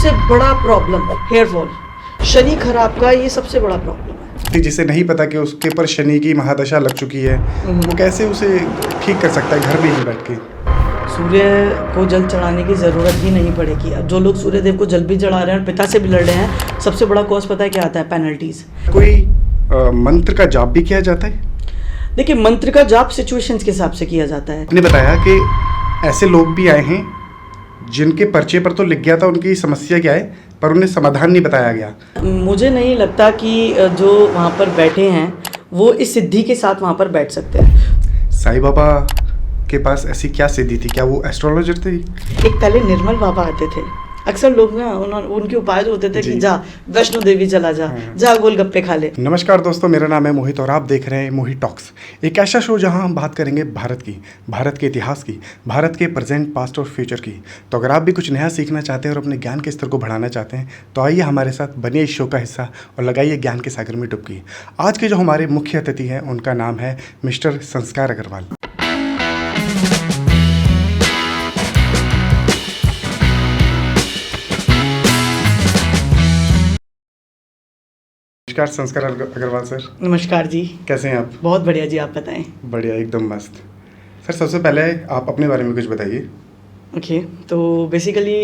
सबसे बड़ा problem hair fall, Shani खराब का ये सबसे बड़ा प्रॉब्लम है। जिसे नहीं पता कि उसके ऊपर शनि की महादशा लग चुकी है, वो कैसे उसे ठीक कर सकता है घर में ही बैठ के? सूर्य को जल चढ़ाने की ज़रूरत ही नहीं पड़ेगी। अब जो लोग सूर्य देव को जल भी चढ़ा रहे हैं और पिता से भी लड़ रहे हैं, सबसे बड़ा कॉज पता है क्या आता है? पेनल्टीज। कोई मंत्र का जाप भी किया जाता है? देखिए, मंत्र का जाप सिचुएशंस के हिसाब से किया जाता है। आपने बताया कि ऐसे लोग भी आए हैं जिनके पर्चे पर तो लिख गया था उनकी समस्या क्या है, पर उन्हें समाधान नहीं बताया गया। मुझे नहीं लगता कि जो वहाँ पर बैठे हैं वो इस सिद्धि के साथ वहाँ पर बैठ सकते हैं। साईं बाबा के पास ऐसी क्या सिद्धि थी? क्या वो एस्ट्रोलॉजर थे? एक पहले निर्मल बाबा आते थे, अक्सर लोग ना उनके उपाय जो होते थे कि जा वैष्णो देवी चला जा, जा गोलगप्पे खा ले। नमस्कार दोस्तों, मेरा नाम है मोहित और आप देख रहे हैं मोहित टॉक्स, एक ऐसा शो जहां हम बात करेंगे भारत की, भारत के इतिहास की, भारत के प्रेजेंट, पास्ट और फ्यूचर की। तो अगर आप भी कुछ नया सीखना चाहते हैं और अपने ज्ञान के स्तर को बढ़ाना चाहते हैं तो आइए हमारे साथ बनिए इस शो का हिस्सा और लगाइए ज्ञान के सागर में डुबकी। आज के जो हमारे मुख्य अतिथि हैं उनका नाम है मिस्टर संस्कार अग्रवाल। नमस्कार संस्कार अग्रवाल सर। नमस्कार जी। कैसे हैं आप? बहुत बढ़िया जी, आप बताएं। बढ़िया, एकदम मस्त। सर सबसे पहले आप अपने बारे में कुछ बताइए। ओके, तो बेसिकली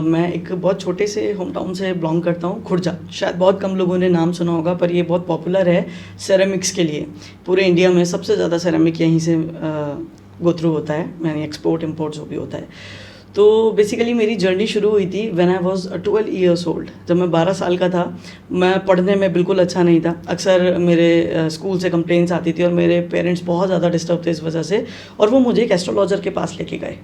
मैं एक बहुत छोटे से होम टाउन से बिलोंग करता हूँ, खुर्जा। शायद बहुत कम लोगों ने नाम सुना होगा, पर ये बहुत पॉपुलर है सेरेमिक्स के लिए। पूरे इंडिया में सबसे ज़्यादा सेरेमिक यहीं से गो थ्रू होता है, यानी एक्सपोर्ट इम्पोर्ट जो भी होता है। तो बेसिकली मेरी जर्नी शुरू हुई थी when I was 12 years old. जब मैं 12 साल का था, मैं पढ़ने में बिल्कुल अच्छा नहीं था। अक्सर मेरे स्कूल से कंप्लेंट्स आती थी और मेरे पेरेंट्स बहुत ज़्यादा डिस्टर्ब थे इस वजह से, और वो मुझे एक एस्ट्रोलॉजर के पास लेके गए।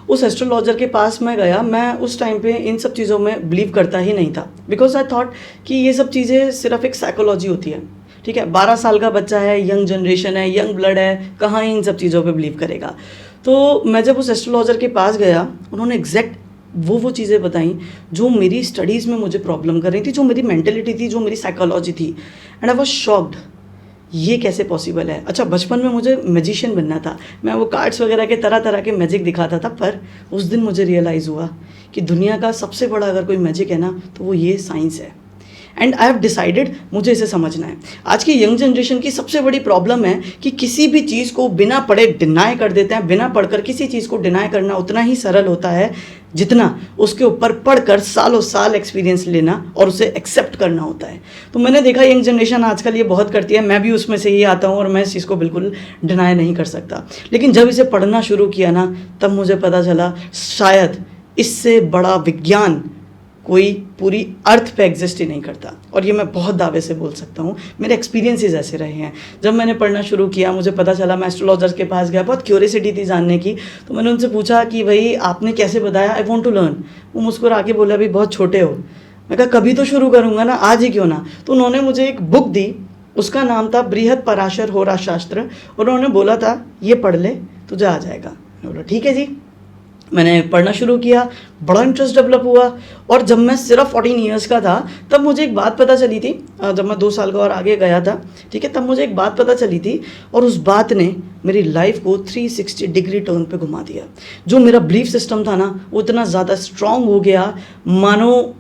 उस एस्ट्रोलॉजर के पास मैं गया। मैं उस टाइम पे इन सब चीज़ों में बिलीव करता ही नहीं था, बिकॉज आई थॉट कि ये सब चीज़ें सिर्फ एक साइकोलॉजी होती है। ठीक है, 12 साल का बच्चा है, यंग जनरेशन है, यंग ब्लड है, कहाँ इन सब चीज़ों पे बिलीव करेगा। तो मैं जब उस एस्ट्रोलॉजर के पास गया, उन्होंने एग्जैक्ट वो चीज़ें बताई जो मेरी स्टडीज़ में मुझे प्रॉब्लम कर रही थी, जो मेरी मेंटेलिटी थी, जो मेरी साइकोलॉजी थी। एंड आई वॉज शॉक्ड, ये कैसे पॉसिबल है। अच्छा, बचपन में मुझे मैजिशियन बनना था, मैं वो कार्ड्स वगैरह के तरह तरह के मैजिक दिखाता था, पर उस दिन मुझे रियलाइज़ हुआ कि दुनिया का सबसे बड़ा अगर कोई मैजिक है ना, तो वो ये साइंस है। एंड आई हैव डिसाइडेड, मुझे इसे समझना है। आज की यंग जनरेशन की सबसे बड़ी प्रॉब्लम है कि किसी भी चीज़ को बिना पढ़े डिनाई कर देते हैं। बिना पढ़कर किसी चीज़ को डिनाई करना उतना ही सरल होता है जितना उसके ऊपर पढ़कर सालों साल एक्सपीरियंस लेना और उसे एक्सेप्ट करना होता है। तो मैंने देखा यंग जनरेशन आजकल ये बहुत करती है, मैं भी उसमें से ही आता हूँ और मैं इस चीज़ को बिल्कुल डिनाई नहीं कर सकता। लेकिन जब इसे पढ़ना शुरू किया ना, तब मुझे पता चला शायद इससे बड़ा विज्ञान कोई पूरी अर्थ पे एग्जिस्ट ही नहीं करता। और ये मैं बहुत दावे से बोल सकता हूँ, मेरे एक्सपीरियंसेस ऐसे रहे हैं। जब मैंने पढ़ना शुरू किया, मुझे पता चला, मैं एस्ट्रोलॉजर्स के पास गया, बहुत क्यूरियोसिटी थी जानने की। तो मैंने उनसे पूछा कि भाई आपने कैसे बताया, आई वॉन्ट टू लर्न। वो मुस्कुरा के बोला, अभी बहुत छोटे हो। मैं कहा कभी तो शुरू करूँगा ना, आज ही क्यों ना। तो उन्होंने मुझे एक बुक दी, उसका नाम था बृहद पराशर होरा शास्त्र, और उन्होंने बोला था ये पढ़ ले, तुझे आ जाएगा। मैंने बोला ठीक है जी। मैंने पढ़ना शुरू किया, बड़ा इंटरेस्ट डेवलप हुआ। और जब मैं सिर्फ 14 ईयर्स का था, तब मुझे एक बात पता चली थी। जब मैं 2 साल का और आगे गया था, ठीक है, तब मुझे एक बात पता चली थी, और उस बात ने मेरी लाइफ को 360 डिग्री टर्न पे घुमा दिया। जो मेरा बिलीफ सिस्टम था ना, वो इतना ज़्यादा स्ट्रांग हो गया, मानो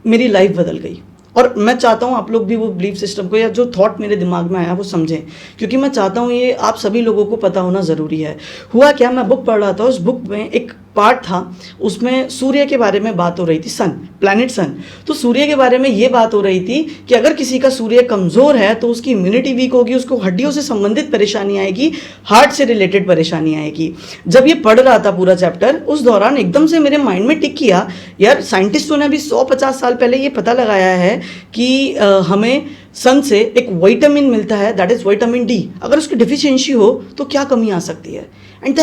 मेरी लाइफ बदल गई। और मैं चाहता हूँ आप लोग भी वो बिलीफ सिस्टम को, या जो थॉट मेरे दिमाग में आया, वो समझें, क्योंकि मैं चाहता हूँ ये आप सभी लोगों को पता होना ज़रूरी है। हुआ क्या, मैं बुक पढ़ रहा था, उस बुक में एक पार्ट था, उसमें सूर्य के बारे में बात हो रही थी, सन, प्लैनेट सन। तो सूर्य के बारे में ये बात हो रही थी कि अगर किसी का सूर्य कमज़ोर है तो उसकी इम्यूनिटी वीक होगी, उसको हड्डियों से संबंधित परेशानी आएगी, हार्ट से रिलेटेड परेशानी आएगी। जब ये पढ़ रहा था पूरा चैप्टर, उस दौरान एकदम से मेरे माइंड में टिक किया, यार साइंटिस्टों ने अभी 150 साल पहले ये पता लगाया है कि हमें सन से एक विटामिन मिलता है, दैट इज़ विटामिन डी। अगर उसकी डिफिशियंसी हो तो क्या कमी आ सकती है। And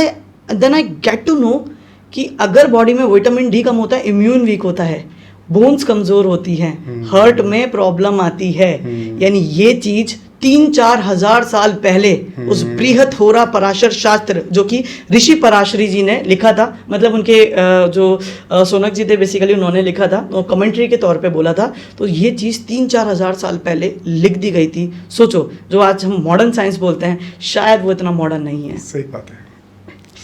then I get to know कि अगर बॉडी में विटामिन डी कम होता है, इम्यून वीक होता है, बोन्स कमज़ोर होती हैं, हार्ट में प्रॉब्लम आती है। यानी ये चीज़ 3-4 हजार साल पहले उस बृहद होरा पराशर शास्त्र, जो कि ऋषि पराशरी जी ने लिखा था, मतलब उनके जो सोनक जी थे बेसिकली, उन्होंने लिखा था, वो कमेंट्री के तौर पे बोला था। तो ये चीज़ 3-4 हजार साल पहले लिख दी गई थी। सोचो, जो आज हम मॉडर्न साइंस बोलते हैं, शायद वो इतना मॉडर्न नहीं है। सही बात है।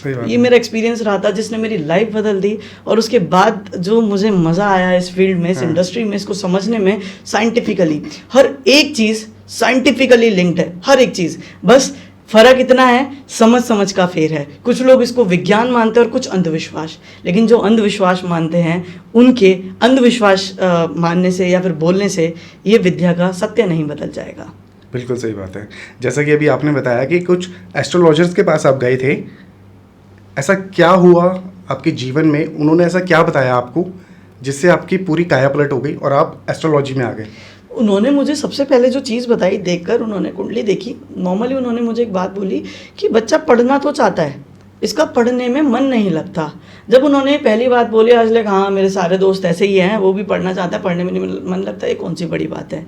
सही बात ये है। मेरा एक्सपीरियंस रहा था जिसने मेरी लाइफ बदल दी। और उसके बाद जो मुझे मज़ा आया इस फील्ड में, इस इंडस्ट्री में, इसको समझने में, साइंटिफिकली हर एक चीज़ साइंटिफिकली लिंक्ड है, हर एक चीज़। बस फ़र्क इतना है, समझ का फेर है। कुछ लोग इसको विज्ञान मानते हैं और कुछ अंधविश्वास, लेकिन जो अंधविश्वास मानते हैं उनके अंधविश्वास मानने से या फिर बोलने से ये विद्या का सत्य नहीं बदल जाएगा। बिल्कुल सही बात है। जैसा कि अभी आपने बताया कि कुछ एस्ट्रोलॉजर्स के पास आप गए थे, ऐसा क्या हुआ आपके जीवन में, उन्होंने ऐसा क्या बताया आपको जिससे आपकी पूरी कायापलट हो गई और आप एस्ट्रोलॉजी में आ गए? उन्होंने मुझे सबसे पहले जो चीज़ बताई, देखकर उन्होंने कुंडली देखी। नॉर्मली उन्होंने मुझे एक बात बोली कि बच्चा पढ़ना तो चाहता है, इसका पढ़ने में मन नहीं लगता। जब उन्होंने पहली बात बोली, आज लग हाँ मेरे सारे दोस्त ऐसे ही हैं, वो भी पढ़ना चाहता है, पढ़ने में नहीं मन लगता, ये कौन सी बड़ी बात है।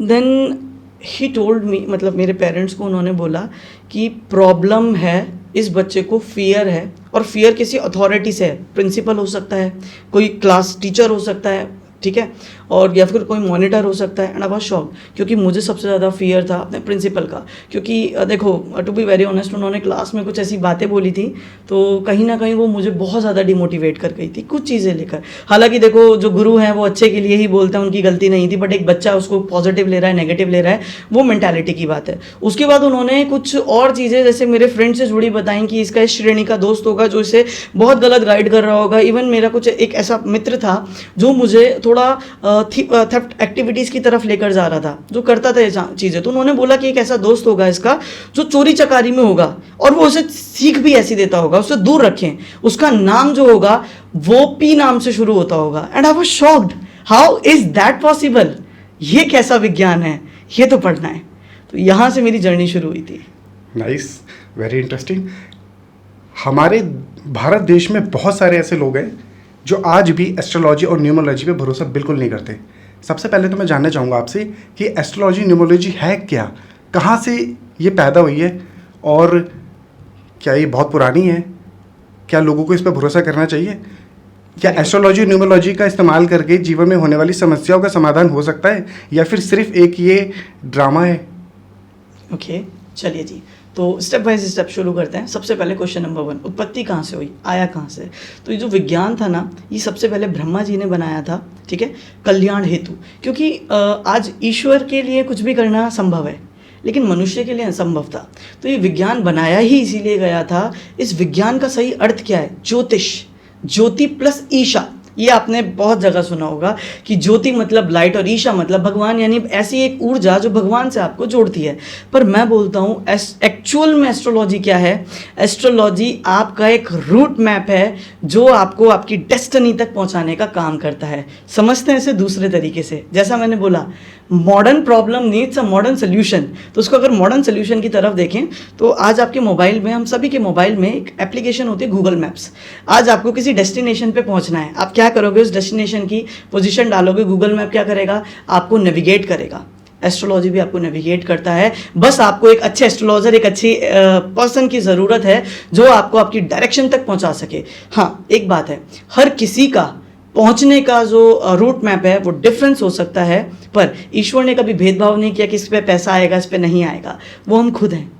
देन ही टोल्ड मी, मतलब मेरे पेरेंट्स को उन्होंने बोला कि प्रॉब्लम है, इस बच्चे को फियर है, और फियर किसी अथॉरिटी से है। प्रिंसिपल हो सकता है, कोई क्लास टीचर हो सकता है, ठीक है, और या फिर कोई मॉनिटर हो सकता है। एंड आई वाज शॉक, क्योंकि मुझे सबसे ज़्यादा फियर था अपने प्रिंसिपल का। क्योंकि देखो, टू बी वेरी ऑनेस्ट, उन्होंने क्लास में कुछ ऐसी बातें बोली थी तो कहीं ना कहीं वो मुझे बहुत ज़्यादा डिमोटिवेट कर गई थी कुछ चीज़ें लेकर। हालांकि देखो, जो गुरु हैं वो अच्छे के लिए ही बोलते हैं, उनकी गलती नहीं थी, बट एक बच्चा उसको पॉजिटिव ले रहा है, नेगेटिव ले रहा है, वो मेंटालिटी की बात है। उसके बाद उन्होंने कुछ और चीज़ें जैसे मेरे फ्रेंड से जुड़ी बताई कि इसका इस श्रेणी का दोस्त होगा जो इसे बहुत गलत गाइड कर रहा होगा। इवन मेरा कुछ एक ऐसा मित्र था जो मुझे थोड़ा थेफ्ट एक्टिविटीज़ की तरफ लेकर जा रहा था, जो करता था ये चीज़ें। तो उन्होंने बोला कि एक ऐसा दोस्त होगा इसका जो चोरी चकारी में होगा और वो उसे सीख भी ऐसी देता होगा, उससे दूर रखें। उसका नाम जो होगा वो पी नाम से शुरू होता होगा। And I was shocked, how is that possible? ये कैसा विज्ञान है, ये तो पढ़ना है। तो यहाँ से मेरी जर्नी शुरू हुई थी। Nice, very interesting. हमारे भारत देश में बहुत सारे ऐसे लोग हैं जो आज भी एस्ट्रोलॉजी और न्यूमरोलॉजी पे भरोसा बिल्कुल नहीं करते। सबसे पहले तो मैं जानना चाहूँगा आपसे कि एस्ट्रोलॉजी न्यूमरोलॉजी है क्या, कहाँ से ये पैदा हुई है, और क्या ये बहुत पुरानी है? क्या लोगों को इस पर भरोसा करना चाहिए? क्या एस्ट्रोलॉजी न्यूमरोलॉजी का इस्तेमाल करके जीवन में होने वाली समस्याओं का समाधान हो सकता है, या फिर सिर्फ एक ये ड्रामा है? ओके, चलिए जी, तो स्टेप बाय स्टेप शुरू करते हैं। सबसे पहले क्वेश्चन नंबर 1, उत्पत्ति कहाँ से हुई, आया कहाँ से? तो ये जो विज्ञान था ना, ये सबसे पहले ब्रह्मा जी ने बनाया था, ठीक है, कल्याण हेतु। क्योंकि आज ईश्वर के लिए कुछ भी करना संभव है, लेकिन मनुष्य के लिए असंभव था। तो ये विज्ञान बनाया ही इसीलिए गया था। इस विज्ञान का सही अर्थ क्या है? ज्योतिष, ज्योति प्लस ईशा। ये आपने बहुत जगह सुना होगा कि ज्योति मतलब लाइट और ईशा मतलब भगवान, यानी ऐसी एक ऊर्जा जो भगवान से आपको जोड़ती है। पर मैं बोलता हूँ एक्चुअल में एस्ट्रोलॉजी क्या है? एस्ट्रोलॉजी आपका एक रूट मैप है जो आपको आपकी डेस्टिनी तक पहुँचाने का काम करता है। समझते हैं इसे दूसरे तरीके से। जैसा मैंने बोला, modern problem needs a modern solution. तो उसको अगर मॉडर्न सोल्यूशन की तरफ देखें तो आज आपके मोबाइल में, हम सभी के मोबाइल में एक एप्लीकेशन होती है गूगल मैप्स। आज आपको किसी डेस्टिनेशन पे पहुंचना है, आप क्या करोगे? उस डेस्टिनेशन की पोजीशन डालोगे, गूगल मैप क्या करेगा? आपको नेविगेट करेगा। एस्ट्रोलॉजी भी आपको नेविगेट करता है। बस आपको एक अच्छे एस्ट्रोलॉजर, एक अच्छी पर्सन की ज़रूरत है जो आपको आपकी डायरेक्शन तक पहुंचा सके। हाँ, एक बात है, हर किसी का पहुंचने का जो रूट मैप है वो डिफरेंस हो सकता है, पर ईश्वर ने कभी भेदभाव नहीं किया कि इस पे पैसा आएगा, इस पे नहीं आएगा। वो हम खुद हैं।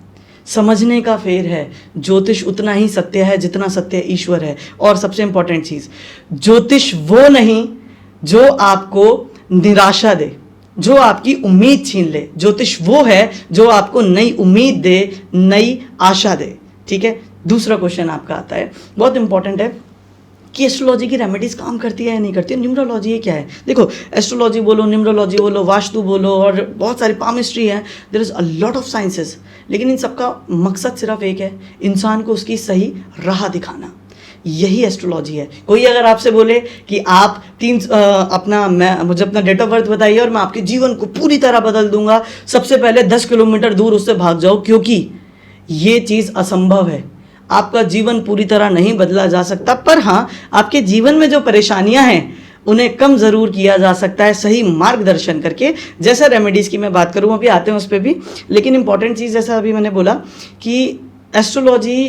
समझने का फेर है। ज्योतिष उतना ही सत्य है जितना सत्य ईश्वर है। और सबसे इंपॉर्टेंट चीज़, ज्योतिष वो नहीं जो आपको निराशा दे, जो आपकी उम्मीद छीन ले। ज्योतिष वो है जो आपको नई उम्मीद दे, नई आशा दे। ठीक है, दूसरा क्वेश्चन आपका आता है, बहुत इंपॉर्टेंट है कि एस्ट्रोलॉजी की रेमेडीज़ काम करती है या नहीं करती है। न्यूमरोलॉजी ये क्या है? देखो, एस्ट्रोलॉजी बोलो, न्यूमरोलॉजी बोलो, वास्तु बोलो, और बहुत सारी पामिस्ट्री है, there is a lot of sciences, लेकिन इन सबका मकसद सिर्फ एक है, इंसान को उसकी सही राह दिखाना। यही एस्ट्रोलॉजी है। कोई अगर आपसे बोले कि आप मुझे अपना डेट ऑफ बर्थ बताइए और मैं आपके जीवन को पूरी तरह बदल दूंगा, सबसे पहले 10 किलोमीटर दूर उससे भाग जाओ, क्योंकि ये चीज़ असंभव है। आपका जीवन पूरी तरह नहीं बदला जा सकता, पर हाँ, आपके जीवन में जो परेशानियां हैं उन्हें कम ज़रूर किया जा सकता है सही मार्गदर्शन करके। जैसा रेमेडीज़ की मैं बात करूँ, अभी आते हैं उस पर भी, लेकिन इंपॉर्टेंट चीज़ जैसा अभी मैंने बोला कि एस्ट्रोलॉजी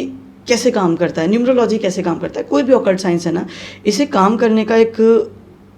कैसे काम करता है, न्यूमरोलॉजी कैसे काम करता है, कोई भी ऑकल्ट साइंस है ना, इसे काम करने का एक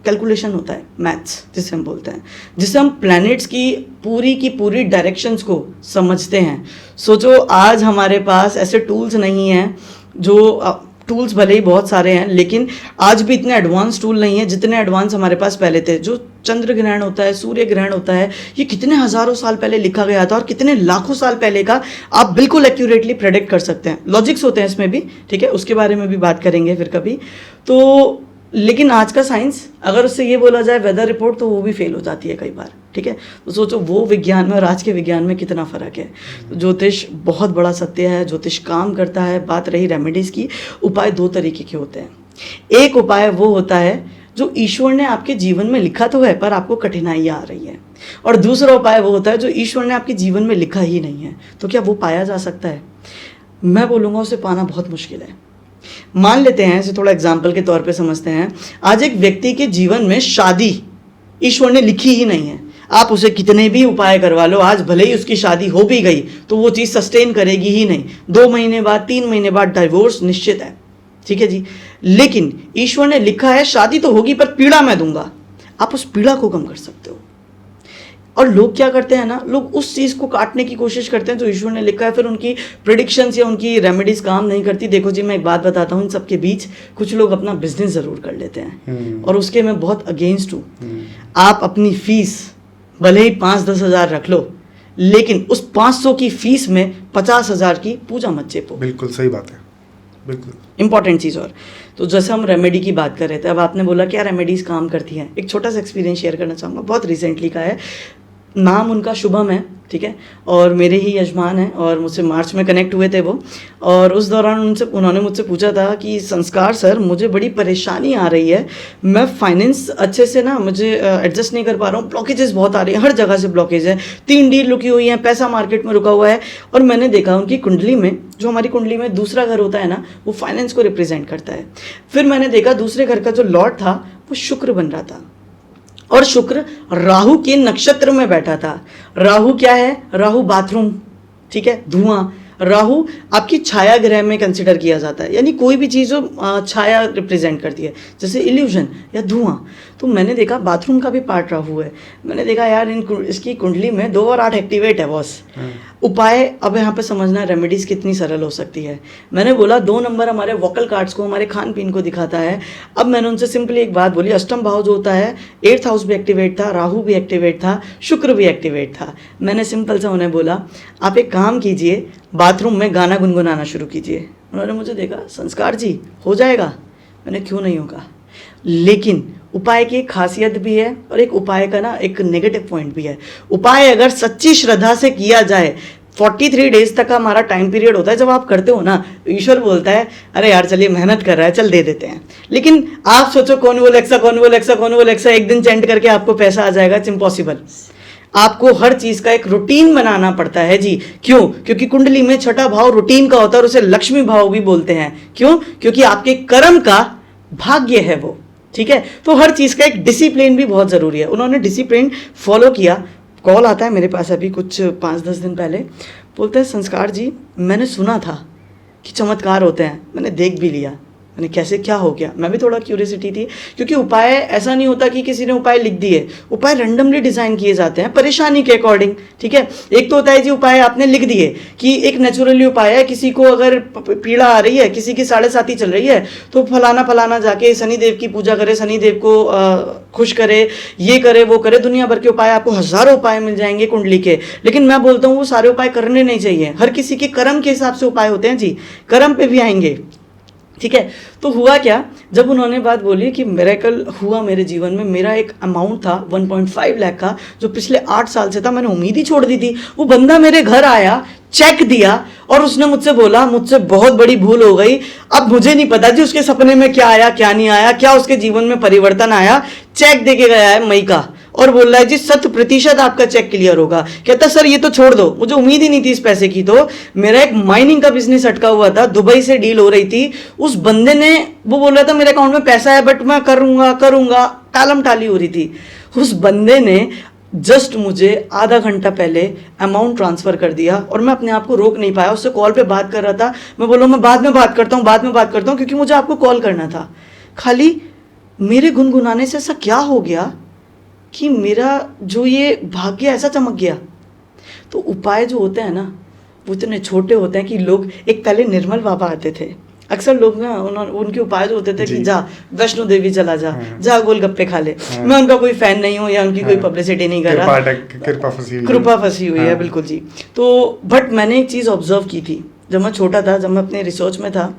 कैलकुलेशन होता है, मैथ्स जिसे हम बोलते हैं, जिससे हम प्लैनेट्स की पूरी डायरेक्शंस को समझते हैं। सोचो, आज हमारे पास ऐसे टूल्स नहीं हैं जो टूल्स भले ही बहुत सारे हैं, लेकिन आज भी इतने एडवांस टूल नहीं है जितने एडवांस हमारे पास पहले थे। जो चंद्र ग्रहण होता है, सूर्य ग्रहण होता है, ये कितने हज़ारों साल पहले लिखा गया था और कितने लाखों साल पहले का आप बिल्कुल एक्यूरेटली प्रेडिक्ट कर सकते हैं। लॉजिक्स होते हैं इसमें भी, ठीक है, उसके बारे में भी बात करेंगे फिर कभी। तो लेकिन आज का साइंस, अगर उससे ये बोला जाए वेदर रिपोर्ट, तो वो भी फेल हो जाती है कई बार, ठीक है। तो सोचो वो विज्ञान में और आज के विज्ञान में कितना फ़र्क है। तो ज्योतिष बहुत बड़ा सत्य है, ज्योतिष काम करता है। बात रही रेमेडीज़ की, उपाय दो तरीके के होते हैं। एक उपाय वो होता है जो ईश्वर ने आपके जीवन में लिखा तो है पर आपको कठिनाइयाँ आ रही है, और दूसरा उपाय वो होता है जो ईश्वर ने आपके जीवन में लिखा ही नहीं है। तो क्या वो पाया जा सकता है? मैं बोलूँगा उसे पाना बहुत मुश्किल है। मान लेते हैं, इसे थोड़ा एग्जाम्पल के तौर पे समझते हैं। आज एक व्यक्ति के जीवन में शादी ईश्वर ने लिखी ही नहीं है। आप उसे कितने भी उपाय करवा लो, आज भले ही उसकी शादी हो भी गई तो वो चीज़ सस्टेन करेगी ही नहीं। 2 महीने बाद, 3 महीने बाद डाइवोर्स निश्चित है, ठीक है जी। लेकिन ईश्वर ने लिखा है शादी तो होगी पर पीड़ा मैं दूंगा। आप उस पीड़ा को कम कर सकते हो। और लोग क्या करते हैं ना, लोग उस चीज़ को काटने की कोशिश करते हैं जो ईश्वर ने लिखा है, फिर उनकी प्रिडिक्शंस या उनकी रेमेडीज काम नहीं करती। देखो जी, मैं एक बात बताता हूँ, इन सबके बीच कुछ लोग अपना बिजनेस ज़रूर कर लेते हैं और उसके मैं बहुत अगेंस्ट हूँ। आप अपनी फीस भले ही 5-10 हज़ार रख लो, लेकिन उस 500 की फीस में 50 हज़ार की पूजा मत चेपो। बिल्कुल सही बात है, बिल्कुल इंपॉर्टेंट चीज़। और तो जैसे हम रेमेडी की बात कर रहे थे, अब आपने बोला क्या रेमेडीज़ काम करती हैं। एक छोटा सा एक्सपीरियंस शेयर करना चाहूँगा, बहुत रिसेंटली का है। नाम उनका शुभम है, ठीक है, और मेरे ही यजमान हैं और मुझसे मार्च में कनेक्ट हुए थे वो। और उस दौरान उन्होंने मुझसे पूछा था कि संस्कार सर, मुझे बड़ी परेशानी आ रही है, मैं फाइनेंस अच्छे से ना मुझे एडजस्ट नहीं कर पा रहा हूँ, ब्लॉकेजेस बहुत आ रही हैं, हर जगह से ब्लॉकेज है, 3 डील रुकी हुई हैं, पैसा मार्केट में रुका हुआ है। और मैंने देखा उनकी कुंडली में, जो हमारी कुंडली में दूसरा घर होता है ना, वो फाइनेंस को रिप्रेजेंट करता है। फिर मैंने देखा दूसरे घर का जो लॉर्ड था वो शुक्र बन रहा था, और शुक्र राहु के नक्षत्र में बैठा था। राहु क्या है? राहु बाथरूम, ठीक है, धुआं। राहु आपकी छाया ग्रह में कंसिडर किया जाता है, यानी कोई भी चीज़ जो छाया रिप्रेजेंट करती है, जैसे इल्यूजन या धुआं। तो मैंने देखा बाथरूम का भी पार्ट राहु है। मैंने देखा यार इसकी कुंडली में 2 और 8 एक्टिवेट है बॉस। उपाय अब यहाँ पे समझना, रेमेडीज़ कितनी सरल हो सकती है। मैंने बोला 2 नंबर हमारे वोकल कार्ड्स को, हमारे खान पीन को दिखाता है। अब मैंने उनसे सिंपली एक बात बोली, अष्टम भाव जो होता है, 8th हाउस भी एक्टिवेट था, राहु भी एक्टिवेट था, शुक्र भी एक्टिवेट था। मैंने सिंपल सा उन्हें बोला, आप एक काम कीजिए, बाथरूम में गाना गुनगुनाना शुरू कीजिए। उन्होंने मुझे देखा, संस्कार जी हो जाएगा? मैंने क्यों नहीं होगा। लेकिन उपाय की एक खासियत भी है और एक उपाय का ना एक नेगेटिव पॉइंट भी है। उपाय अगर सच्ची श्रद्धा से किया जाए, 43 डेज तक का हमारा टाइम पीरियड होता है। जब आप करते हो ना, ईश्वर बोलता है अरे यार चलिए मेहनत कर रहा है, चल दे देते हैं। लेकिन आप सोचो कौन वो लेक्सा एक दिन चैंट करके आपको पैसा आ जाएगा, इट्स इम्पॉसिबल। आपको हर चीज का एक रूटीन बनाना पड़ता है जी। क्यों? क्योंकि कुंडली में 6ठा भाव रूटीन का होता है और उसे लक्ष्मी भाव भी बोलते हैं। क्यों? क्योंकि आपके कर्म का भाग्य है वो, ठीक है। तो हर चीज का एक डिसिप्लिन भी बहुत जरूरी है। उन्होंने डिसिप्लिन फॉलो किया। कॉल आता है मेरे पास अभी कुछ 5-10 दिन पहले, बोलते हैं संस्कार जी मैंने सुना था कि चमत्कार होते हैं, मैंने देख भी लिया। मैंने कैसे, क्या हो गया? मैं भी थोड़ा क्यूरियोसिटी थी, क्योंकि उपाय ऐसा नहीं होता कि किसी ने उपाय लिख दिए। उपाय रैंडमली डिज़ाइन किए जाते हैं परेशानी के अकॉर्डिंग, ठीक है। एक तो होता है जी उपाय आपने लिख दिए कि एक नेचुरली उपाय है, किसी को अगर पीड़ा आ रही है, किसी की 7.5 चल रही है, तो फलाना जाके शनिदेव की पूजा करे, शनिदेव को खुश करे, ये करे वो करे। दुनिया भर के उपाय, आपको हज़ारों उपाय मिल जाएंगे कुंडली के। लेकिन मैं बोलता हूँ वो सारे उपाय करने नहीं चाहिए। हर किसी के कर्म के हिसाब से उपाय होते हैं जी, कर्म पे भी आएंगे, ठीक है। तो हुआ क्या, जब उन्होंने बात बोली कि मिरेकल हुआ मेरे जीवन में, मेरा एक अमाउंट था 1.5 लाख का जो पिछले 8 साल से था, मैंने उम्मीद ही छोड़ दी थी। वो बंदा मेरे घर आया, चेक दिया और उसने मुझसे बोला मुझसे बहुत बड़ी भूल हो गई। अब मुझे नहीं पता जी उसके सपने में क्या आया क्या नहीं आया, क्या उसके जीवन में परिवर्तन आया। चेक दे के गया है मई का और बोल रहा है जी 100% आपका चेक क्लियर होगा। कहता सर ये तो छोड़ दो, मुझे उम्मीद ही नहीं थी इस पैसे की। तो मेरा एक माइनिंग का बिजनेस अटका हुआ था, दुबई से डील हो रही थी। उस बंदे ने, वो बोल रहा था मेरे अकाउंट में पैसा है बट मैं करूंगा, टालम टाली हो रही थी। उस बंदे ने जस्ट मुझे आधा घंटा पहले अमाउंट ट्रांसफर कर दिया और मैं अपने आप को रोक नहीं पाया। उससे कॉल पे बात कर रहा था, मैं बोला मैं बाद में बात करता हूँ क्योंकि मुझे आपको कॉल करना था। खाली मेरे गुनगुनाने से ऐसा क्या हो गया कि मेरा जो ये भाग्य ऐसा चमक गया। तो उपाय जो होते हैं ना वो इतने छोटे होते हैं कि लोग, एक पहले निर्मल बाबा आते थे, अक्सर लोग ना उनके उपाय जो होते थे कि जी। जा वैष्णो देवी चला जा, हाँ। जा गोलगप्पे खा ले। हाँ। मैं उनका कोई फैन नहीं हूँ या उनकी कोई हाँ। पब्लिसिटी नहीं कर रहा, कृपा फंसी हुई है। कृपा फंसी हुई है, हाँ। बिल्कुल जी। तो बट मैंने एक चीज़ ऑब्जर्व की थी जब मैं छोटा था, जब मैं अपने रिसर्च में था,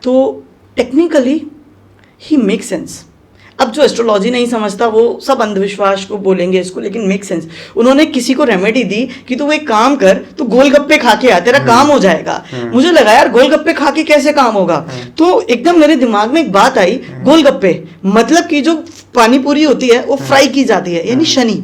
तो टेक्निकली ही मेक सेंस। अब जो एस्ट्रोलॉजी नहीं समझता वो सब अंधविश्वास को बोलेंगे इसको, लेकिन मेक सेंस। उन्होंने किसी को रेमेडी दी कि तू एक काम कर, तू गोलगप्पे खा के आ, तेरा काम हो जाएगा। मुझे लगा यार गोलगप्पे खा के कैसे काम होगा, तो एकदम मेरे दिमाग में एक बात आई, गोलगप्पे मतलब कि जो पानी पूरी होती है वो फ्राई की जाती है, यानी शनि।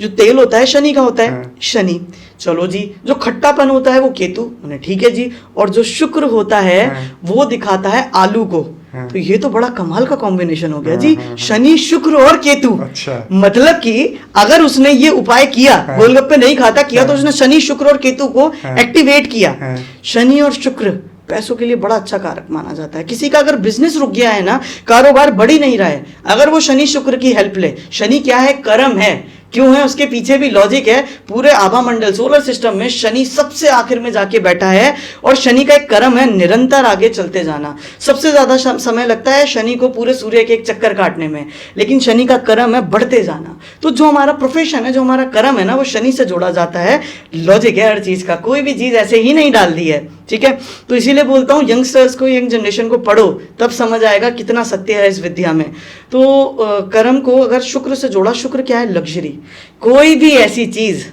जो तेल होता है शनि का होता है, शनि। चलो जी, जो खट्टापन होता है वो केतु, मैंने ठीक है जी। और जो शुक्र होता है वो दिखाता है आलू को। तो ये तो बड़ा कमाल का कॉम्बिनेशन हो गया जी, शनि शुक्र और केतु। अच्छा। मतलब कि अगर उसने ये उपाय किया, गोलगप्पे नहीं खाता, किया तो उसने शनि शुक्र और केतु को एक्टिवेट किया। शनि और शुक्र पैसों के लिए बड़ा अच्छा कारक माना जाता है। किसी का अगर बिजनेस रुक गया है ना, कारोबार बढ़ ही नहीं रहा है, अगर वो शनि शुक्र की हेल्प ले, शनि क्या है, कर्म है, क्यों है उसके पीछे भी लॉजिक है। पूरे आभा मंडल सोलर सिस्टम में शनि सबसे आखिर में जाके बैठा है, और शनि का एक कर्म है निरंतर आगे चलते जाना। सबसे ज्यादा समय लगता है शनि को पूरे सूर्य के एक चक्कर काटने में, लेकिन शनि का कर्म है बढ़ते जाना। तो जो हमारा प्रोफेशन है, जो हमारा कर्म है ना, वो शनि से जोड़ा जाता है। लॉजिक है हर चीज का, कोई भी चीज ऐसे ही नहीं डाल दी है, ठीक है। तो इसीलिए बोलता हूँ यंगस्टर्स को, यंग जनरेशन को पढ़ो, तब समझ आएगा कितना सत्य है इस विद्या में। तो कर्म को अगर शुक्र से जोड़ा, शुक्र क्या है, लग्जरी। कोई भी ऐसी चीज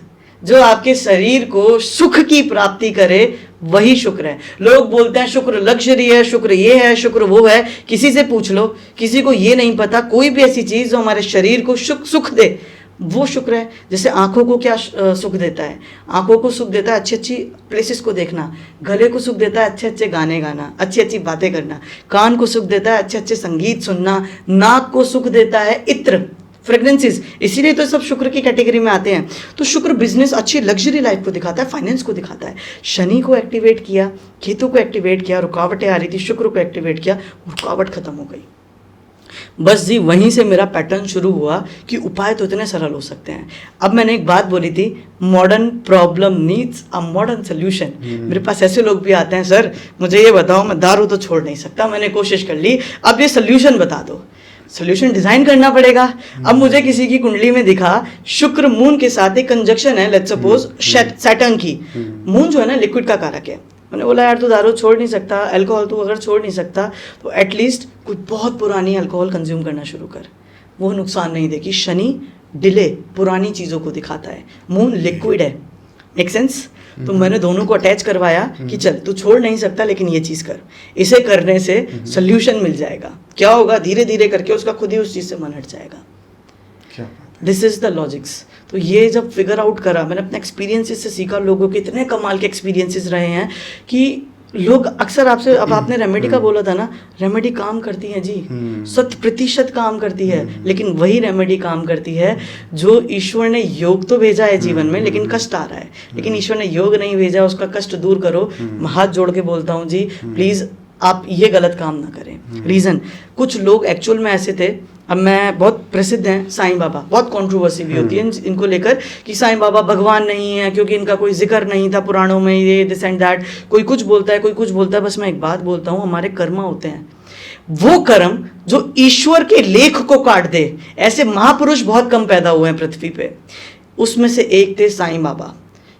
जो आपके शरीर को सुख की प्राप्ति करे, वही शुक्र है। लोग बोलते हैं शुक्र लग्जरी है, शुक्र ये है, शुक्र वो है। किसी से पूछ लो, किसी को ये नहीं पता। कोई भी ऐसी चीज जो हमारे शरीर को सुख दे, वो शुक्र है। जैसे आंखों को क्या सुख देता है, आंखों को सुख देता है अच्छी अच्छी प्लेसेस को देखना, गले को सुख देता है अच्छे अच्छे गाने गाना, अच्छी अच्छी बातें करना, कान को सुख देता है अच्छे अच्छे संगीत सुनना, नाक को सुख देता है इत्र, फ्रेग्रेंसेस। इसीलिए तो सब शुक्र की कैटेगरी में आते हैं। तो शुक्र बिजनेस, अच्छी लग्जरी लाइफ को दिखाता है, फाइनेंस को दिखाता है। शनि को एक्टिवेट किया, केतु को एक्टिवेट किया, रुकावटें आ रही थी, शुक्र को एक्टिवेट किया, रुकावट खत्म हो गई। बस जी, वहीं से मेरा पैटर्न शुरू हुआ कि उपाय तो इतने सरल हो सकते हैं। अब मैंने एक बात बोली थी, modern problem needs a modern solution. मेरे पास ऐसे लोग भी आते हैं, सर मुझे ये बताओ, मैं दारू तो छोड़ नहीं सकता, मैंने कोशिश कर ली, अब ये सोल्यूशन बता दो। सोल्यूशन डिजाइन करना पड़ेगा। अब मुझे किसी की कुंडली में दिखा शुक्र मून के साथ एक कंजक्शन है, लेट्स सपोज सैटर्न की। मून जो है ना लिक्विड का कारक है। मैंने बोला यार तू दारू छोड़ नहीं सकता, अल्कोहल तू अगर छोड़ नहीं सकता तो एटलीस्ट कोई बहुत पुरानी अल्कोहल कंज्यूम करना शुरू कर, वो नुकसान नहीं देगी। शनि डिले, पुरानी चीज़ों को दिखाता है, मून लिक्विड है, मेक सेंस। तो मैंने दोनों को अटैच करवाया कि चल तू छोड़ नहीं सकता लेकिन ये चीज़ कर, इसे करने से सोल्यूशन मिल जाएगा। क्या होगा, धीरे धीरे करके उसका खुद ही उस चीज़ से मन हट जाएगा। This is the logics. तो ये जब फिगर आउट करा, मैंने अपने एक्सपीरियंसेस से सीखा, लोगों के इतने कमाल के एक्सपीरियंसेस रहे हैं कि लोग अक्सर आपसे, अब आपने रेमेडी का बोला था ना, रेमेडी काम करती है जी, 100% काम करती है, लेकिन वही रेमेडी काम करती है जो ईश्वर ने योग तो भेजा है जीवन में, लेकिन कष्ट आ रहा है, लेकिन ईश्वर ने योग नहीं भेजा, उसका कष्ट दूर करो। मैं हाथ जोड़ के बोलता हूँ जी, प्लीज़ आप ये गलत काम ना करें। रीज़न, कुछ लोग एक्चुअल में ऐसे थे, अब मैं बहुत प्रसिद्ध हैं साईं बाबा, बहुत कंट्रोवर्सी भी होती है इनको लेकर कि साईं बाबा भगवान नहीं है क्योंकि इनका कोई जिक्र नहीं था पुराणों में, ये दिस एंड दैट। कोई कुछ बोलता है, कोई कुछ बोलता है। बस मैं एक बात बोलता हूँ, हमारे कर्म होते हैं, वो कर्म जो ईश्वर के लेख को काट दे। ऐसे महापुरुष बहुत कम पैदा हुए हैं पृथ्वी पे, उसमें से एक थे साईं बाबा।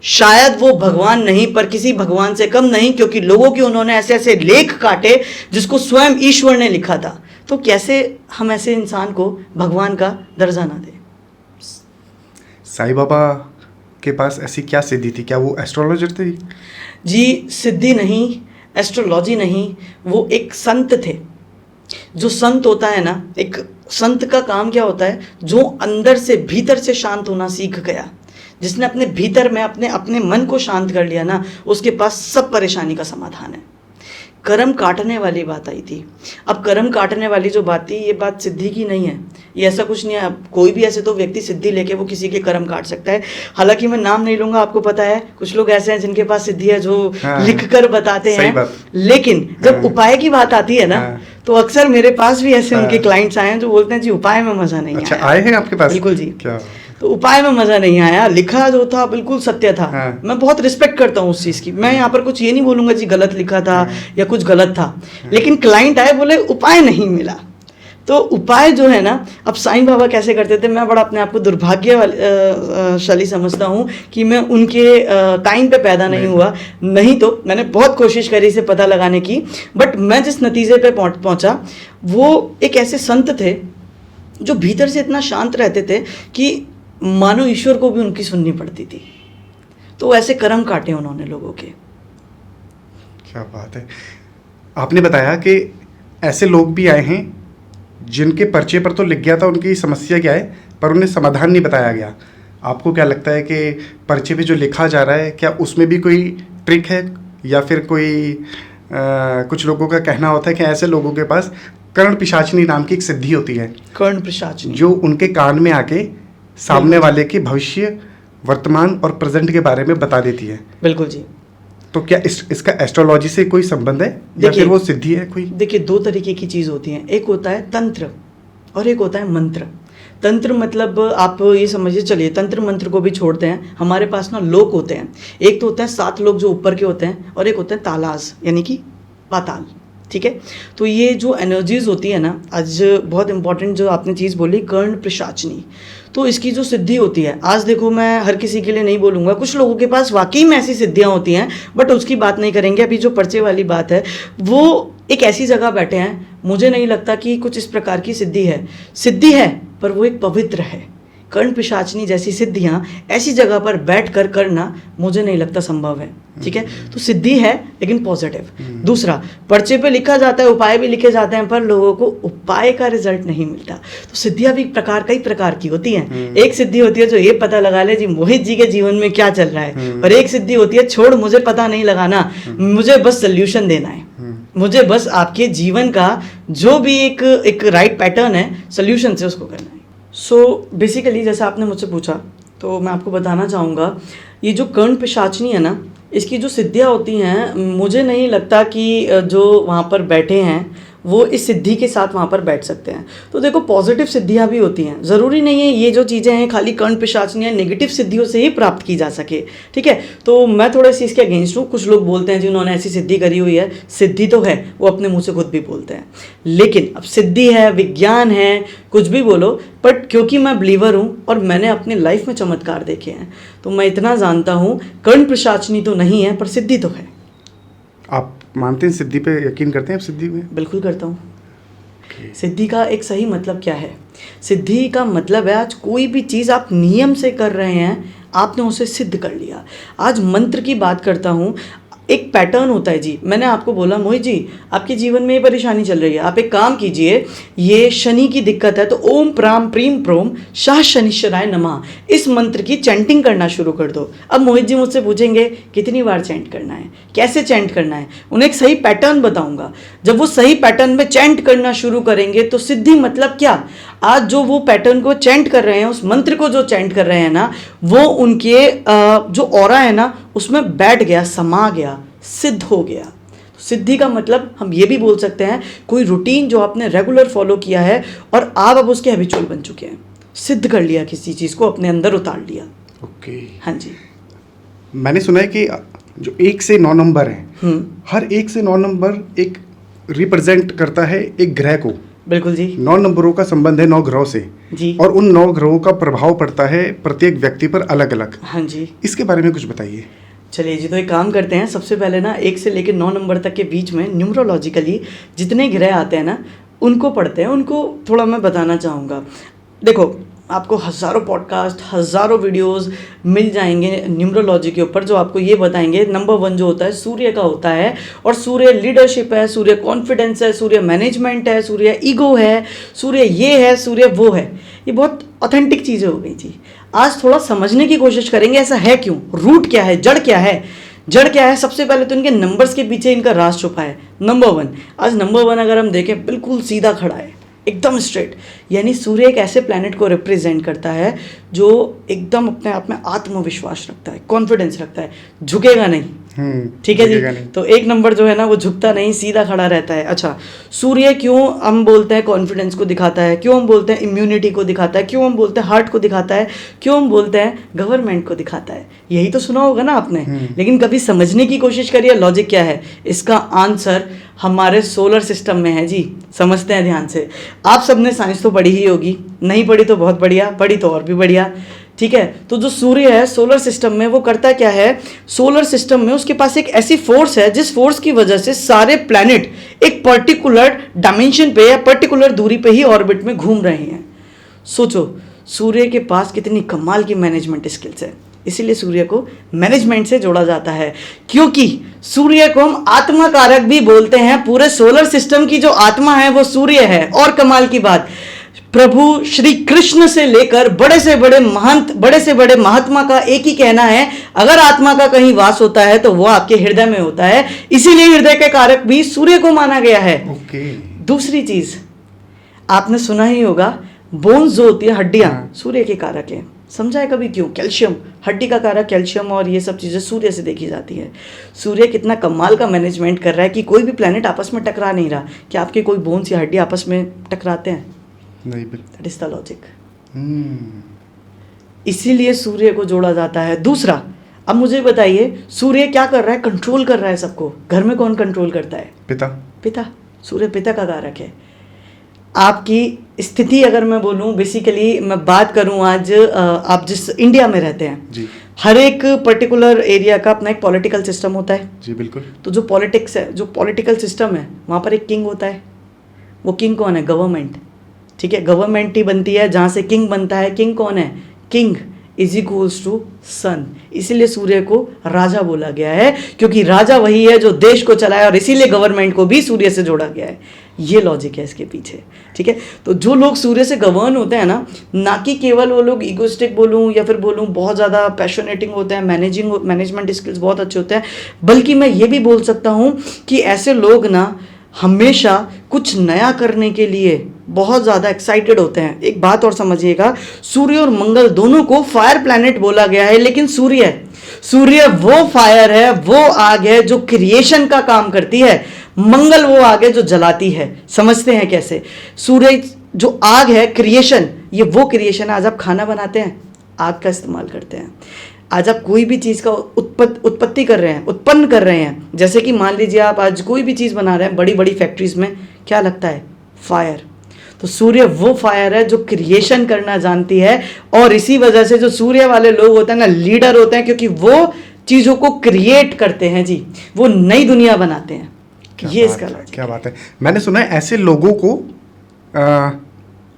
शायद वो भगवान नहीं, पर किसी भगवान से कम नहीं, क्योंकि लोगों के उन्होंने ऐसे ऐसे लेख काटे जिसको स्वयं ईश्वर ने लिखा था। तो कैसे हम ऐसे इंसान को भगवान का दर्जा ना दें। साईं बाबा के पास ऐसी क्या सिद्धि थी? क्या वो एस्ट्रोलॉजर थे? जी, सिद्धि नहीं, एस्ट्रोलॉजी नहीं, वो एक संत थे। जो संत होता है ना, एक संत का काम क्या होता है, जो अंदर से भीतर से शांत होना सीख गया, जिसने अपने भीतर में अपने मन को शांत कर लिया ना, उसके पास सब परेशानी का समाधान है। कर्म काटने वाली बात आई थी। अब कर्म काटने वाली जो बात थी, ये बात सिद्धि की नहीं है, ये ऐसा कुछ नहीं है। कोई भी ऐसे तो व्यक्ति सिद्धि लेके वो किसी के कर्म काट सकता है। हालांकि मैं नाम नहीं लूंगा, आपको पता है कुछ लोग ऐसे हैं जिनके पास सिद्धि है, जो लिख कर बताते हैं। लेकिन जब उपाय की बात आती है ना, तो अक्सर मेरे पास भी ऐसे उनके क्लाइंट्स आए हैं जो बोलते हैं जी उपाय में मजा नहीं आया। आए हैं आपके पास? बिल्कुल जी। क्या? तो उपाय में मज़ा नहीं आया, लिखा जो था बिल्कुल सत्य था। हाँ। मैं बहुत रिस्पेक्ट करता हूँ उस चीज़ की, मैं यहाँ पर कुछ ये नहीं बोलूँगा जी गलत लिखा था या कुछ गलत था, लेकिन क्लाइंट आए बोले उपाय नहीं मिला। तो उपाय जो है ना, अब साईं बाबा कैसे करते थे, मैं बड़ा अपने आप को दुर्भाग्यशाली समझता हूँ कि मैं उनके टाइम पे पैदा नहीं हुआ, नहीं तो मैंने बहुत कोशिश करी इसे पता लगाने की, बट मैं जिस नतीजे पे पहुँचा वो एक ऐसे संत थे जो भीतर से इतना शांत रहते थे कि मानो ईश्वर को भी उनकी सुननी पड़ती थी। तो ऐसे कर्म काटे उन्होंने लोगों के। क्या बात है। आपने बताया कि ऐसे लोग भी आए हैं जिनके पर्चे पर तो लिख गया था उनकी समस्या क्या है, पर उन्हें समाधान नहीं बताया गया। आपको क्या लगता है कि पर्चे पे जो लिखा जा रहा है, क्या उसमें भी कोई ट्रिक है, या फिर कोई कुछ लोगों का कहना होता है कि ऐसे लोगों के पास कर्ण पिशाचिनी नाम की एक सिद्धि होती है, कर्ण पिशाचिनी, जो उनके कान में आके सामने वाले के भविष्य, वर्तमान और प्रेजेंट के बारे में बता देती है। बिल्कुल जी। तो क्या इसका एस्ट्रोलॉजी से कोई संबंध है, या फिर वो सिद्धि है कोई? देखिए, दो तरीके की चीज़ होती हैं, एक होता है तंत्र और एक होता है मंत्र। तंत्र मतलब आप ये समझिए, चलिए तंत्र मंत्र को भी छोड़ते हैं, हमारे पास ना लोक होते हैं। एक तो होते हैं 7 लोक जो ऊपर के होते हैं, और एक होते हैं तालाज यानी कि पाताल। ठीक है, तो ये जो एनर्जीज होती है ना, आज बहुत इंपॉर्टेंट जो आपने चीज़ बोली कर्ण पिशाचिनी, तो इसकी जो सिद्धि होती है, आज देखो मैं हर किसी के लिए नहीं बोलूँगा, कुछ लोगों के पास वाकई में ऐसी सिद्धियाँ होती हैं, बट उसकी बात नहीं करेंगे। अभी जो पर्चे वाली बात है, वो एक ऐसी जगह बैठे हैं, मुझे नहीं लगता कि कुछ इस प्रकार की सिद्धि है, पर वो एक पवित्र है। कर्ण पिशाचिनी जैसी सिद्धियाँ ऐसी जगह पर बैठ कर करना मुझे नहीं लगता संभव है। ठीक है, तो सिद्धि है लेकिन पॉजिटिव। दूसरा, पर्चे पे लिखा जाता है, उपाय भी लिखे जाते हैं, पर लोगों को उपाय का रिजल्ट नहीं मिलता। तो सिद्धियाँ भी कई प्रकार की होती हैं। एक सिद्धि होती है जो ये पता लगा ले जी मोहित जी के जीवन में क्या चल रहा है, और एक सिद्धि होती है छोड़ मुझे पता नहीं लगाना, मुझे बस सोल्यूशन देना है, मुझे बस आपके जीवन का जो भी एक राइट पैटर्न है सोल्यूशन से उसको करना है। सो बेसिकली जैसा आपने मुझसे पूछा, तो मैं आपको बताना चाहूँगा, ये जो कर्ण पिशाचिनी है ना, इसकी जो सिद्धियाँ होती हैं, मुझे नहीं लगता कि जो वहाँ पर बैठे हैं वो इस सिद्धि के साथ वहाँ पर बैठ सकते हैं। तो देखो, पॉजिटिव सिद्धियाँ भी होती हैं, ज़रूरी नहीं है ये जो चीज़ें हैं खाली कर्ण पिशाचिनी या नेगेटिव सिद्धियों से ही प्राप्त की जा सके। ठीक है, तो मैं थोड़ा सी इसके अगेंस्ट हूँ। कुछ लोग बोलते हैं जिन्होंने ऐसी सिद्धि करी हुई है, सिद्धि तो है, वो अपने मुँह से खुद भी बोलते हैं, लेकिन अब सिद्धि है, विज्ञान है, कुछ भी बोलो, बट क्योंकि मैं बिलीवर हूँ और मैंने अपनी लाइफ में चमत्कार देखे हैं, तो मैं इतना जानता हूँ कर्ण पिशाचिनी तो नहीं है, पर सिद्धि तो है। आप मानते हैं, सिद्धि पे यकीन करते हैं आप? सिद्धि में बिल्कुल करता हूँ। सिद्धि का एक सही मतलब क्या है? सिद्धि का मतलब है आज कोई भी चीज़ आप नियम से कर रहे हैं, आपने उसे सिद्ध कर लिया। आज मंत्र की बात करता हूँ, एक पैटर्न होता है जी। मैंने आपको बोला मोहित जी आपके जीवन में ये परेशानी चल रही है, आप एक काम कीजिए, ये शनि की दिक्कत है, तो ओम प्राम प्रीम प्रोम शाह शनिश्चराय नमः, इस मंत्र की चैंटिंग करना शुरू कर दो। अब मोहित जी मुझसे पूछेंगे कितनी बार चैंट करना है, कैसे चैंट करना है, उन्हें एक सही पैटर्न बताऊंगा। जब वो सही पैटर्न में चैंट करना शुरू करेंगे तो सिद्धि मतलब क्या, आज जो वो पैटर्न को चैंट कर रहे हैं, उस मंत्र को जो चैंट कर रहे हैं ना, वो उनके जो ऑरा है ना उसमें बैठ गया, समा गया, सिद्ध हो गया। तो सिद्धि का मतलब हम ये भी बोल सकते हैं कोई रूटीन जो आपने रेगुलर फॉलो किया है और आप अब उसके हैबिचुअल बन चुके हैं, सिद्ध कर लिया, किसी चीज़ को अपने अंदर उतार लिया। ओके। हाँ जी। मैंने सुना है कि जो 1 से 9 नंबर हैं, हर 1 से 9 नंबर एक रिप्रेजेंट करता है एक ग्रह को। बिल्कुल जी। 9 नंबरों का संबंध है 9 ग्रहों से जी, और उन 9 ग्रहों का प्रभाव पड़ता है प्रत्येक व्यक्ति पर अलग अलग। हाँ जी। इसके बारे में कुछ बताइए। चलिए जी, तो एक काम करते हैं, सबसे पहले ना 1 से लेकर 9 नंबर तक के बीच में न्यूमरोलॉजिकली जितने ग्रह आते हैं ना उनको पढ़ते हैं, उनको थोड़ा मैं बताना चाहूँगा। देखो, आपको हज़ारों पॉडकास्ट, हज़ारों वीडियोस मिल जाएंगे न्यूमरोलॉजी के ऊपर जो आपको ये बताएंगे। नंबर 1 जो होता है सूर्य का होता है, और सूर्य लीडरशिप है, सूर्य कॉन्फिडेंस है, सूर्य मैनेजमेंट है, सूर्य ईगो है, सूर्य ये है, सूर्य वो है। ये बहुत ऑथेंटिक चीज़ें हो गई जी। आज थोड़ा समझने की कोशिश करेंगे ऐसा है क्यों, रूट क्या है, जड़ क्या है। जड़ क्या है? सबसे पहले तो इनके नंबर्स के पीछे इनका राज छुपा है। नंबर 1, आज नंबर 1 अगर हम देखें बिल्कुल सीधा खड़ा है, एकदम स्ट्रेट, यानी सूर्य एक ऐसे प्लैनेट को रिप्रेजेंट करता है जो एकदम अपने आप में आत्मविश्वास रखता है, कॉन्फिडेंस रखता है, झुकेगा नहीं, ठीक है जी। झुकेगा नहीं। तो एक नंबर जो है ना वो झुकता नहीं, सीधा खड़ा रहता है। अच्छा, सूर्य क्यों हम बोलते हैं कॉन्फिडेंस को दिखाता है, क्यों हम बोलते हैं इम्यूनिटी को दिखाता है, क्यों हम बोलते हैं हार्ट को दिखाता है, क्यों हम बोलते हैं गवर्नमेंट को दिखाता है? यही तो सुना होगा ना आपने, लेकिन कभी समझने की कोशिश करिए लॉजिक क्या है। इसका आंसर हमारे सोलर सिस्टम में है जी। समझते हैं ध्यान से। आप सबने साइंस तो पढ़ी ही होगी, नहीं पढ़ी तो बहुत बढ़िया, पढ़ी तो और भी बढ़िया। ठीक है, तो जो सूर्य है सोलर सिस्टम में वो करता क्या है? सोलर सिस्टम में उसके पास एक ऐसी फोर्स है जिस फोर्स की वजह से सारे प्लैनेट एक पर्टिकुलर डायमेंशन पे या पर्टिकुलर दूरी पे ही ऑर्बिट में घूम रहे हैं। सोचो सूर्य के पास कितनी कमाल की मैनेजमेंट स्किल्स है। इसीलिए सूर्य को मैनेजमेंट से जोड़ा जाता है, क्योंकि सूर्य को हम आत्मा कारक भी बोलते हैं। पूरे सोलर सिस्टम की जो आत्मा है वो सूर्य है। और कमाल की बात, प्रभु श्री कृष्ण से लेकर बड़े से बड़े महंत, बड़े से बड़े महात्मा का एक ही कहना है, अगर आत्मा का कहीं वास होता है तो वो आपके हृदय में होता है। इसीलिए हृदय के कारक भी सूर्य को माना गया है। दूसरी चीज आपने सुना ही होगा, बोन्स जो होती है, हड्डियां, सूर्य के कारक है। समझा है कभी क्यों? कैल्शियम, हड्डी का कारक कैल्शियम, और ये सब चीज़ें सूर्य से देखी जाती है। सूर्य कितना कमाल का मैनेजमेंट कर रहा है कि कोई भी प्लेनेट आपस में टकरा नहीं रहा। कि आपके कोई बोन्स या हड्डी आपस में टकराते हैं? नहीं। That is the logic. इसीलिए सूर्य को जोड़ा जाता है। दूसरा, अब मुझे बताइए सूर्य क्या कर रहा है? कंट्रोल कर रहा है सबको। घर में कौन कंट्रोल करता है? पिता। सूर्य पिता का कारक है। आपकी स्थिति अगर मैं बोलूं, बेसिकली मैं बात करूं आज, आप जिस इंडिया में रहते हैं जी, हर एक पर्टिकुलर एरिया का अपना एक पॉलिटिकल सिस्टम होता है जी बिल्कुल। तो जो पॉलिटिक्स है, जो पॉलिटिकल सिस्टम है, वहाँ पर एक किंग होता है। वो किंग कौन है? गवर्नमेंट। ठीक है, गवर्नमेंट ही बनती है जहाँ से किंग बनता है। किंग कौन है? किंग इज इक्वल्स टू सन। इसीलिए सूर्य को राजा बोला गया है, क्योंकि राजा वही है जो देश को चलाए, और इसीलिए गवर्नमेंट को भी सूर्य से जोड़ा गया है। ये लॉजिक है इसके पीछे। ठीक है, तो जो लोग सूर्य से गवर्न होते हैं ना कि केवल वो लोग इगोइस्टिक बोलूँ या फिर बोलूँ बहुत ज़्यादा पैशनेटिंग होते हैं, मैनेजमेंट स्किल्स बहुत अच्छे होते हैं, बल्कि मैं ये भी बोल सकता हूँ कि ऐसे लोग ना हमेशा कुछ नया करने के लिए बहुत ज़्यादा एक्साइटेड होते हैं। एक बात और समझिएगा, सूर्य और मंगल दोनों को फायर प्लैनेट बोला गया है, लेकिन सूर्य वो फायर है, वो आग है जो क्रिएशन का काम करती है। मंगल वो आग है जो जलाती है। समझते हैं कैसे? सूर्य जो आग है, क्रिएशन, ये वो क्रिएशन है। आज आप खाना बनाते हैं, आग का इस्तेमाल करते हैं। आज आप कोई भी चीज़ का उत्पत्ति कर रहे हैं, उत्पन्न कर रहे हैं, जैसे कि मान लीजिए आप आज कोई भी चीज़ बना रहे हैं बड़ी बड़ी फैक्ट्रीज में, क्या लगता है? फायर। तो सूर्य वो फायर है जो क्रिएशन करना जानती है, और इसी वजह से जो सूर्य वाले लोग होते हैं ना, लीडर होते हैं, क्योंकि वो चीज़ों को क्रिएट करते हैं जी, वो नई दुनिया बनाते हैं। ये इसका लॉजिक। क्या बात है। मैंने सुना है ऐसे लोगों को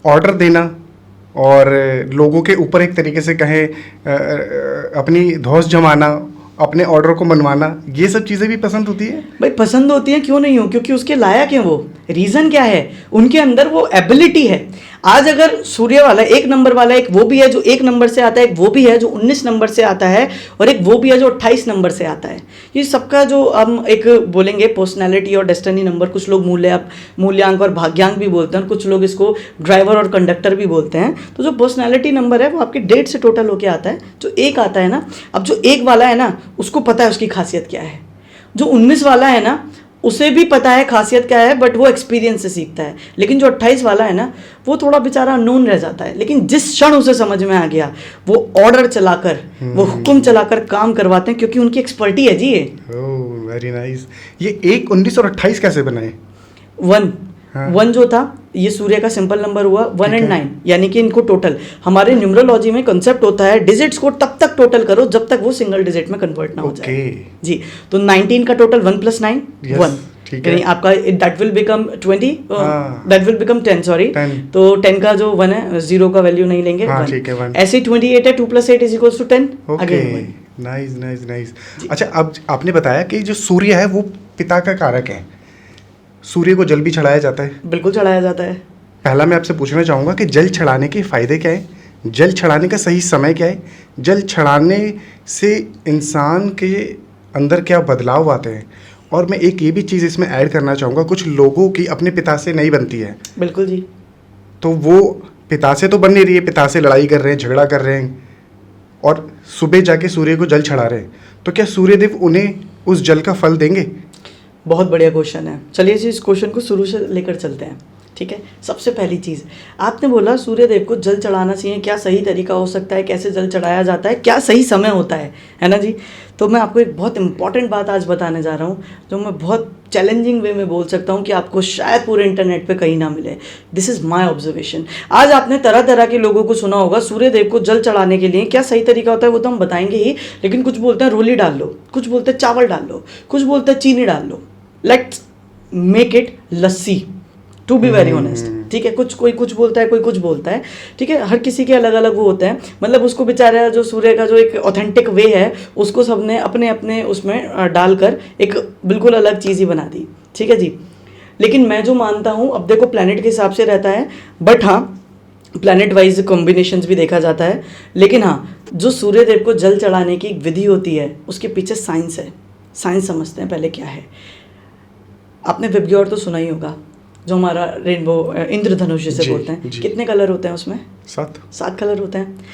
ऑर्डर देना और लोगों के ऊपर एक तरीके से कहें अपनी धौंस जमाना, अपने ऑर्डर को मनवाना, ये सब चीज़ें भी पसंद होती है? भाई पसंद होती है, क्यों नहीं हो? क्योंकि उसके लायक हैं वो। रीज़न क्या है? उनके अंदर वो एबिलिटी है। आज अगर सूर्य वाला एक नंबर वाला, एक वो भी है जो 1 नंबर से आता है, एक वो भी है जो 19 नंबर से आता है, और एक वो भी है जो 28 नंबर से आता है। ये सबका जो हम एक बोलेंगे पर्सनैलिटी और डेस्टिनी नंबर, कुछ लोग मूल्यांक और भाग्यांक भी बोलते हैं, कुछ लोग इसको ड्राइवर और कंडक्टर भी बोलते हैं। तो जो पर्सनैलिटी नंबर है वो आपके डेट से टोटल होके आता है। जो 1 आता है ना, अब जो 1 वाला है ना, उसको पता है उसकी खासियत क्या है। जो 19 वाला है ना, उसे भी पता है खासियत क्या है, बट वो एक्सपीरियंस से सीखता है। लेकिन जो 28 वाला है ना, वो थोड़ा बेचारा अननोन रह जाता है। लेकिन जिस क्षण उसे समझ में आ गया, वो ऑर्डर चलाकर, वो हुक्म चलाकर काम करवाते हैं, क्योंकि उनकी एक्सपर्टी है जी ये। Oh very nice. ये 1, 19 और 28 कैसे बनाए? 1 जो था, ये सूर्य का सिंपल नंबर हुआ। 1 और 9 यानी कि इनको टोटल, हमारे न्यूमरोलॉजी में कंसेप्ट होता है डिजिट्स को तब तक टोटल करो जब तक वो सिंगल डिजिट में कन्वर्ट ना हो जाए जी। तो 19 का टोटल 1 + 9 1, यानी आपका that will become 20, that will become 10, sorry. तो 10 का जो 1 है, 0 का वैल्यू नहीं लेंगे, 1। ऐसे 28 है, 2 + 8 = 10। Again nice nice nice. अच्छा, अब आपने बताया कि जो सूर्य है वो पिता का कारक है। सूर्य को जल भी चढ़ाया जाता है? बिल्कुल चढ़ाया जाता है। पहला मैं आपसे पूछना चाहूँगा कि जल चढ़ाने के फ़ायदे क्या है? जल चढ़ाने का सही समय क्या है? जल चढ़ाने से इंसान के अंदर क्या बदलाव आते हैं? और मैं एक ये भी चीज़ इसमें ऐड करना चाहूँगा, कुछ लोगों की अपने पिता से नहीं बनती है। बिल्कुल जी। तो वो पिता से तो बन नहीं रही है, पिता से लड़ाई कर रहे हैं, झगड़ा कर रहे हैं, और सुबह जाके सूर्य को जल चढ़ा रहे हैं। तो क्या सूर्यदेव उन्हें उस जल का फल देंगे? बहुत बढ़िया क्वेश्चन है। चलिए जी, इस क्वेश्चन को शुरू से लेकर चलते हैं। ठीक है, सबसे पहली चीज़ आपने बोला सूर्य देव को जल चढ़ाना चाहिए, क्या सही तरीका हो सकता है, कैसे जल चढ़ाया जाता है, क्या सही समय होता है ना जी। तो मैं आपको एक बहुत इंपॉर्टेंट बात आज बताने जा रहा हूँ, जो मैं बहुत चैलेंजिंग वे में बोल सकता हूँ कि आपको शायद पूरे इंटरनेट पे कहीं ना मिले। This is my observation. आज आपने तरह तरह के लोगों को सुना होगा सूर्य देव को जल चढ़ाने के लिए क्या सही तरीका होता है, वो तो हम बताएंगे ही। लेकिन कुछ बोलते हैं रोली डाल लो, कुछ बोलते हैं चावल डाल लो, कुछ बोलते हैं चीनी डाल लो। Let's make it lassi, to be very honest. ठीक है, कोई कुछ बोलता है, कोई कुछ बोलता है। ठीक है, हर किसी के अलग अलग वो होते हैं। मतलब उसको बेचारा जो सूर्य का जो एक ऑथेंटिक वे है उसको सबने अपने अपने उसमें डालकर एक बिल्कुल अलग चीज़ ही बना दी। ठीक है जी। लेकिन मैं जो मानता हूँ, अब देखो प्लैनेट के हिसाब से रहता है, बट हाँ प्लैनेट वाइज कॉम्बिनेशंस भी देखा जाता है। लेकिन हाँ, जो सूर्य देव को जल चढ़ाने की एक विधि होती है उसके पीछे साइंस है। साइंस समझते हैं पहले क्या है। आपने विबग्योर तो सुना ही होगा, जो हमारा रेनबो इंद्रधनुष जिसे बोलते हैं। कितने कलर होते हैं उसमें? 7 कलर होते हैं।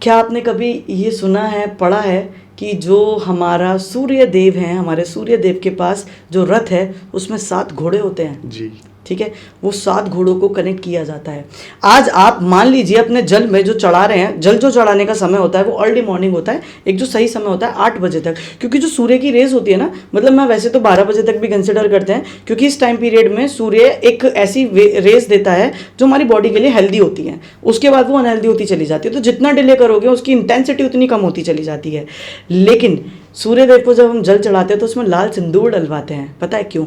क्या आपने कभी ये सुना है, पढ़ा है कि जो हमारा सूर्य देव हैं, हमारे सूर्य देव के पास जो रथ है उसमें 7 घोड़े होते हैं जी। ठीक है, वो 7 घोड़ों को कनेक्ट किया जाता है। आज आप मान लीजिए अपने जल में जो चढ़ा रहे हैं, जल जो चढ़ाने का समय होता है वो अर्ली मॉर्निंग होता है। एक जो सही समय होता है 8 बजे तक, क्योंकि जो सूर्य की रेज होती है ना, मतलब मैं वैसे तो 12 बजे तक भी कंसिडर करते हैं, क्योंकि इस टाइम पीरियड में सूर्य एक ऐसी रेज देता है जो हमारी बॉडी के लिए हेल्दी होती है। उसके बाद वो अनहेल्दी होती चली जाती है, तो जितना डिले करोगे उसकी इंटेंसिटी उतनी कम होती चली जाती है। लेकिन सूर्यदेव को जब हम जल चढ़ाते हैं तो उसमें लाल सिंदूर डलवाते हैं। पता है क्यों?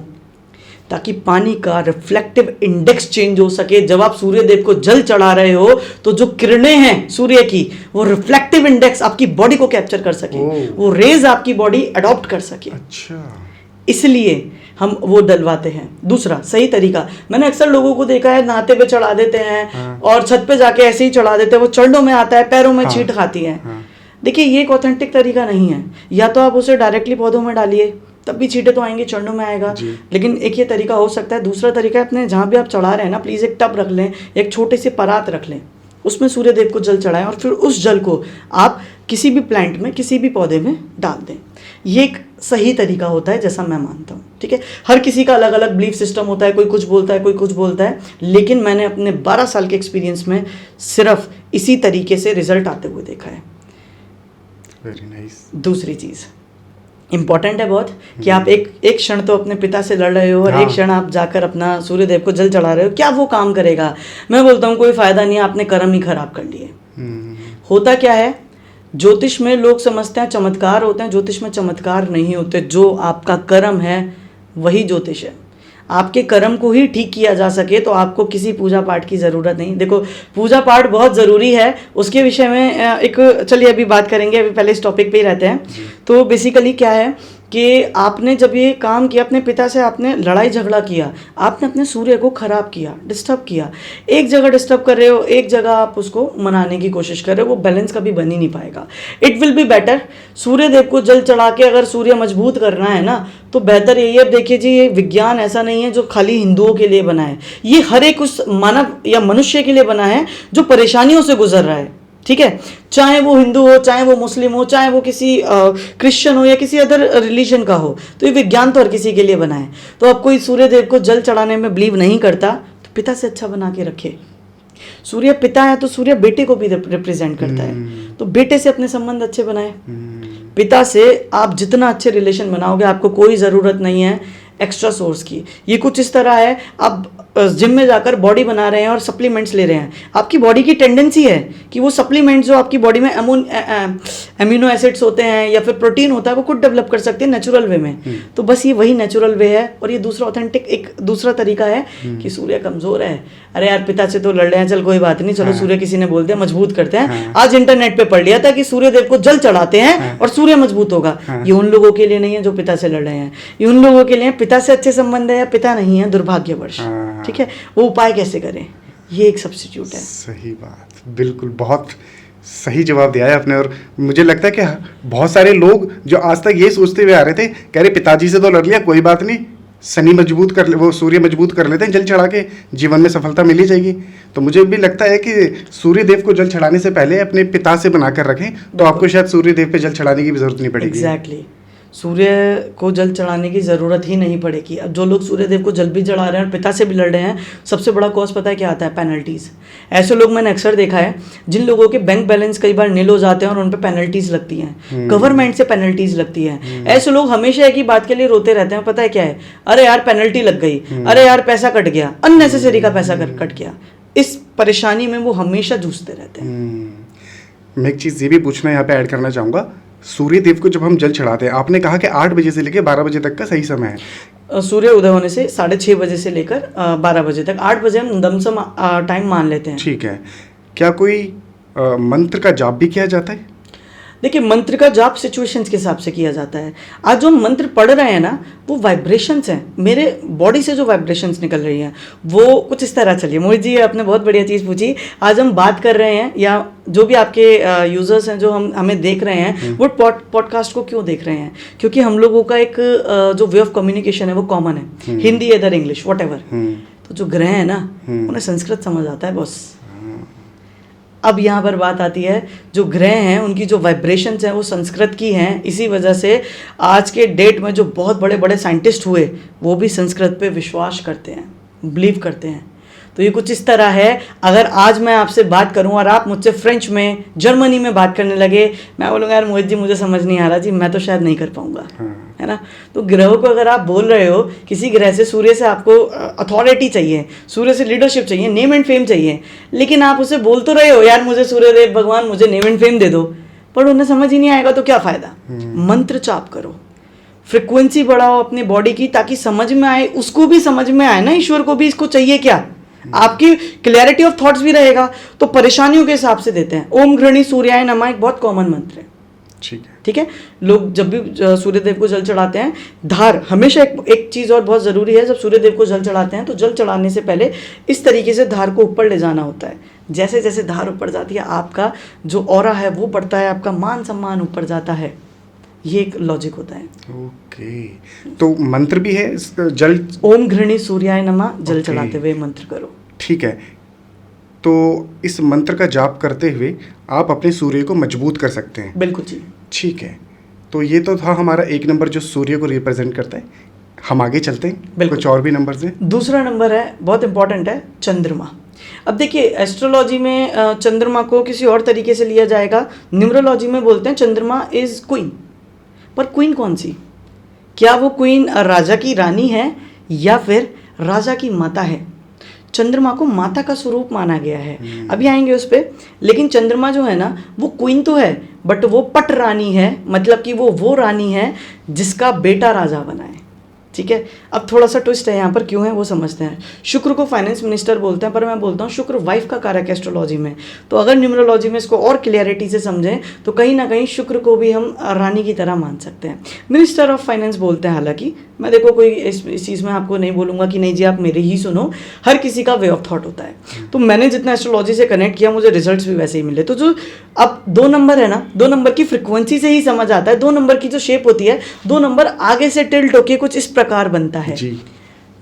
ताकि पानी का रिफ्लेक्टिव इंडेक्स चेंज हो सके। जब आप सूर्य देव को जल चढ़ा रहे हो तो जो किरणें हैं सूर्य की, वो रिफ्लेक्टिव इंडेक्स आपकी बॉडी को कैप्चर कर सके, वो रेज आपकी बॉडी अडॉप्ट कर सके। अच्छा, इसलिए हम वो डलवाते हैं। दूसरा सही तरीका, मैंने अक्सर लोगों को देखा है नहाते हुए चढ़ा देते हैं और छत पे जाके ऐसे ही चढ़ा देते हैं, वो चरणों में आता है, पैरों में छींट खाती है। देखिए ये एक ऑथेंटिक तरीका नहीं है। या तो आप उसे डायरेक्टली पौधों में डालिए, तब भी छींटे तो आएंगे, चरणों में आएगा। लेकिन एक ये तरीका हो सकता है। दूसरा तरीका है, अपने जहाँ भी आप चढ़ा रहे हैं ना, प्लीज़ एक टब रख लें, एक छोटे से परात रख लें, उसमें सूर्य देव को जल चढ़ाएं और फिर उस जल को आप किसी भी प्लांट में, किसी भी पौधे में डाल दें। ये एक सही तरीका होता है, जैसा मैं मानता हूँ। ठीक है, हर किसी का अलग अलग बिलीफ सिस्टम होता है, कोई कुछ बोलता है, कोई कुछ बोलता है। लेकिन मैंने अपने 12 साल के एक्सपीरियंस में सिर्फ इसी तरीके से रिजल्ट आते हुए देखा है। Very nice. दूसरी चीज़ इम्पॉर्टेंट है बहुत, कि आप एक क्षण तो अपने पिता से लड़ रहे हो और एक क्षण आप जाकर अपना सूर्य देव को जल चढ़ा रहे हो। क्या वो काम करेगा? मैं बोलता हूँ कोई फायदा नहीं है, आपने कर्म ही खराब कर लिए। होता क्या है, ज्योतिष में लोग समझते हैं चमत्कार होते हैं, ज्योतिष में चमत्कार नहीं होते। जो आपका कर्म है वही ज्योतिष है। आपके कर्म को ही ठीक किया जा सके तो आपको किसी पूजा पाठ की ज़रूरत नहीं। देखो पूजा पाठ बहुत ज़रूरी है, उसके विषय में एक चलिए अभी बात करेंगे। अभी पहले इस टॉपिक पे ही रहते हैं। तो बेसिकली क्या है कि आपने जब ये काम किया, अपने पिता से आपने लड़ाई झगड़ा किया, आपने अपने सूर्य को खराब किया, डिस्टर्ब किया। एक जगह डिस्टर्ब कर रहे हो, एक जगह आप उसको मनाने की कोशिश कर रहे हो, वो बैलेंस कभी बन ही नहीं पाएगा। इट विल बी बेटर, सूर्य देव को जल चढ़ा के अगर सूर्य मजबूत करना है ना, तो बेहतर यही है। अब देखिए जी, ये विज्ञान ऐसा नहीं है जो खाली हिंदुओं के लिए बना है, ये हर एक उस मानव या मनुष्य के लिए बना है जो परेशानियों से गुजर रहा है। ठीक है, चाहे वो हिंदू हो, चाहे वो मुस्लिम हो, चाहे वो किसी क्रिश्चियन हो या किसी अदर रिलीजन का हो, तो ये विज्ञान तो हर किसी के लिए बना है। तो अब कोई सूर्य देव को जल चढ़ाने में बिलीव नहीं करता तो पिता से अच्छा बना के रखे। सूर्य पिता है तो सूर्य बेटे को भी रिप्रेजेंट करता है, तो बेटे से अपने संबंध अच्छे बनाए। पिता से आप जितना अच्छे रिलेशन बनाओगे, आपको कोई ज़रूरत नहीं है एक्स्ट्रा सोर्स की। ये कुछ इस तरह है, आप जिम में जाकर बॉडी बना रहे हैं और सप्लीमेंट्स ले रहे हैं। आपकी बॉडी की टेंडेंसी है कि वो सप्लीमेंट्स जो आपकी बॉडी में अमीनो एसिड्स होते हैं या फिर प्रोटीन होता है, वो खुद डेवलप कर सकते हैं नेचुरल वे में। तो बस ये वही नेचुरल वे है। और ये दूसरा ऑथेंटिक एक दूसरा तरीका है कि सूर्य कमज़ोर है, अरे यार पिता से तो लड़ रहे हैं, चल कोई बात नहीं, चलो सूर्य किसी ने बोल दिया मजबूत करते हैं। आज इंटरनेट पे पढ़ लिया था कि सूर्य देव को जल चढ़ाते हैं और सूर्य मजबूत होगा। ये उन लोगों के लिए नहीं है जो पिता से लड़ रहे हैं, ये उन लोगों के लिए पिता से अच्छे संबंध है या पिता नहीं है, दुर्भाग्यवश। ठीक है, वो उपाय कैसे करें, ये एक सब्स्टिट्यूट है। सही बात, बिल्कुल बहुत सही जवाब दिया है आपने। और मुझे लगता है कि बहुत सारे लोग जो आज तक ये सोचते हुए आ रहे थे, कह रहे पिताजी से तो लड़ लिया, कोई बात नहीं, शनि मजबूत कर ले, वो सूर्य मजबूत कर लेते हैं, जल चढ़ा के जीवन में सफलता मिल ही जाएगी। तो मुझे भी लगता है कि सूर्य देव को जल चढ़ाने से पहले अपने पिता से बनाकर रखें, तो आपको शायद सूर्य देव पे जल चढ़ाने की भी जरूरत नहीं पड़ेगी। एग्जैक्टली। सूर्य को जल चढ़ाने की ज़रूरत ही नहीं पड़ेगी। अब जो लोग सूर्य देव को जल भी चढ़ा रहे हैं और पिता से भी लड़ रहे हैं, सबसे बड़ा कॉज पता है क्या आता है? पेनल्टीज़। ऐसे लोग मैंने अक्सर देखा है जिन लोगों के बैंक बैलेंस कई बार नील हो जाते हैं और उन पर पेनल्टीज़ लगती हैं, गवर्नमेंट से पेनल्टीज़ लगती हैं। ऐसे लोग हमेशा एक ही बात के लिए रोते रहते हैं, पता है क्या है? अरे यार पेनल्टी लग गई, अरे यार पैसा कट गया, अननेसेसरी का पैसा कट गया। इस परेशानी में वो हमेशा जूझते रहते हैं। मैं एक चीज़ ये भी पूछना यहाँ पे ऐड करना चाहूँगा, सूर्य देव को जब हम जल चढ़ाते हैं, आपने कहा कि 8 बजे से लेकर 12 बजे तक का सही समय है। सूर्य उदय होने से 6:30 बजे से लेकर 12 बजे तक, 8 बजे हम दमसम टाइम मान लेते हैं। ठीक है। क्या कोई मंत्र का जाप भी किया जाता है? देखिए, मंत्र का जाप सिचुएशंस के हिसाब से किया जाता है। आज जो हम मंत्र पढ़ रहे हैं ना, वो वाइब्रेशंस हैं। मेरे बॉडी से जो वाइब्रेशंस निकल रही हैं वो कुछ इस तरह चलिए। मोहित जी, आपने बहुत बढ़िया चीज़ पूछी। आज हम बात कर रहे हैं, या जो भी आपके यूज़र्स हैं जो हमें देख रहे हैं, वो पॉडकास्ट को क्यों देख रहे हैं? क्योंकि हम लोगों का एक जो वे ऑफ कम्युनिकेशन है वो कॉमन है, Hindi other English what ever. तो जो ग्रह है ना, उन्हें संस्कृत समझ आता है बॉस। अब यहाँ पर बात आती है, जो ग्रह हैं उनकी जो वाइब्रेशंस हैं वो संस्कृत की हैं। इसी वजह से आज के डेट में जो बहुत बड़े बड़े साइंटिस्ट हुए वो भी संस्कृत पे विश्वास करते हैं, बिलीव करते हैं। तो ये कुछ इस तरह है, अगर आज मैं आपसे बात करूं और आप मुझसे फ्रेंच में, जर्मनी में बात करने लगे, मैं बोलूँगा यार मोहित जी मुझे समझ नहीं आ रहा जी, मैं तो शायद नहीं कर पाऊंगा, है ना। तो ग्रहों को अगर आप बोल रहे हो, किसी ग्रह से, सूर्य से आपको अथॉरिटी चाहिए, सूर्य से लीडरशिप चाहिए, नेम एंड फेम चाहिए, लेकिन आप उसे बोल तो रहे हो यार मुझे सूर्यदेव भगवान मुझे नेम एंड फेम दे दो, पर उन्हें समझ ही नहीं आएगा तो क्या फ़ायदा। मंत्र जाप करो, फ्रिक्वेंसी बढ़ाओ अपनी बॉडी की, ताकि समझ में आए, उसको भी समझ में आए ना, ईश्वर को भी इसको चाहिए क्या। आपकी क्लैरिटी ऑफ थॉट्स भी रहेगा। तो परेशानियों के हिसाब से देते हैं। ओम घृणी सूर्याय नमः एक बहुत कॉमन मंत्र है, ठीक है। लोग जब भी सूर्यदेव को जल चढ़ाते हैं, धार हमेशा एक चीज़ और बहुत ज़रूरी है, जब सूर्यदेव को जल चढ़ाते हैं तो जल चढ़ाने से पहले इस तरीके से धार को ऊपर ले जाना होता है। जैसे जैसे धार ऊपर जाती है, आपका जो ऑरा है वो बढ़ता है, आपका मान सम्मान ऊपर जाता है। ये एक लॉजिक होता है। ओके, तो मंत्र भी है जल, ओम घृणी सूर्याय नमः, जल चढ़ाते हुए मंत्र करो। ठीक है। तो इस मंत्र का जाप करते हुए आप अपने सूर्य को मजबूत कर सकते हैं। बिल्कुल जी। ठीक है, तो ये तो था हमारा एक नंबर जो सूर्य को रिप्रेजेंट करता है। हम आगे चलते हैं, कुछ और भी नंबर्स हैं। दूसरा नंबर है, बहुत इंपॉर्टेंट है, चंद्रमा। अब देखिए, एस्ट्रोलॉजी में चंद्रमा को किसी और तरीके से लिया जाएगा। न्यूमरोलॉजी में बोलते हैं चंद्रमा इज क्वीन। पर क्वीन कौन सी? क्या वो क्वीन राजा की रानी है या फिर राजा की माता है? चंद्रमा को माता का स्वरूप माना गया है। अभी आएंगे उस पर। लेकिन चंद्रमा जो है ना, वो क्वीन तो है, बट वो पट रानी है, मतलब कि वो रानी है जिसका बेटा राजा बना है। ठीक है। अब थोड़ा सा ट्विस्ट है यहाँ पर, क्यों है वो समझते हैं। शुक्र को फाइनेंस मिनिस्टर बोलते हैं, पर मैं बोलता हूँ शुक्र वाइफ का कारक है एस्ट्रोलॉजी में। तो अगर न्यूमरोलॉजी में इसको और क्लियरिटी से समझें तो कहीं ना कहीं शुक्र को भी हम रानी की तरह मान सकते हैं। मिनिस्टर ऑफ फाइनेंस बोलते हैं। हालांकि मैं देखो कोई इस चीज़ में आपको नहीं बोलूँगा कि नहीं जी आप मेरे ही सुनो, हर किसी का वे ऑफ थॉट होता है। तो मैंने जितना एस्ट्रोलॉजी से कनेक्ट किया, मुझे रिजल्ट्स भी वैसे ही मिले। तो जो अब 2 नंबर है ना, 2 नंबर की फ्रिक्वेंसी से ही समझ आता है। 2 नंबर की जो शेप होती है, 2 नंबर आगे से टिल्ट होके कुछ इस प्रकार बनता है जी।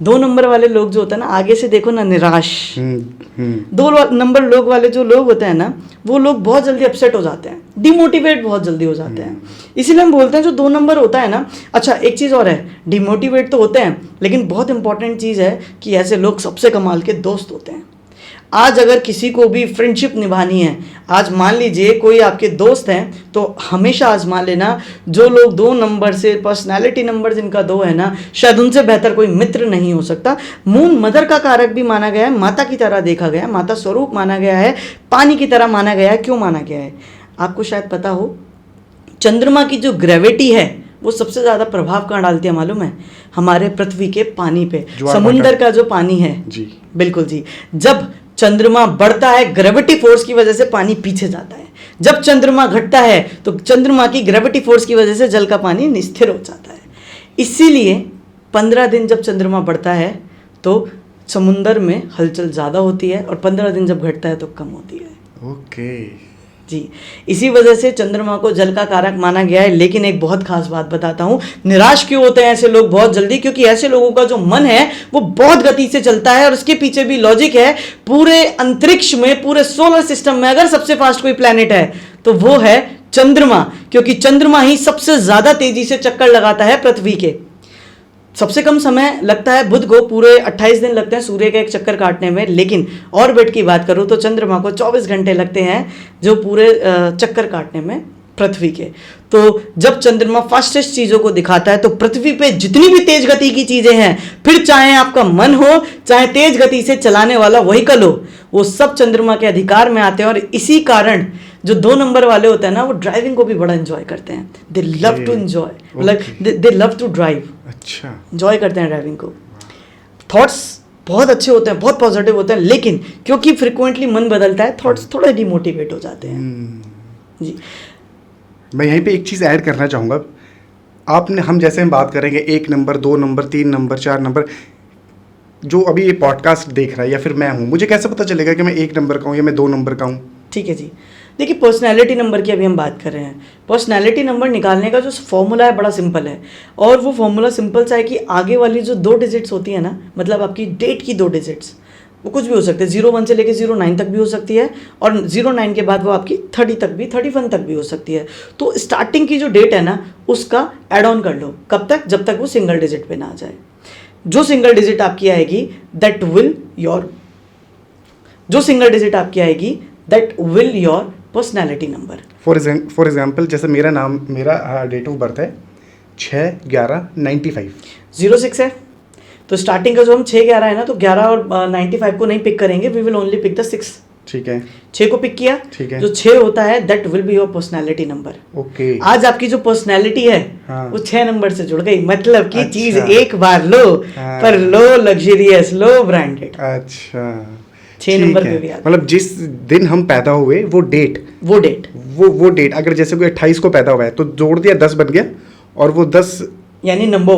2 नंबर वाले लोग जो होते हैं ना, आगे से देखो ना निराश। 2 नंबर लोग वाले जो लोग होते हैं ना, वो लोग बहुत जल्दी अपसेट हो जाते हैं, डिमोटिवेट बहुत जल्दी हो जाते हैं। इसीलिए हम बोलते हैं जो 2 नंबर होता है ना, अच्छा एक चीज़ और है, डिमोटिवेट तो होते हैं, लेकिन बहुत इंपॉर्टेंट चीज़ है कि ऐसे लोग सबसे कमाल के दोस्त होते हैं। आज अगर किसी को भी फ्रेंडशिप निभानी है, आज मान लीजिए कोई आपके दोस्त हैं, तो हमेशा आजमा लेना, जो लोग 2 नंबर से, पर्सनालिटी नंबर जिनका 2 है ना, शायद उनसे बेहतर कोई मित्र नहीं हो सकता। मून मदर का कारक भी माना गया है, माता की तरह देखा गया है, माता स्वरूप माना गया है, पानी की तरह माना गया है। क्यों माना गया है आपको शायद पता हो। चंद्रमा की जो ग्रेविटी है वो सबसे ज़्यादा प्रभाव कहाँ डालती है मालूम है? हमारे पृथ्वी के पानी पे, समुंदर का जो पानी है जी। बिल्कुल जी। जब चंद्रमा बढ़ता है, ग्रेविटी फोर्स की वजह से पानी पीछे जाता है। जब चंद्रमा घटता है तो चंद्रमा की ग्रेविटी फोर्स की वजह से जल का पानी स्थिर हो जाता है। इसीलिए 15 दिन जब चंद्रमा बढ़ता है तो समुंदर में हलचल ज़्यादा होती है, और 15 दिन जब घटता है तो कम होती है। ओके जी। इसी वजह से चंद्रमा को जल का कारक माना गया है। लेकिन एक बहुत खास बात बताता हूँ, निराश क्यों होते हैं ऐसे लोग बहुत जल्दी? क्योंकि ऐसे लोगों का जो मन है वो बहुत गति से चलता है, और उसके पीछे भी लॉजिक है। पूरे अंतरिक्ष में, पूरे सोलर सिस्टम में अगर सबसे फास्ट कोई प्लैनेट है तो वो है चंद्रमा, क्योंकि चंद्रमा ही सबसे ज्यादा तेजी से चक्कर लगाता है पृथ्वी के। सबसे कम समय लगता है बुध को, पूरे 28 दिन लगते हैं सूर्य का एक चक्कर काटने में, लेकिन ऑर्बिट की बात करूं तो चंद्रमा को 24 घंटे लगते हैं जो पूरे चक्कर काटने में पृथ्वी के। तो जब चंद्रमा फास्टेस्ट चीजों को दिखाता है तो पृथ्वी पे जितनी भी तेज गति की चीजें हैं, फिर चाहे आपका मन हो, चाहे तेज गति से चलाने वाला व्हीकल हो, वो सब चंद्रमा के अधिकार में आते हैं। और इसी कारण जो 2 नंबर वाले होते हैं ना, वो ड्राइविंग को भी बड़ा एंजॉय करते हैं। They love to enjoy, like they love to drive. अच्छा, एंजॉय करते हैं ड्राइविंग को। थॉट्स बहुत अच्छे होते हैं, बहुत पॉजिटिव होते हैं, लेकिन क्योंकि फ्रिक्वेंटली मन बदलता है, थॉट्स थोड़ा डिमोटिवेट हो जाते हैं। जी, मैं यहीं पे एक चीज़ ऐड करना चाहूँगा। आपने, हम जैसे हम बात करेंगे 1 नंबर, 2 नंबर, 3 नंबर, 4 नंबर, जो अभी ये पॉडकास्ट देख रहा है या फिर मैं हूँ, मुझे कैसे पता चलेगा कि मैं 1 नंबर का हूँ या मैं 2 नंबर का हूँ? ठीक है जी, देखिए पर्सनैलिटी नंबर की अभी हम बात कर रहे हैं। पर्सनैलिटी नंबर निकालने का जो फॉर्मूला है बड़ा सिंपल है, और वो फॉर्मूला सिंपल सा है कि आगे वाली जो 2 डिजिट्स होती है ना, मतलब आपकी डेट की 2 डिजिट्स, वो कुछ भी हो सकते हैं, 01 से लेके 09 तक भी हो सकती है, और 09 के बाद वो आपकी 30 तक भी, 31 तक भी हो सकती है। तो स्टार्टिंग की जो डेट है ना, उसका एड ऑन कर लो। कब तक? जब तक वो सिंगल डिजिट पे ना आ जाए। जो सिंगल डिजिट आपकी आएगी that will your personality number. For example, जैसे मेरा नाम, मेरा डेट ऑफ बर्थ है 6/11/95। 06 है, तो स्टार्टिंग का जो हम 6/11 है ना, तो 11 और 95 को नहीं पिक करेंगे, we will only pick the 6। ठीक है, 6 को पिक किया, ठीक है। जो 6 होता है that will be your personality number. Okay, आज आपकी जो पर्सनैलिटी है, हाँ, वो 6 नंबर से जुड़ गई, मतलब कि अच्छा, चीज एक बार लो, हाँ, पर लो लग्जरियस, लो ब्रांडेड। अच्छा, 6 नंबर पे भी आ गई। मतलब जिस दिन हम पैदा हुए वो डेट, वो डेट, अगर जैसे कोई 28 को पैदा हुआ है तो जोड़ दिया, 10 बन गया, और वो 10 यानी नंबर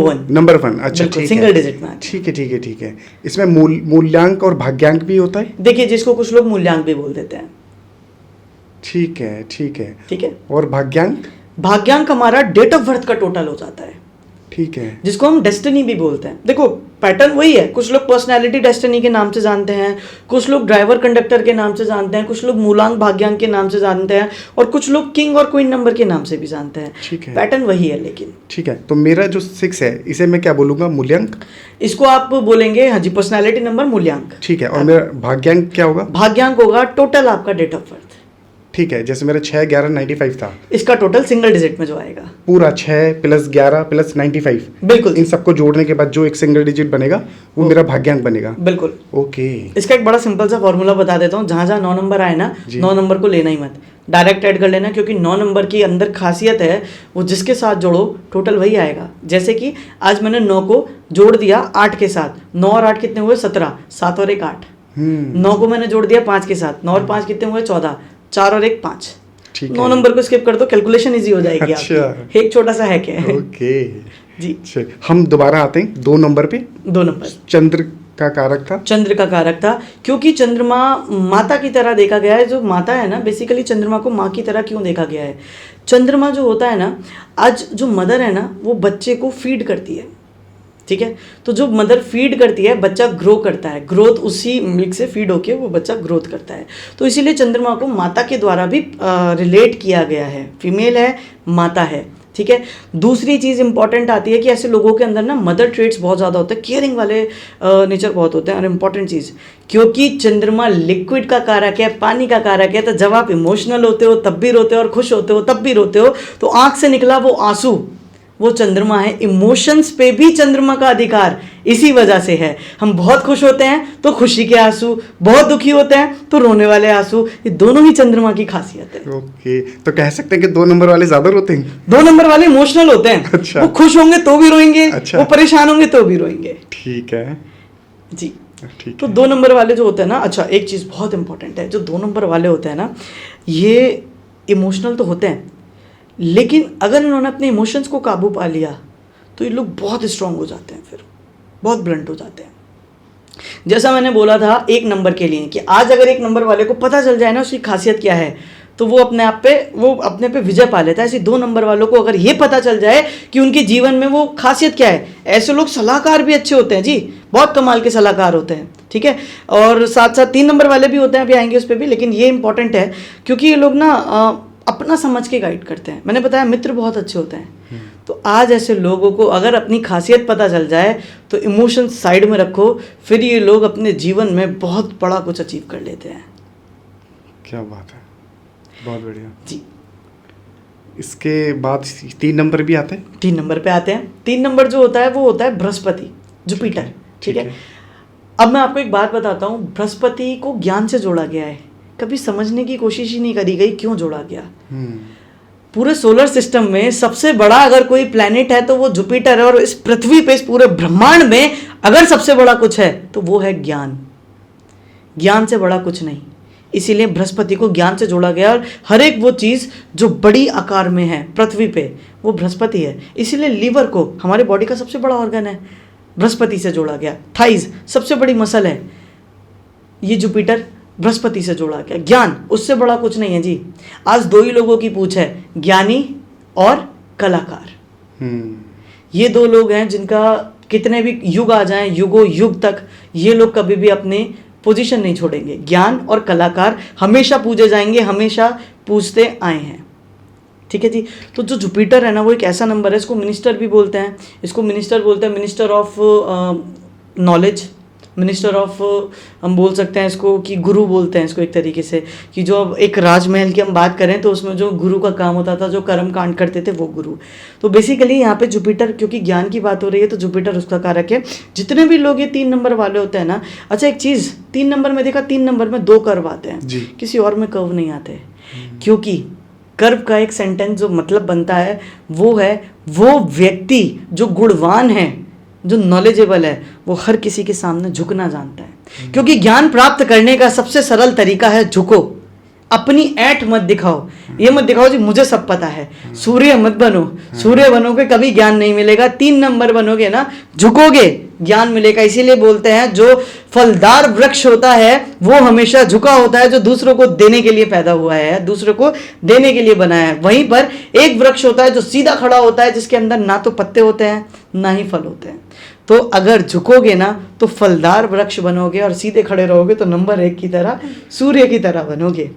1। अच्छा, ठीक है, सिंगल डिजिट में। ठीक है। इसमें मूल्यांक और भाग्यांक भी होता है? देखिए, जिसको कुछ लोग मूल्यांक भी बोल देते हैं। ठीक है। और भाग्यांक हमारा डेट ऑफ बर्थ का टोटल हो जाता है। ठीक है, जिसको हम डेस्टिनी भी बोलते हैं। देखो, पैटर्न वही है, कुछ लोग पर्सनैलिटी डेस्टिनी के नाम से जानते हैं, कुछ लोग ड्राइवर कंडक्टर के नाम से जानते हैं, कुछ लोग मूलांक भाग्यांक के नाम से जानते हैं, और कुछ लोग किंग और क्वीन नंबर के नाम से भी जानते हैं। ठीक है, पैटर्न वही है। लेकिन ठीक है, तो मेरा जो 6 है, इसे मैं क्या बोलूंगा? मूल्यांक? इसको आप बोलेंगे, हाँ जी, पर्सनैलिटी नंबर, मूल्यांक। ठीक है, और मेरा भाग्यांक क्या होगा? भाग्यांक होगा टोटल आपका डेट ऑफ बर्थ। ठीक है, जैसे मेरा 6/11/95 था, इसका टोटल सिंगल डिजिट में जो आएगा, पूरा 6 + 11 + 95, बिल्कुल, इन सबको जोड़ने के बाद जो एक सिंगल डिजिट बनेगा वो मेरा भाग्यांक बनेगा। बिल्कुल। ओके, इसका एक बड़ा सिंपल सा फॉर्मूला बता देता हूँ। जहाँ 9 नंबर आए ना, 9 नंबर को लेना ही मत, डायरेक्ट ऐड कर लेना, क्योंकि 9 नंबर की अंदर खासियत है, वो जिसके साथ जोड़ो टोटल वही आएगा। जैसे कि आज मैंने 9 को जोड़ दिया 8 के साथ, 9 और 8 कितने हुए? 17, 7 और 1 8। 9 को मैंने जोड़ दिया 5 के साथ, 9 और 5 कितने हुए? 14, 4 और 1 5। 9 नंबर को स्किप कर दो, कैलकुलेशन इजी हो जाएगी। अच्छा, आपकी एक छोटा सा हैक है। ओके जी, हम दोबारा आते हैं 2 नंबर पे। 2 नंबर चंद्र का कारक था। चंद्र का कारक था, क्योंकि चंद्रमा माता की तरह देखा गया है। जो माता है ना, बेसिकली चंद्रमा को माँ की तरह क्यों देखा गया है? चंद्रमा जो होता है ना, आज जो मदर है ना, वो बच्चे को फीड करती है। ठीक है, तो जो मदर फीड करती है, बच्चा ग्रो करता है, ग्रोथ उसी मिल्क से फीड होके वो बच्चा ग्रोथ करता है। तो इसीलिए चंद्रमा को माता के द्वारा भी रिलेट किया गया है। फीमेल है, माता है। ठीक है, दूसरी चीज़ इंपॉर्टेंट आती है कि ऐसे लोगों के अंदर ना मदर ट्रेट्स बहुत ज़्यादा होते हैं, केयरिंग वाले नेचर बहुत होते हैं। और इम्पॉर्टेंट चीज़, क्योंकि चंद्रमा लिक्विड का कारक है, पानी का कारक है, तो जब आप इमोशनल होते हो तब भी रोते हो, और खुश होते हो तब भी रोते हो, तो आँख से निकला वो आंसू, वो चंद्रमा है। इमोशंस पे भी चंद्रमा का अधिकार इसी वजह से है। हम बहुत खुश होते हैं तो खुशी के आंसू, बहुत दुखी होते हैं तो रोने वाले आंसू, ये दोनों ही चंद्रमा की खासियत है। ओके, तो कह सकते हैं कि 2 नंबर वाले ज्यादा रोते हैं? 2 नंबर वाले इमोशनल होते हैं। अच्छा, वो खुश होंगे तो भी रोएंगे, अच्छा, वो परेशान होंगे तो भी रोएंगे। ठीक है जी, ठीक तो है। 2 नंबर वाले जो होते हैं ना, अच्छा एक चीज़ बहुत इंपॉर्टेंट है, जो 2 नंबर वाले होते हैं ना, ये इमोशनल तो होते हैं, लेकिन अगर इन्होंने अपने इमोशंस को काबू पा लिया तो ये लोग बहुत स्ट्रांग हो जाते हैं, फिर बहुत ब्लंट हो जाते हैं। जैसा मैंने बोला था 1 नंबर के लिए कि आज अगर 1 नंबर वाले को पता चल जाए ना उसकी खासियत क्या है, तो वो अपने पे विजय पा लेता है। ऐसे 2 नंबर वालों को अगर ये पता चल जाए कि उनके जीवन में वो खासियत क्या है, ऐसे लोग सलाहकार भी अच्छे होते हैं जी, बहुत कमाल के सलाहकार होते हैं। ठीक है, और साथ साथ 3 नंबर वाले भी होते हैं, अभी आएंगे उस पर भी, लेकिन ये इंपॉर्टेंट है क्योंकि ये लोग ना अपना समझ के गाइड करते हैं। मैंने बताया मित्र बहुत अच्छे होते हैं। तो आज ऐसे लोगों को अगर अपनी खासियत पता चल जाए तो इमोशन साइड में रखो, फिर ये लोग अपने जीवन में बहुत बड़ा कुछ अचीव कर लेते हैं। क्या बात है, बहुत बढ़िया जी। इसके बाद 3 नंबर भी आते हैं। 3 नंबर पे आते हैं। 3 नंबर जो होता है वो होता है बृहस्पति, जुपिटर। ठीक है। अब मैं आपको एक बात बताता हूँ, बृहस्पति को ज्ञान से जोड़ा गया है। कभी समझने की कोशिश ही नहीं करी गई क्यों जोड़ा गया। पूरे सोलर सिस्टम में सबसे बड़ा अगर कोई प्लैनेट है तो वो जुपिटर है, और इस पृथ्वी पे, इस पूरे ब्रह्मांड में अगर सबसे बड़ा कुछ है तो वो है ज्ञान। ज्ञान से बड़ा कुछ नहीं, इसीलिए बृहस्पति को ज्ञान से जोड़ा गया। और हर एक वो चीज़ जो बड़ी आकार में है पृथ्वी पे वो बृहस्पति है। इसीलिए लीवर को, हमारे बॉडी का सबसे बड़ा ऑर्गन है, बृहस्पति से जोड़ा गया। थाइज सबसे बड़ी मसल है, ये जुपिटर बृहस्पति से जोड़ा गया। ज्ञान उससे बड़ा कुछ नहीं है जी। आज 2 ही लोगों की पूछ है, ज्ञानी और कलाकार। ये 2 लोग हैं जिनका कितने भी युग आ जाएं, युगों युग तक ये लोग कभी भी अपने पोजीशन नहीं छोड़ेंगे। ज्ञान और कलाकार हमेशा पूजे जाएंगे, हमेशा पूजते आए हैं। ठीक है जी। तो जो जुपिटर है ना, वो एक ऐसा नंबर है, इसको मिनिस्टर भी बोलते हैं। इसको मिनिस्टर बोलते हैं, minister of knowledge, minister of, हम बोल सकते हैं इसको कि गुरु बोलते हैं इसको एक तरीके से, कि जो अब एक राजमहल की हम बात करें तो उसमें जो गुरु का काम होता था, जो कर्म कांड करते थे, वो गुरु। तो बेसिकली यहाँ पे जुपिटर, क्योंकि ज्ञान की बात हो रही है तो जुपिटर उसका कारक है। जितने भी लोग ये 3 नंबर वाले होते हैं ना, अच्छा एक चीज़, 3 नंबर में देखा, 3 नंबर में 2 कर्व आते हैं, किसी और में कर्व नहीं आते। क्योंकि कर्व का एक सेंटेंस जो मतलब बनता है वो है, वो व्यक्ति जो गुणवान है, जो नॉलेजेबल है, वो हर किसी के सामने झुकना जानता है। क्योंकि ज्ञान प्राप्त करने का सबसे सरल तरीका है झुको। अपनी ऐठ मत दिखाओ, ये मत दिखाओ जी मुझे सब पता है। सूर्य मत बनो, सूर्य बनोगे कभी ज्ञान नहीं मिलेगा। 3 नंबर बनोगे ना, झुकोगे, ज्ञान मिलेगा। इसीलिए बोलते हैं जो फलदार वृक्ष होता है वो हमेशा झुका होता है, जो दूसरों को देने के लिए पैदा हुआ है, दूसरों को देने के लिए बनाया है। वहीं पर एक वृक्ष होता है जो सीधा खड़ा होता है, जिसके अंदर ना तो पत्ते होते हैं ना ही फल होते हैं। तो अगर झुकोगे ना तो फलदार वृक्ष बनोगे, और सीधे खड़े रहोगे तो नंबर 1 की तरह, सूर्य की तरह बनोगे,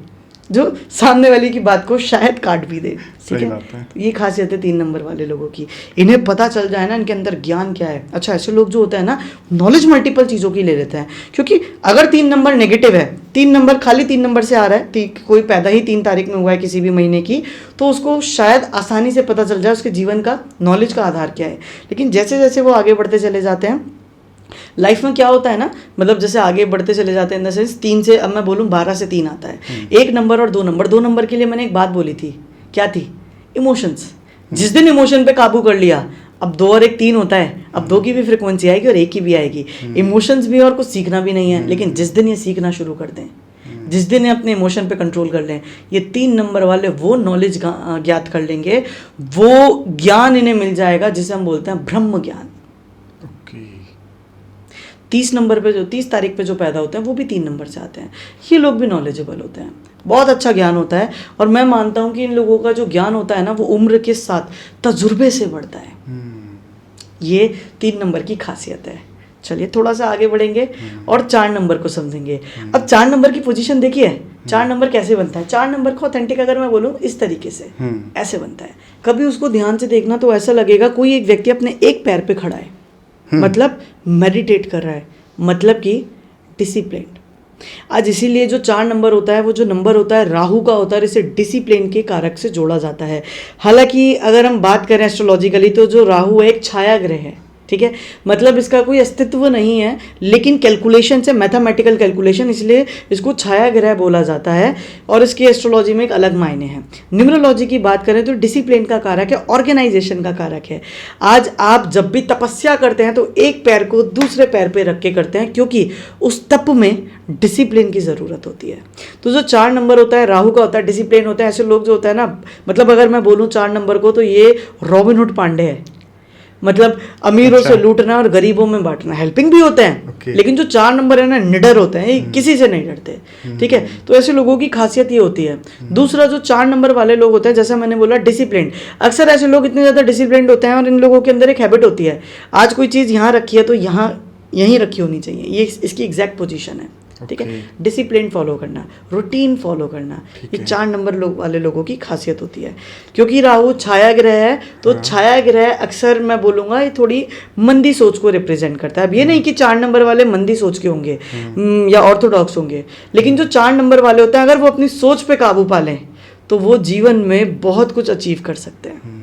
जो सामने वाले की बात को शायद काट भी दे। ठीक है। ये खासियत है 3 नंबर वाले लोगों की। इन्हें पता चल जाए ना इनके अंदर ज्ञान क्या है। अच्छा ऐसे लोग जो होते हैं ना, नॉलेज मल्टीपल चीज़ों की ले लेते हैं। क्योंकि अगर 3 नंबर नेगेटिव है, 3 नंबर खाली 3 नंबर से आ रहा है, कोई पैदा ही 3 तारीख में हुआ है किसी भी महीने की, तो उसको शायद आसानी से पता चल जाए उसके जीवन का, नॉलेज का आधार क्या है। लेकिन जैसे जैसे वो आगे बढ़ते चले जाते हैं लाइफ में, क्या होता है ना, मतलब जैसे आगे बढ़ते चले जाते हैं, इन द सेंस 3 से, अब मैं बोलूँ 12 से 3 आता है। 1 नंबर और 2 नंबर, 2 नंबर के लिए मैंने एक बात बोली थी, क्या थी? इमोशंस। जिस दिन इमोशन पे काबू कर लिया, अब 2 और 1 3 होता है, अब 2 की भी फ्रिक्वेंसी आएगी और 1 की भी आएगी। इमोशंस भी और कुछ सीखना भी नहीं है। लेकिन जिस दिन ये सीखना शुरू कर दें, जिस दिन ये अपने इमोशन पे कंट्रोल कर लें, ये 3 नंबर वाले वो नॉलेज ज्ञात कर लेंगे, वो ज्ञान इन्हें मिल जाएगा जिसे हम बोलते हैं ब्रह्म ज्ञान। 30 नंबर पे, जो 30 तारीख पे जो पैदा होते हैं वो भी 3 नंबर से आते हैं। ये लोग भी नॉलेजेबल होते हैं, बहुत अच्छा ज्ञान होता है। और मैं मानता हूँ कि इन लोगों का जो ज्ञान होता है ना, वो उम्र के साथ तजुर्बे से बढ़ता है। ये 3 नंबर की खासियत है। चलिए थोड़ा सा आगे बढ़ेंगे और 4 नंबर को समझेंगे। अब 4 नंबर की पोजीशन देखिए, 4 नंबर कैसे बनता है। 4 नंबर को ऑथेंटिक अगर मैं बोलूँ इस तरीके से, ऐसे बनता है। कभी उसको ध्यान से देखना तो ऐसा लगेगा कोई एक व्यक्ति अपने एक पैर पे खड़ा है, मतलब मेडिटेट कर रहा है, मतलब कि डिसिप्लिन। आज इसीलिए जो 4 नंबर होता है, वो जो नंबर होता है राहु का होता है, इसे डिसिप्लिन के कारक से जोड़ा जाता है। हालांकि अगर हम बात करें एस्ट्रोलॉजिकली तो जो राहु है एक छाया ग्रह है, ठीक है, मतलब इसका कोई अस्तित्व नहीं है, लेकिन कैलकुलेशन से, मैथमेटिकल कैलकुलेशन, इसलिए इसको छाया ग्रह बोला जाता है। और इसकी एस्ट्रोलॉजी में एक अलग मायने हैं। न्यूमरोलॉजी की बात करें तो डिसिप्लिन का कारक है, ऑर्गेनाइजेशन का कारक है। आज आप जब भी तपस्या करते हैं तो एक पैर को दूसरे पैर पे रख के करते हैं, क्योंकि उस तप में डिसिप्लिन की ज़रूरत होती है। तो जो 4 नंबर होता है राहु का होता है, डिसिप्लिन होता है। ऐसे लोग जो होता है ना, मतलब अगर मैं बोलूँ 4 नंबर को तो ये रॉबिन हुड पांडे है, मतलब अमीरों से लूटना और गरीबों में बांटना। हेल्पिंग भी होते हैं, लेकिन जो 4 नंबर है ना, निडर होते हैं, ये किसी से नहीं डरते। ठीक है, तो ऐसे लोगों की खासियत ये होती है। दूसरा जो 4 नंबर वाले लोग होते हैं, जैसा मैंने बोला डिसिप्लिन, अक्सर ऐसे लोग इतने ज़्यादा डिसिप्लिन होते हैं और इन लोगों के अंदर एक हैबिट होती है, आज कोई चीज़ यहाँ रखी है तो यहाँ यहीं रखी होनी चाहिए, ये इसकी एग्जैक्ट पोजीशन है। ठीक है। Okay. डिसिप्लिन फॉलो करना, रूटीन फॉलो करना, ये 4 नंबर वाले लोगों की खासियत होती है। क्योंकि राहु छाया ग्रह है, तो छाया ग्रह अक्सर मैं बोलूँगा ये थोड़ी मंदी सोच को रिप्रेजेंट करता है। अब ये नहीं कि 4 नंबर वाले मंदी सोच के होंगे या ऑर्थोडॉक्स होंगे, लेकिन जो 4 नंबर वाले होते हैं अगर वो अपनी सोच पे काबू पा लें तो वो जीवन में बहुत कुछ अचीव कर सकते हैं।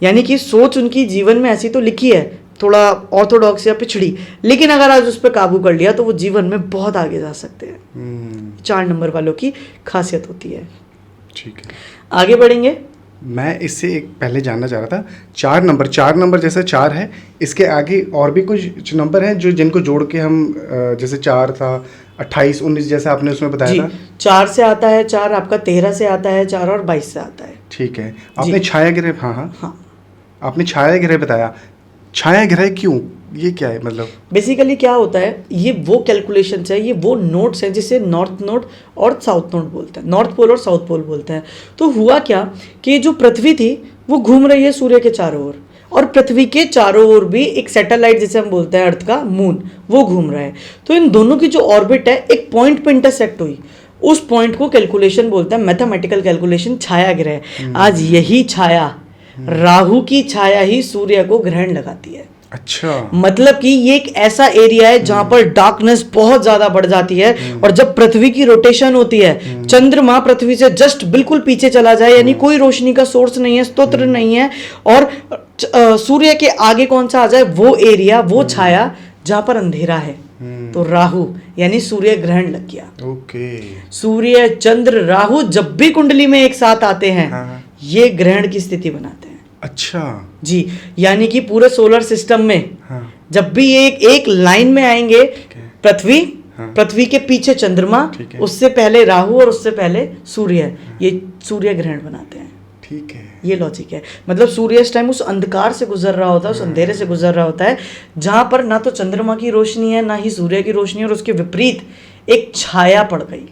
यानी कि सोच उनकी जीवन में ऐसी तो लिखी है, थोड़ा ऑर्थोडॉक्स या पिछड़ी, लेकिन अगर आज उस पर काबू कर लिया तो वो जीवन में बहुत आगे जा सकते हैं। 4 नंबर वालों की खासियत होती है। ठीक है, आगे बढ़ेंगे। मैं इससे एक पहले जानना चाह रहा था, 4 नंबर जैसे 4 है, इसके आगे और भी कुछ नंबर हैं जो जिनको जोड़ के हम जैसे 4 था, 28, 19 जैसा आपने उसमें बताया जी, था। 4 से आता है, 4 आपका 13 से आता है, 4 और 22 से आता है। ठीक है, आपने छाया ग्रह, हाँ हाँ हाँ, आपने छाया ग्रह बताया। छाया ग्रह क्यों, ये क्या है मतलब? बेसिकली क्या होता है, ये वो कैलकुलेशंस है, ये वो नोट्स हैं जिसे नॉर्थ नोड और साउथ नोड बोलते हैं, नॉर्थ पोल और साउथ पोल बोलते हैं। तो हुआ क्या कि जो पृथ्वी थी वो घूम रही है सूर्य के चारों ओर, और पृथ्वी के चारों ओर भी एक सैटेलाइट जिसे हम बोलते हैं अर्थ का मून, वो घूम रहा है। तो इन दोनों की जो ऑर्बिट है एक पॉइंट पे इंटरसेक्ट हुई, उस पॉइंट को कैलकुलेशन बोलते हैं, मैथमेटिकल कैलकुलेशन छाया ग्रह। आज यही छाया, राहु की छाया ही सूर्य को ग्रहण लगाती है। अच्छा, मतलब कि ये एक ऐसा एरिया है जहां पर डार्कनेस बहुत ज्यादा बढ़ जाती है, और जब पृथ्वी की रोटेशन होती है, चंद्रमा पृथ्वी से जस्ट बिल्कुल पीछे चला जाए, यानी कोई रोशनी का सोर्स नहीं है, स्तोत्र नहीं है, और सूर्य के आगे कौन सा आ जाए, वो एरिया, वो छाया जहां पर अंधेरा है, तो राहु यानी सूर्य ग्रहण लग गया। ओके, सूर्य चंद्र राहु जब भी कुंडली में एक साथ आते हैं, हाँ। ये ग्रहण की स्थिति बनाते हैं। अच्छा जी, यानी कि पूरे सोलर सिस्टम में हाँ, जब भी एक लाइन में आएंगे, पृथ्वी, हाँ। पृथ्वी के पीछे चंद्रमा, ठीक है। उससे पहले राहु और उससे पहले सूर्य, ये सूर्य ग्रहण बनाते हैं। ठीक है, ये लॉजिक है। मतलब सूर्य इस टाइम उस अंधकार से गुजर रहा होता है, उस अंधेरे से गुजर रहा होता है जहां पर ना तो चंद्रमा की रोशनी है ना ही सूर्य की रोशनी, और उसके विपरीत एक छाया पड़ गई।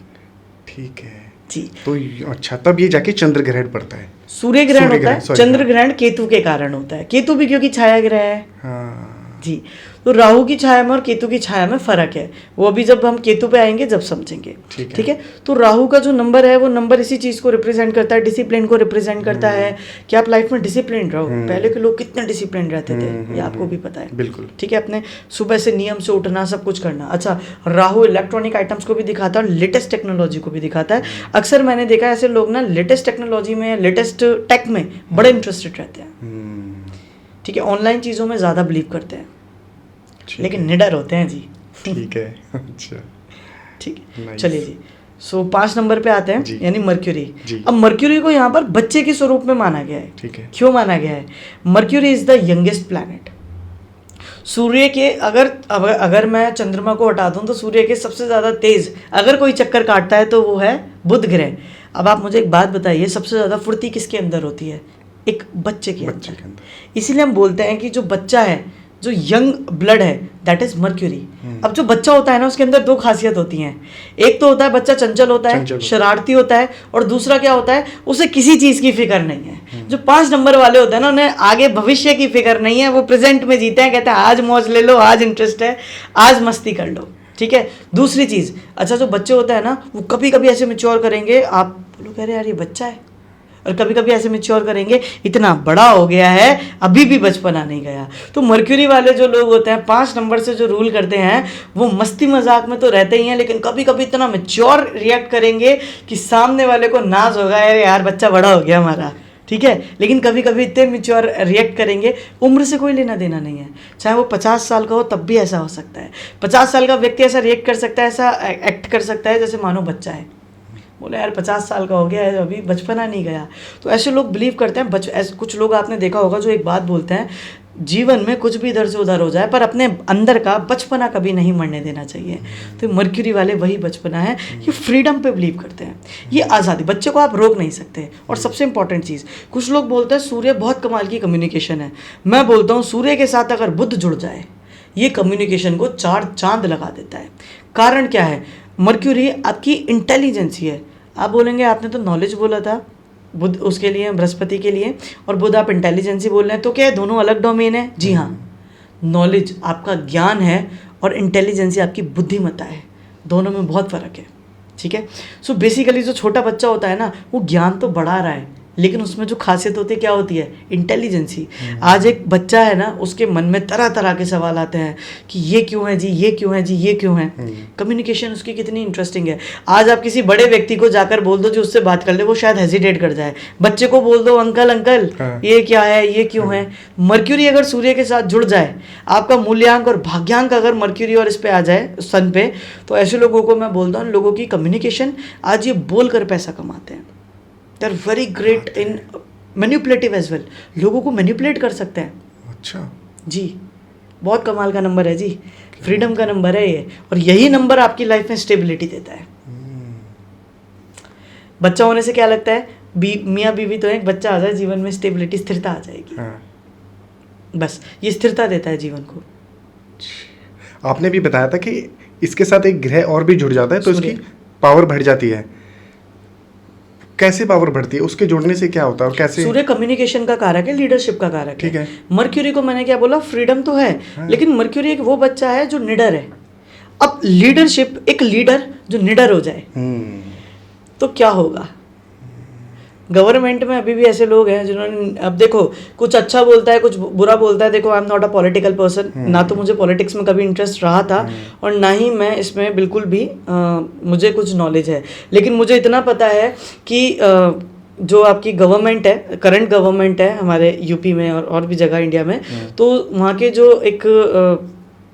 ठीक है जी, तो अच्छा, तब ये जाके चंद्र ग्रहण पड़ता है। सूर्य ग्रहण सूर्य होता है, ग्रहण, चंद्र ग्रहण केतु के कारण होता है, केतु भी क्योंकि छाया ग्रह है। हाँ, जी, तो राहु की छाया में और केतु की छाया में फर्क है, वो अभी जब हम केतु पे आएंगे जब समझेंगे। ठीक है। तो राहु का जो नंबर है वो नंबर इसी चीज को रिप्रेजेंट करता है, डिसिप्लिन को रिप्रेजेंट करता है कि आप लाइफ में डिसिप्लिन रहो। पहले के लोग कितने डिसिप्लिन रहते थे, ये आपको भी पता है। बिल्कुल। ठीक है, अपने सुबह से नियम से उठना, सब कुछ करना। अच्छा, राहु इलेक्ट्रॉनिक आइटम्स को भी दिखाता है और लेटेस्ट टेक्नोलॉजी को भी दिखाता है। अक्सर मैंने देखा है ऐसे लोग ना लेटेस्ट टेक्नोलॉजी में, लेटेस्ट टेक में बड़े इंटरेस्टेड रहते हैं। ठीक है, ऑनलाइन चीज़ों में ज़्यादा बिलीव करते हैं, लेकिन निडर होते हैं जी। ठीक है, अच्छा, ठीक है, Nice. चलिए जी। सो 5 नंबर पे आते जी। हैं, यानी मर्क्यूरी। जी। अब मर्क्यूरी को यहाँ पर बच्चे के स्वरूप में माना गया है। ठीक है, क्यों माना गया है? Mercury is the youngest planet. सूर्य के अगर मैं चंद्रमा को हटा दूं तो सूर्य के सबसे ज़्यादा तेज अगर कोई चक्कर काटता है तो वो है बुध ग्रह। अब आप मुझे एक बात बताइए, सबसे ज़्यादा फुर्ती किसके अंदर होती है? एक बच्चे के अंदर। इसीलिए हम बोलते हैं कि जो बच्चा है, जो यंग ब्लड है, दैट इज मर्क्यूरी। अब जो बच्चा होता है ना, उसके अंदर 2 खासियत होती हैं। एक तो होता है बच्चा चंचल होता है, शरारती होता है, और दूसरा क्या होता है, उसे किसी चीज़ की फिक्र नहीं है। जो 5 नंबर वाले होते हैं ना, उन्हें आगे भविष्य की फिक्र नहीं है, वो प्रेजेंट में जीते हैं। कहते हैं आज मौज ले लो, आज इंटरेस्ट है, आज मस्ती कर लो। ठीक है। दूसरी चीज़, अच्छा जो बच्चे होते हैं ना, वो कभी कभी ऐसे मैच्योर करेंगे, आप बोलो कह रहे यार ये बच्चा है, और कभी कभी ऐसे मैच्योर करेंगे इतना बड़ा हो गया है अभी भी बचपना नहीं गया। तो मर्क्यूरी वाले जो लोग होते हैं, 5 नंबर से जो रूल करते हैं, वो मस्ती मजाक में तो रहते ही हैं, लेकिन कभी कभी इतना मैच्योर रिएक्ट करेंगे कि सामने वाले को नाज होगा, अरे यार बच्चा बड़ा हो गया हमारा। ठीक है, लेकिन कभी कभी इतने मैच्योर रिएक्ट करेंगे, उम्र से कोई लेना देना नहीं है। चाहे वो 50 साल का हो तब भी ऐसा हो सकता है। 50 साल का व्यक्ति ऐसा रिएक्ट कर सकता है, ऐसा एक्ट कर सकता है जैसे मानो बच्चा है। बोले यार 50 साल का हो गया है, अभी बचपना नहीं गया। तो ऐसे लोग बिलीव करते हैं। कुछ लोग आपने देखा होगा जो एक बात बोलते हैं, जीवन में कुछ भी इधर से उधर हो जाए पर अपने अंदर का बचपना कभी नहीं मरने देना चाहिए। तो मर्क्यूरी वाले वही बचपना है, ये फ्रीडम पे बिलीव करते हैं, ये आज़ादी। बच्चे को आप रोक नहीं सकते। और सबसे इंपॉर्टेंट चीज़, कुछ लोग बोलते हैं सूर्य बहुत कमाल की कम्युनिकेशन है। मैं बोलता हूँ सूर्य के साथ अगर बुध जुड़ जाए, ये कम्युनिकेशन को 4 चांद लगा देता है। कारण क्या है? मर्क्यूरी आपकी इंटेलिजेंसी है। आप बोलेंगे आपने तो नॉलेज बोला था, बुध उसके लिए, बृहस्पति के लिए, और बुध आप इंटेलिजेंसी बोल रहे हैं, तो क्या है दोनों अलग डोमेन है? जी हाँ, नॉलेज आपका ज्ञान है और इंटेलिजेंसी आपकी बुद्धिमत्ता है। दोनों में बहुत फ़र्क है, ठीक है। सो बेसिकली जो छोटा बच्चा होता है ना, वो ज्ञान तो बढ़ा रहा है, लेकिन उसमें जो खासियत होती है क्या होती है, इंटेलिजेंसी। आज एक बच्चा है ना, उसके मन में तरह तरह के सवाल आते हैं कि ये क्यों है जी, ये क्यों है जी, ये क्यों है। कम्युनिकेशन उसकी कितनी इंटरेस्टिंग है। आज आप किसी बड़े व्यक्ति को जाकर बोल दो जी उससे बात कर ले, वो शायद हेजिटेट कर जाए। बच्चे को बोल दो अंकल अंकल ये क्या है, ये क्यों है। मर्क्यूरी अगर सूर्य के साथ जुड़ जाए, आपका मूल्यांक और भाग्यांक अगर मर्क्यूरी और इस पे आ जाए सन पे, तो ऐसे लोगों को मैं बोलता हूँ, लोगों की कम्युनिकेशन, आज ये बोल कर पैसा कमाते हैं। They are very great in manipulative as well, लोगों को मैनिपुलेट कर सकते हैं। अच्छा जी, बहुत कमाल का नंबर है जी, फ्रीडम का नंबर है ये, और यही नंबर आपकी लाइफ में स्टेबिलिटी देता है। बच्चा होने से क्या लगता है, मियाँ बीवी तो एक बच्चा आ जाए जीवन में, स्टेबिलिटी, स्थिरता आ जाएगी। हाँ। बस ये स्थिरता देता है जीवन को। आपने भी बताया था कि इसके साथ एक ग्रह और भी जुड़ जाता है तो सूर्य। इसकी पावर बढ़ जाती है। कैसे पावर बढ़ती है, उसके जुड़ने से क्या होता है और कैसे? सूर्य कम्युनिकेशन का कारक है, लीडरशिप का कारक ठीक है। मर्क्यूरी को मैंने क्या बोला, फ्रीडम तो है, लेकिन मर्क्यूरी एक वो बच्चा है जो निडर है। अब लीडरशिप, एक लीडर जो निडर हो जाए तो क्या होगा। गवर्नमेंट में अभी भी ऐसे लोग हैं जिन्होंने, अब देखो, कुछ अच्छा बोलता है, कुछ बुरा बोलता है। देखो, I am not a political person, ना तो मुझे पॉलिटिक्स में कभी इंटरेस्ट रहा था और ना ही मैं इसमें बिल्कुल भी मुझे कुछ नॉलेज है। लेकिन मुझे इतना पता है कि जो आपकी गवर्नमेंट है, करंट गवर्नमेंट है हमारे यूपी में और भी जगह इंडिया में, तो वहाँ के जो एक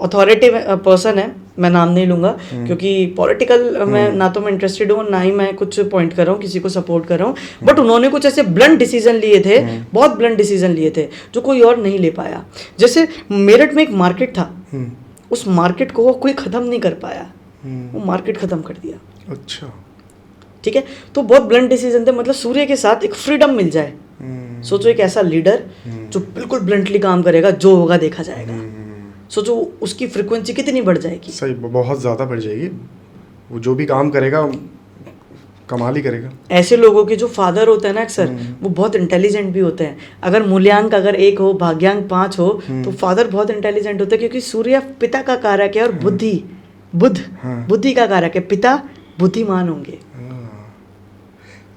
अथॉरिटी पर्सन है, मैं नाम नहीं लूँगा क्योंकि पॉलिटिकल में ना तो मैं इंटरेस्टेड हूँ, ना ही मैं कुछ पॉइंट कर रहा हूँ, किसी को सपोर्ट कर रहा हूँ, बट उन्होंने कुछ ऐसे ब्लंट डिसीजन लिए थे, बहुत ब्लंट डिसीजन लिए थे जो कोई और नहीं ले पाया। जैसे मेरठ में एक मार्केट था, उस मार्केट को कोई ख़त्म नहीं कर पाया, वो मार्केट ख़त्म कर दिया। अच्छा, ठीक है, तो बहुत ब्लंट डिसीजन थे। मतलब सूर्य के साथ एक फ्रीडम मिल जाए, सोचो एक ऐसा लीडर जो बिल्कुल ब्लंटली काम करेगा, जो होगा देखा जाएगा। सोचो उसकी फ्रीक्वेंसी कितनी बढ़ जाएगी। सही, बहुत ज़्यादा बढ़ जाएगी। वो जो भी काम करेगा कमाल ही करेगा। ऐसे लोगों के जो फादर होते हैं ना अक्सर, वो बहुत इंटेलिजेंट भी होते हैं। अगर मूल्यांक अगर 1 हो, भाग्यांक 5 हो, तो फादर बहुत इंटेलिजेंट होते हैं, क्योंकि सूर्य पिता का कारक है और बुद्धि का कारक है। पिता बुद्धिमान होंगे।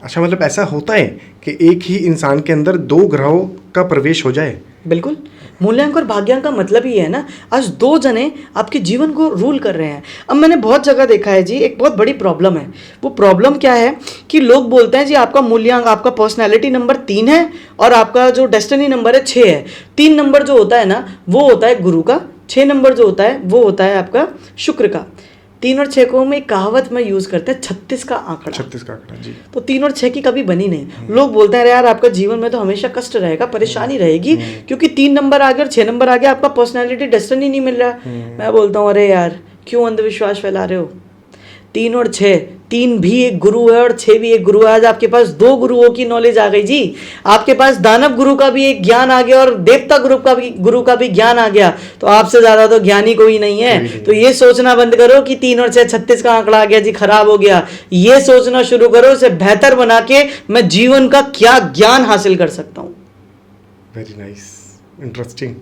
अच्छा, मतलब ऐसा होता है कि एक ही इंसान के अंदर 2 ग्रहों का प्रवेश हो जाए? बिल्कुल, मूल्यांक और भाग्यांक का मतलब ही है ना, आज 2 जने आपके जीवन को रूल कर रहे हैं। अब मैंने बहुत जगह देखा है जी, एक बहुत बड़ी प्रॉब्लम है। वो प्रॉब्लम क्या है कि लोग बोलते हैं जी आपका मूल्यांक, आपका पर्सनैलिटी नंबर 3 है और आपका जो डेस्टिनी नंबर है 6 है। 3 नंबर जो होता है ना, वो होता है गुरु का, 6 नंबर जो होता है वो होता है आपका शुक्र का। 3 और 6 को हम एक कहावत में यूज़ करते हैं, 36 का आंकड़ा। 36 का आंकड़ा जी। तो 3 और 6 की कभी बनी नहीं। लोग बोलते हैं अरे यार आपका जीवन में तो हमेशा कष्ट रहेगा, परेशानी रहेगी, क्योंकि 3 नंबर आ गया और 6 नंबर आ गया, आपका पर्सनैलिटी डेस्टिनी नहीं मिल रहा। मैं बोलता हूँ अरे यार क्यों अंधविश्वास फैला रहे हो। 3 और 6, 3 भी एक गुरु है और 6 भी एक गुरु है। आज आपके पास 2 गुरुओं की नॉलेज आ गई जी। आपके पास दानव गुरु का भी एक ज्ञान आ गया और देवता गुरु का भी ज्ञान आ गया। तो आपसे ज्यादा तो ज्ञानी कोई नहीं है। तो ये सोचना बंद करो कि 3 और 6 36 का आंकड़ा आ गया जी, खराब हो गया। ये सोचना शुरू करो, इसे बेहतर बना के मैं जीवन का क्या ज्ञान हासिल कर सकता हूँ। वेरी नाइस, इंटरेस्टिंग,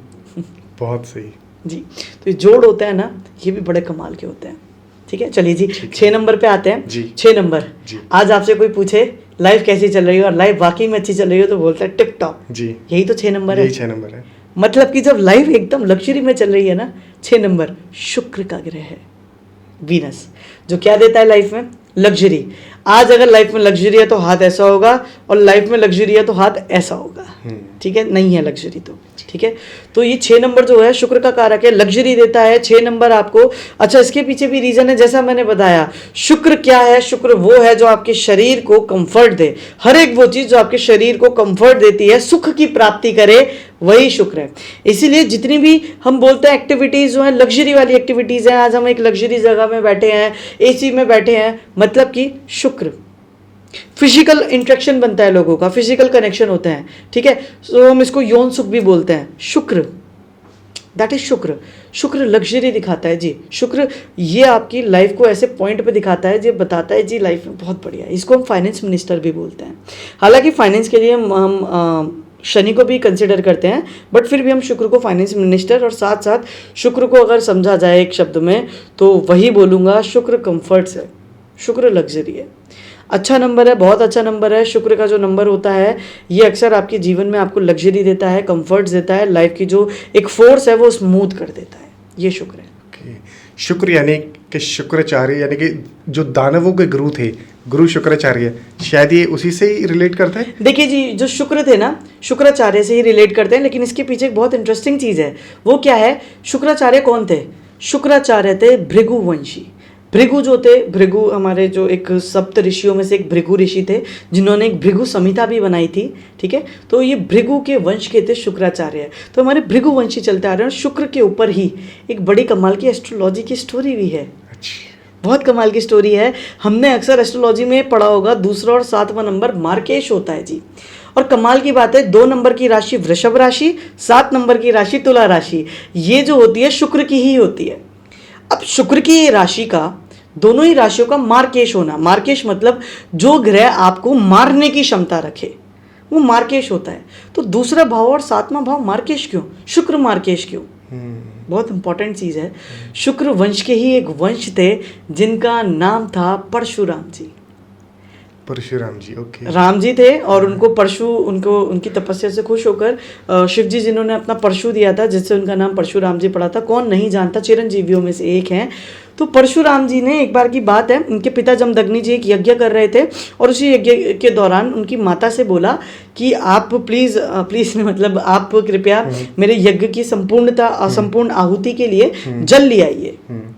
बहुत सही जी। तो ये जोड़ होते हैं ना, ये भी बड़े कमाल के होते हैं। ठीक है, चलिए जी 6 नंबर पे आते हैं जी। 6 नंबर जी। आज आपसे कोई पूछे लाइफ कैसी चल रही है और लाइफ वाकई में अच्छी चल रही हो तो बोलता है टिप टॉप जी। यही तो 6 नंबर है। 6 नंबर है। मतलब कि जब लाइफ एकदम लग्जरी में चल रही है ना, 6 नंबर शुक्र का ग्रह है, वीनस, जो क्या देता है लाइफ में, लग्जरी। आज अगर लाइफ में लग्जरी है तो हाथ ऐसा होगा और लाइफ में लग्जरी है तो हाथ ऐसा होगा। ठीक है, नहीं है लग्जरी तो ठीक है। तो ये 6 नंबर जो है शुक्र का कारक है, लग्जरी देता है 6 नंबर आपको। अच्छा, इसके पीछे भी रीजन है, जैसा मैंने बताया। शुक्र क्या है, शुक्र वो है जो आपके शरीर को कंफर्ट दे। हर एक वो चीज जो आपके शरीर को कंफर्ट देती है, सुख की प्राप्ति करे, वही शुक्र है। इसीलिए जितनी भी हम बोलते हैं एक्टिविटीज जो है लग्जरी वाली एक्टिविटीज है, आज हम एक लग्जरी जगह में बैठे हैं, एसी में बैठे हैं, मतलब कि शुक्र। फिजिकल इंट्रैक्शन बनता है लोगों का, फिजिकल कनेक्शन होते हैं। ठीक है, तो हम इसको यौन सुख भी बोलते हैं, शुक्र, दैट इज शुक्र। शुक्र लग्जरी दिखाता है जी। शुक्र ये आपकी लाइफ को ऐसे पॉइंट पे दिखाता है, जो बताता है जी लाइफ में बहुत बढ़िया है। इसको हम फाइनेंस मिनिस्टर भी बोलते हैं। हालांकि फाइनेंस के लिए हम शनि को भी कंसिडर करते हैं, बट फिर भी हम शुक्र को फाइनेंस मिनिस्टर और साथ साथ शुक्र को अगर समझा जाए एक शब्द में तो वही बोलूँगा, शुक्र कंफर्ट्स है, शुक्र लग्जरी है। अच्छा नंबर है, बहुत अच्छा नंबर है। शुक्र का जो नंबर होता है ये अक्सर आपके जीवन में आपको लग्जरी देता है, कंफर्ट्स देता है, लाइफ की जो एक फोर्स है वो स्मूथ कर देता है, ये शुक्र है। शुक्र यानी कि शुक्राचार्य यानी कि जो दानवों के गुरु थे, गुरु शुक्राचार्य, शायद ये उसी से ही रिलेट करता है। देखिए जी, जो शुक्र थे ना, शुक्राचार्य से ही रिलेट करते हैं, लेकिन इसके पीछे एक बहुत इंटरेस्टिंग चीज़ है। वो क्या है? शुक्राचार्य कौन थे? शुक्राचार्य थे भृगुवंशी। भृगु जो थे, भृगु हमारे जो एक सप्त ऋषियों में से एक भृगु ऋषि थे, जिन्होंने एक भृगु संहिता भी बनाई थी, ठीक है। तो ये भृगु के वंश के थे शुक्राचार्य। तो हमारे भृगुवंशी चलते आ रहे हैं, और शुक्र के ऊपर ही एक बड़ी कमाल की एस्ट्रोलॉजी की स्टोरी भी है। बहुत कमाल की स्टोरी है। हमने अक्सर एस्ट्रोलॉजी में पढ़ा होगा, दूसरा और 7वां नंबर मार्केश होता है जी। और कमाल की बात है, 2 नंबर की राशि वृषभ राशि, 7 नंबर की राशि तुला राशि, ये जो होती है शुक्र की ही होती है। अब शुक्र की राशि का, दोनों ही राशियों का मार्केश होना, मार्केश मतलब जो ग्रह आपको मारने की क्षमता रखे, वो मार्केश होता है। तो दूसरा भाव और 7वां भाव मार्केश क्यों? शुक्र मार्केश क्यों? बहुत इंपॉर्टेंट चीज़ है। शुक्र वंश के ही एक वंश थे जिनका नाम था परशुराम जी। परशुराम जी, ओके। राम जी थे और उनको परशु, उनको उनकी तपस्या से खुश होकर शिव जी जिन्होंने अपना परशु दिया था, जिससे उनका नाम परशुराम जी पड़ा था। कौन नहीं जानता, चिरंजीवियों में से एक हैं। तो परशुराम जी ने, एक बार की बात है, उनके पिता जमदग्नि जी एक यज्ञ कर रहे थे और उसी यज्ञ के दौरान उनकी माता से बोला कि आप प्लीज़ मतलब आप कृपया मेरे यज्ञ की संपूर्ण आहुति के लिए जल ले आइए,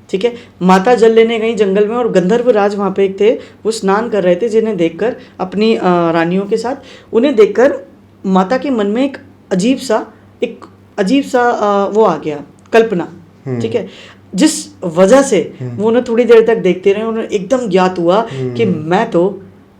ठीक है। माता जल लेने गई जंगल में, और गंधर्व राज वहाँ पे एक थे, वो स्नान कर रहे थे, जिन्हें देखकर अपनी रानियों के साथ, उन्हें देखकर माता के मन में एक अजीब सा वो आ गया, कल्पना, ठीक है, जिस वजह से वो उन्हें थोड़ी देर तक देखते रहे। उन्हें एकदम ज्ञात हुआ कि मैं तो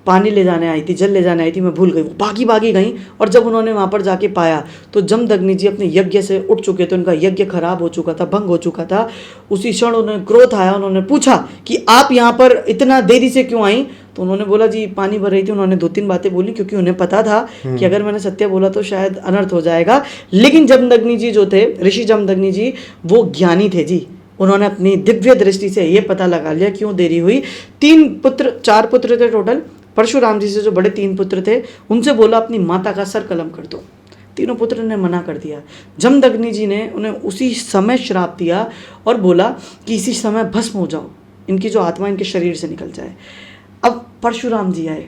पानी ले जाने आई थी, जल ले जाने आई थी, मैं भूल गई। वो भागी गई, और जब उन्होंने वहाँ पर जाके पाया तो जमदग्नि जी अपने यज्ञ से उठ चुके थे, उनका यज्ञ खराब हो चुका था, भंग हो चुका था। उसी क्षण उन्हें क्रोध आया, उन्होंने पूछा कि आप यहाँ पर इतना देरी से क्यों आई? तो उन्होंने बोला जी पानी भर रही थी। उन्होंने 2-3 बातें बोली, क्योंकि उन्हें पता था कि अगर मैंने सत्य बोला तो शायद अनर्थ हो जाएगा। लेकिन जमदग्नि जी जो थे, ऋषि जमदग्नि जी, वो ज्ञानी थे जी। उन्होंने अपनी दिव्य दृष्टि से ये पता लगा लिया क्यों देरी हुई। 4 पुत्र थे टोटल। परशुराम जी से जो बड़े 3 पुत्र थे, उनसे बोला अपनी माता का सर कलम कर दो। तीनों पुत्र ने मना कर दिया। जमदग्नि जी ने उन्हें उसी समय श्राप दिया और बोला कि इसी समय भस्म हो जाओ, इनकी जो आत्मा इनके शरीर से निकल जाए। अब परशुराम जी आए,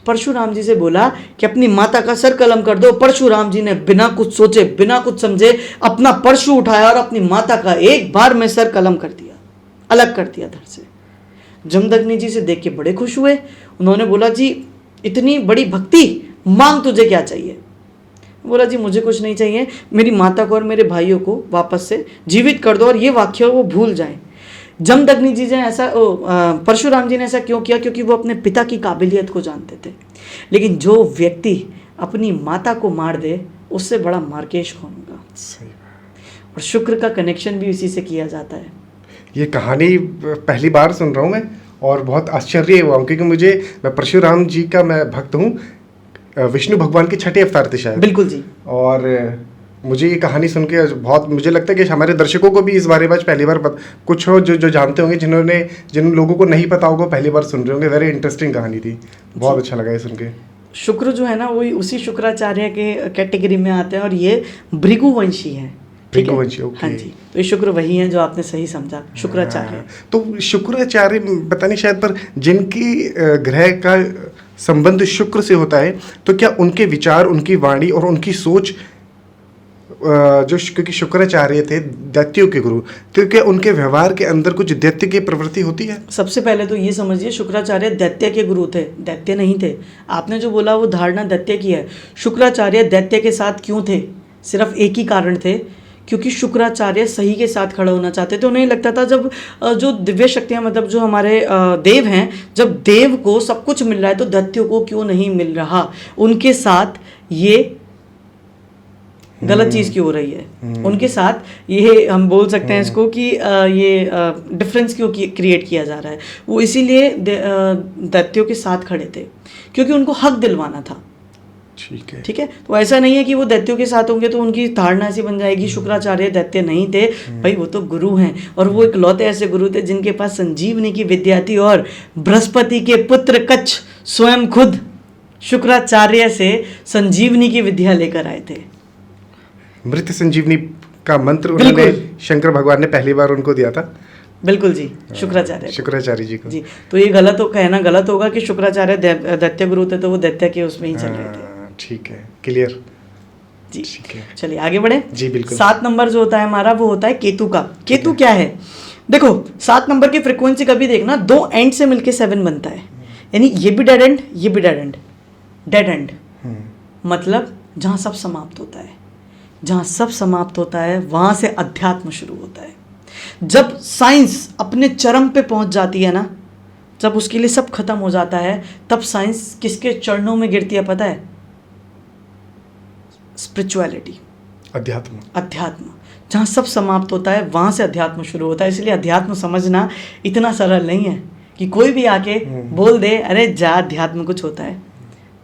परशुराम जी से बोला कि अपनी माता का सर कलम कर दो। परशुराम जी ने बिना कुछ सोचे, बिना कुछ समझे अपना परशु उठाया और अपनी माता का एक बार में सर कलम कर दिया, अलग कर दिया धड़ से। जमदग्नि जी से देख के बड़े खुश हुए। उन्होंने बोला जी इतनी बड़ी भक्ति, मांग तुझे क्या चाहिए? बोला जी मुझे कुछ नहीं चाहिए, मेरी माता को और मेरे भाइयों को वापस से जीवित कर दो और ये वाक्य वो भूल जाएं। जमदग्नि जी ने ऐसा, परशुराम जी ने ऐसा क्यों किया? क्योंकि वो अपने पिता की काबिलियत को जानते थे। लेकिन जो व्यक्ति अपनी माता को मार दे, उससे बड़ा मार्केश कौन होगा? और शुक्र का कनेक्शन भी इसी से किया जाता है। ये कहानी पहली बार सुन रहा हूँ मैं, और बहुत आश्चर्य हुआ हूँ, क्योंकि मैं परशुराम जी का मैं भक्त हूँ। विष्णु भगवान के 6ठे अवतार थे शायद। बिल्कुल जी। और मुझे ये कहानी सुन के बहुत, मुझे लगता है कि हमारे दर्शकों को भी इस बारे में पहली बार कुछ हो जो जानते होंगे, जिन लोगों को नहीं पता होगा पहली बार सुन रहे होंगे। वेरी इंटरेस्टिंग कहानी थी, बहुत अच्छा लगा ये सुन के। शुक्र जो है ना, वही उसी शुक्राचार्य के कैटेगरी में आते हैं और ये भृगुवंशी हैं। भृगुवंशी, ओके। हाँ जी, तो ये शुक्र वही हैं जो आपने सही समझा, शुक्राचार्य। तो शुक्राचार्य पता नहीं शायद, पर जिनकी ग्रह का संबंध शुक्र से होता है, तो क्या उनके विचार, उनकी वाणी और उनकी सोच, क्योंकि शुक्राचार्य थे दैत्यों के गुरु, तो क्या उनके व्यवहार के अंदर कुछ दैत्य की प्रवृत्ति होती है? सबसे पहले तो ये समझिए, शुक्राचार्य दैत्य के गुरु थे, दैत्य नहीं थे। आपने जो बोला वो धारणा दैत्य की है। शुक्राचार्य दैत्य के साथ क्यों थे? सिर्फ एक ही कारण थे, क्योंकि शुक्राचार्य सही के साथ खड़ा होना चाहते थे। उन्हें लगता था जब जो दिव्य शक्तियाँ, मतलब जो हमारे देव हैं, जब देव को सब कुछ मिल रहा है तो दैत्यों को क्यों नहीं मिल रहा? उनके साथ ये गलत चीज़ क्यों हो रही है? उनके साथ ये हम बोल सकते हैं इसको कि ये डिफरेंस क्यों क्रिएट किया जा रहा है? वो इसीलिए दैत्यों के साथ खड़े थे क्योंकि उनको हक दिलवाना था। ठीक है। ठीक है, तो ऐसा नहीं है कि वो दैत्यों के साथ होंगे तो उनकी धारणा ऐसी बन जाएगी शुक्राचार्य दैत्य नहीं थे। भाई वो तो गुरु हैं, और वो इकलौते ऐसे गुरु थे जिनके पास संजीवनी की विद्या थी, और बृहस्पति के पुत्र कच्छ स्वयं खुद शुक्राचार्य से संजीवनी की विद्या लेकर आए थे। मृत संजीवनी का मंत्र उन्होंने शंकर भगवान ने पहली बार उनको दिया था। बिल्कुल जी, शुक्राचार्य जी को जी। तो ये गलत हो, कहना गलत होगा कि शुक्राचार्य दैत्य गुरु थे, तो वो दैत्य के उसमें ही चल रहे थे। ठीक है, क्लियर जी। ठीक है, चलिए आगे बढ़े जी बिल्कुल। 7 नंबर जो होता है हमारा, वो होता है केतु का। केतु क्या है? देखो 7 नंबर की फ्रीक्वेंसी कभी देखना, 2 एंड से मिलके 7 बनता है, यानी ये भी डेड एंड, ये भी डेड एंड। डेड एंड मतलब जहाँ सब समाप्त होता है, जहाँ सब समाप्त होता है वहाँ से अध्यात्म शुरू होता है। जब साइंस अपने चरम पे पहुँच जाती है ना, जब उसके लिए सब खत्म हो जाता है, तब साइंस किसके चरणों में गिरती है पता है? स्पिरिचुअलिटी, अध्यात्म। जहाँ सब समाप्त होता है वहाँ से अध्यात्म शुरू होता है। इसलिए अध्यात्म समझना इतना सरल नहीं है कि कोई भी आके बोल दे अरे जा अध्यात्म कुछ होता है।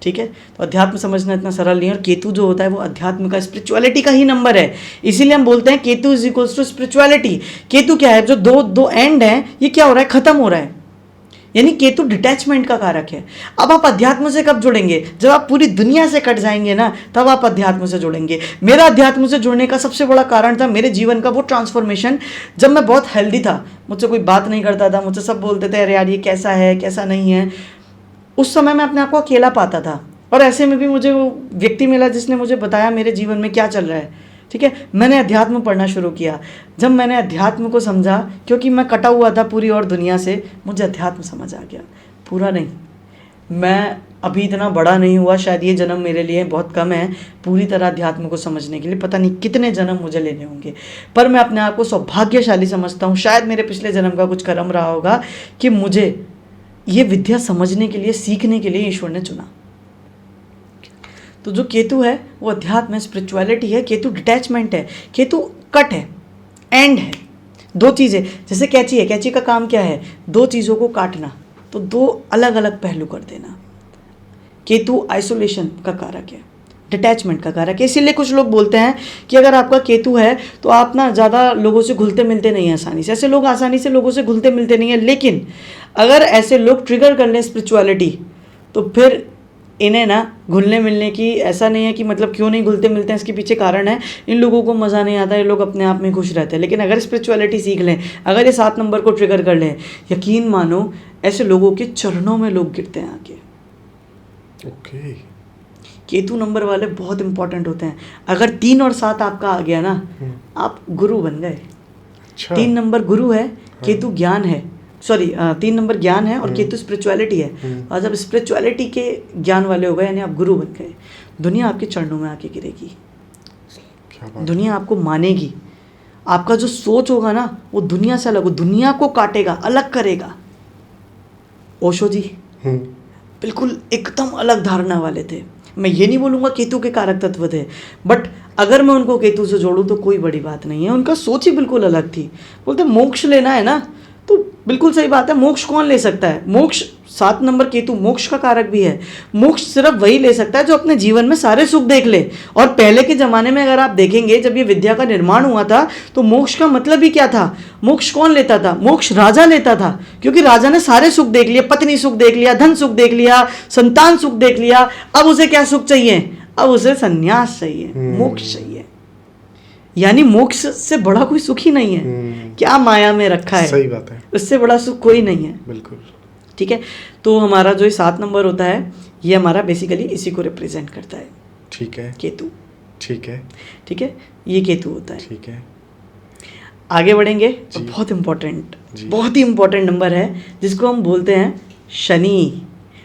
ठीक है, तो अध्यात्म समझना इतना सरल नहीं है। और केतु जो होता है वो अध्यात्म का, स्पिरिचुअलिटी का ही नंबर है। इसीलिए हम बोलते हैं Ketu is equals to spirituality. Ketu क्या है? जो दो एंड है, ये क्या हो रहा है? खत्म हो रहा है, यानी केतु डिटैचमेंट का कारक है। अब आप अध्यात्म से कब जुड़ेंगे? जब आप पूरी दुनिया से कट जाएंगे ना, तब आप अध्यात्म से जुड़ेंगे। मेरा अध्यात्म से जुड़ने का सबसे बड़ा कारण था मेरे जीवन का वो ट्रांसफॉर्मेशन, जब मैं बहुत हेल्दी था, मुझसे कोई बात नहीं करता था, मुझसे सब बोलते थे अरे यार ये कैसा है कैसा नहीं है। उस समय मैं अपने आप को अकेला पाता था, और ऐसे में भी मुझे वो व्यक्ति मिला जिसने मुझे बताया मेरे जीवन में क्या चल रहा है। ठीक है, मैंने अध्यात्म पढ़ना शुरू किया। जब मैंने अध्यात्म को समझा, क्योंकि मैं कटा हुआ था पूरी और दुनिया से, मुझे अध्यात्म समझ आ गया। पूरा नहीं, मैं अभी इतना बड़ा नहीं हुआ, शायद ये जन्म मेरे लिए बहुत कम है पूरी तरह अध्यात्म को समझने के लिए। पता नहीं कितने जन्म मुझे लेने होंगे, पर मैं अपने आप को सौभाग्यशाली समझता हूँ। शायद मेरे पिछले जन्म का कुछ कर्म रहा होगा कि मुझे ये विद्या समझने के लिए, सीखने के लिए ईश्वर ने चुना। तो जो केतु है वो अध्यात्म है, स्पिरिचुअलिटी है। केतु डिटैचमेंट है, केतु कट है, एंड है। 2 चीज़ें, जैसे कैंची है, कैंची का काम क्या है? 2 चीज़ों को काटना, तो 2 अलग अलग पहलू कर देना। केतु आइसोलेशन का कारक है, डिटैचमेंट का कारक है। इसीलिए कुछ लोग बोलते हैं कि अगर आपका केतु है तो आप ना ज़्यादा लोगों से घुलते मिलते नहीं हैं आसानी से। ऐसे लोग आसानी से लोगों से घुलते मिलते नहीं हैं, लेकिन अगर ऐसे लोग ट्रिगर कर लें स्पिरिचुअलिटी, तो फिर इन्हें ना घुलने मिलने की, ऐसा नहीं है कि मतलब क्यों नहीं घुलते मिलते हैं, इसके पीछे कारण है। इन लोगों को मज़ा नहीं आता, ये लोग अपने आप में खुश रहते हैं। लेकिन अगर स्पिरिचुअलिटी सीख लें, अगर ये 7 नंबर को ट्रिगर कर लें, यकीन मानो ऐसे लोगों के चरणों में लोग गिरते हैं आके। ओके, केतु नंबर वाले बहुत इंपॉर्टेंट होते हैं। अगर 3 और 7 आपका आ गया ना, आप गुरु बन गए। अच्छा। 3 नंबर गुरु है, केतु ज्ञान है, 3 नंबर ज्ञान है और केतु स्पिरिचुअलिटी है। और जब स्पिरिचुअलिटी के ज्ञान वाले हो गए, यानी आप गुरु बन गए, दुनिया आपके चरणों में आके गिरेगी। क्या बात। दुनिया आपको मानेगी। आपका जो सोच होगा ना, वो दुनिया से अलग हो, दुनिया को काटेगा, अलग करेगा। ओशो जी बिल्कुल एकदम अलग धारणा वाले थे। मैं ये नहीं बोलूँगा केतु के कारक तत्व थे, बट अगर मैं उनको केतु से जोड़ूँ तो कोई बड़ी बात नहीं है। उनका सोच ही बिल्कुल अलग थी। बोलते मोक्ष लेना है ना, तो बिल्कुल सही बात है, मोक्ष कौन ले सकता है? मोक्ष 7 नंबर केतु मोक्ष का कारक भी है। मोक्ष सिर्फ वही ले सकता है जो अपने जीवन में सारे सुख देख ले। और पहले के ज़माने में अगर आप देखेंगे, जब ये विद्या का निर्माण हुआ था, तो मोक्ष का मतलब ही क्या था? मोक्ष कौन लेता था? मोक्ष राजा लेता था, क्योंकि राजा ने सारे सुख देख लिए, पत्नी सुख देख लिया, धन सुख देख लिया, संतान सुख देख लिया। अब उसे क्या सुख चाहिए? अब उसे संन्यास चाहिए, मोक्ष चाहिए। यानी मोक्ष से बड़ा कोई सुख ही नहीं है। क्या माया में रखा है, सही बात है, उससे बड़ा सुख कोई नहीं है। बिल्कुल। ठीक है, तो हमारा जो 7 नंबर होता है, ये हमारा बेसिकली इसी को रिप्रेजेंट करता है। ठीक है, केतु। ठीक है, ठीक है, ये केतु होता है। ठीक है, आगे बढ़ेंगे तो बहुत ही इंपॉर्टेंट नंबर है, जिसको हम बोलते हैं शनि।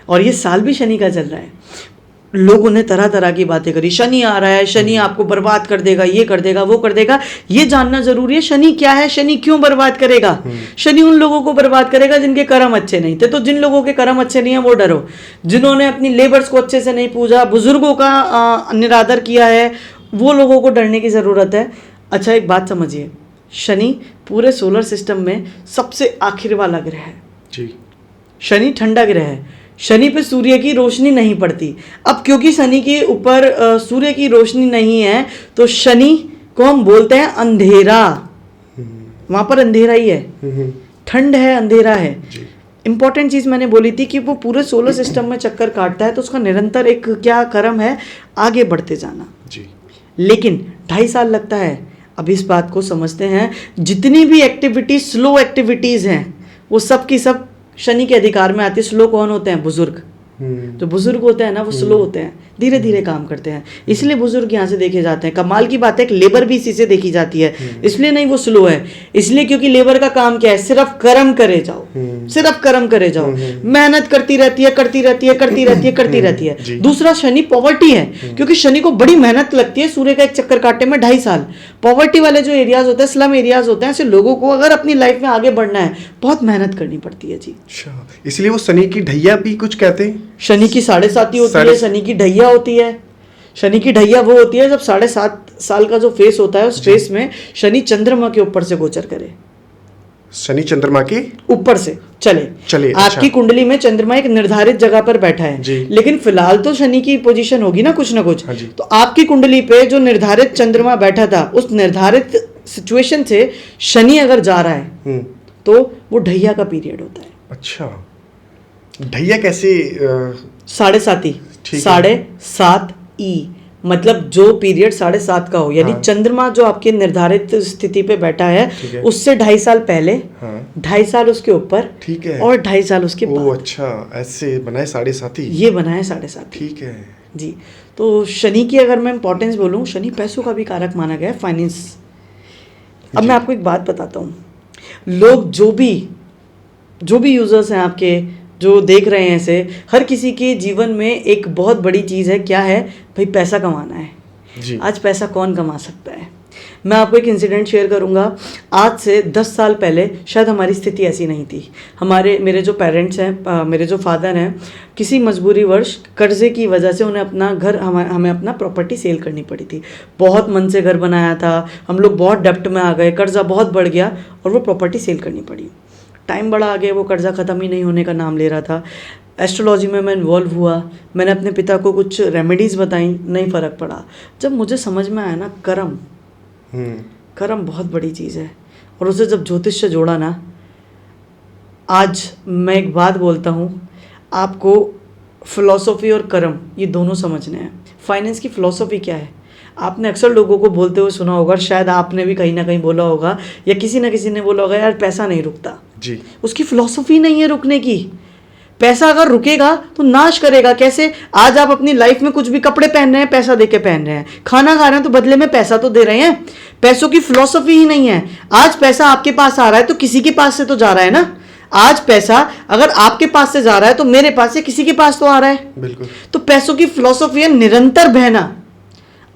और ये साल भी शनि का चल रहा है। लोगों ने तरह तरह की बातें करी, शनि आ रहा है, शनि आपको बर्बाद कर देगा, ये कर देगा, वो कर देगा। ये जानना जरूरी है शनि क्या है, शनि क्यों बर्बाद करेगा। शनि उन लोगों को बर्बाद करेगा जिनके कर्म अच्छे नहीं थे। तो जिन लोगों के कर्म अच्छे नहीं है वो डरो, जिन्होंने अपनी लेबर्स को अच्छे से नहीं पूजा, बुजुर्गों का निरादर किया है, वो लोगों को डरने की ज़रूरत है। अच्छा, एक बात समझिए, शनि पूरे सोलर सिस्टम में सबसे आखिर वाला ग्रह है। जी। शनि ठंडा ग्रह है। शनि पे सूर्य की रोशनी नहीं पड़ती। अब क्योंकि शनि के ऊपर सूर्य की रोशनी नहीं है तो शनि को हम बोलते हैं अंधेरा, वहां पर अंधेरा ही है, ठंड है, अंधेरा है। इंपॉर्टेंट चीज मैंने बोली थी कि वो पूरे सोलर सिस्टम में चक्कर काटता है तो उसका निरंतर एक क्या कर्म है, आगे बढ़ते जाना जी। लेकिन 2.5 साल लगता है। अब इस बात को समझते हैं, जितनी भी एक्टिविटी स्लो एक्टिविटीज हैं वो सब की सब शनि के अधिकार में आती है। स्लो कौन होते हैं? बुजुर्ग। जो बुजुर्ग होते हैं ना वो स्लो होते हैं, धीरे धीरे काम करते हैं, इसलिए बुजुर्ग यहाँ से देखे जाते हैं। कमाल की बात है कि लेबर भी इसी से देखी जाती है, इसलिए नहीं वो स्लो है, इसलिए क्योंकि लेबर का काम क्या है? सिर्फ कर्म करे जाओ, सिर्फ कर्म करे जाओ, मेहनत करती रहती है, करती रहती है, करती रहती है, करती रहती है। दूसरा शनि पॉवर्टी है, क्योंकि शनि को बड़ी मेहनत लगती है सूर्य का एक चक्कर काटने में 2.5 साल। पॉवर्टी वाले जो एरियाज होते हैं, स्लम एरियाज होते हैं, ऐसे लोगों को अगर अपनी लाइफ में आगे बढ़ना है बहुत मेहनत करनी पड़ती है जी। अच्छा, इसलिए वो शनि की ढैया भी कुछ कहते हैं। शनि की 7.5 होती है, शनि की ढैया होती है। शनि की ढैया वो होती है जब 7.5 साल का जो फेस होता है उस फेस में शनि चंद्रमा के ऊपर से गोचर करे, शनि चंद्रमा के ऊपर से चले। आपकी अच्छा। कुंडली में चंद्रमा एक निर्धारित जगह पर बैठा है, लेकिन फिलहाल तो शनि की पोजीशन होगी ना कुछ ना कुछ। तो आपकी कुंडली पे जो निर्धारित चंद्रमा बैठा था उस निर्धारित सिचुएशन से शनि अगर जा रहा है तो वो ढैया का पीरियड होता है। अच्छा, ढैया कैसे? 7.5 7.5 मतलब जो पीरियड 7.5 का हो, यानी चंद्रमा जो आपके निर्धारित स्थिति पे बैठा है उससे 2.5 साल पहले, 2.5 साल उसके ऊपर, ठीक है, और 2.5 साल उसके बाद। अच्छा, ऐसे बनाए 7.5। ये बनाए 7.5, ठीक है जी। तो शनि की अगर मैं इंपॉर्टेंस बोलूँ, शनि पैसों का भी कारक माना गया है, फाइनेंस। अब मैं आपको एक बात बताता हूँ, लोग जो भी यूजर्स हैं आपके, जो देख रहे हैं ऐसे, हर किसी के जीवन में एक बहुत बड़ी चीज़ है, क्या है भाई? पैसा कमाना है जी। आज पैसा कौन कमा सकता है? मैं आपको एक इंसिडेंट शेयर करूंगा। आज से 10 साल पहले शायद हमारी स्थिति ऐसी नहीं थी। मेरे जो पेरेंट्स हैं, मेरे जो फादर हैं, किसी मजबूरी वर्ष कर्जे की वजह से उन्हें अपना घर, हमें अपना प्रॉपर्टी सेल करनी पड़ी थी। बहुत मन से घर बनाया था, हम लोग बहुत डेप्ट में आ गए, कर्जा बहुत बढ़ गया और वो प्रॉपर्टी सेल करनी पड़ी। टाइम बड़ा आ गया, वो कर्जा ख़त्म ही नहीं होने का नाम ले रहा था। एस्ट्रोलॉजी में मैं इन्वॉल्व हुआ, मैंने अपने पिता को कुछ रेमेडीज़ बताई, नहीं फ़र्क पड़ा। जब मुझे समझ में आया ना, कर्म बहुत बड़ी चीज़ है, और उसे जब ज्योतिष से जोड़ा ना, आज मैं एक बात बोलता हूँ आपको, फ़िलॉसफी और कर्म ये दोनों समझने हैं। फाइनेंस की फ़िलॉसफी क्या है? आपने अक्सर लोगों को बोलते हुए सुना होगा, शायद आपने भी कहीं ना कहीं बोला होगा, या किसी ना किसी ने बोला होगा, यार पैसा नहीं रुकता जी। उसकी फ़िलॉसफी नहीं है रुकने की। पैसा अगर रुकेगा तो नाश करेगा। कैसे? आज आप अपनी लाइफ में कुछ भी कपड़े पहन रहे हैं, पैसा दे के पहन रहे हैं, खाना खा रहे हैं तो बदले में पैसा तो दे रहे हैं। पैसों की फ़िलॉसफी ही नहीं है। आज पैसा आपके पास आ रहा है तो किसी के पास से तो जा रहा है ना। आज पैसा अगर आपके पास से जा रहा है तो मेरे पास से किसी के पास तो आ रहा है। बिल्कुल। तो पैसों की फ़िलॉसफी है निरंतर बहना।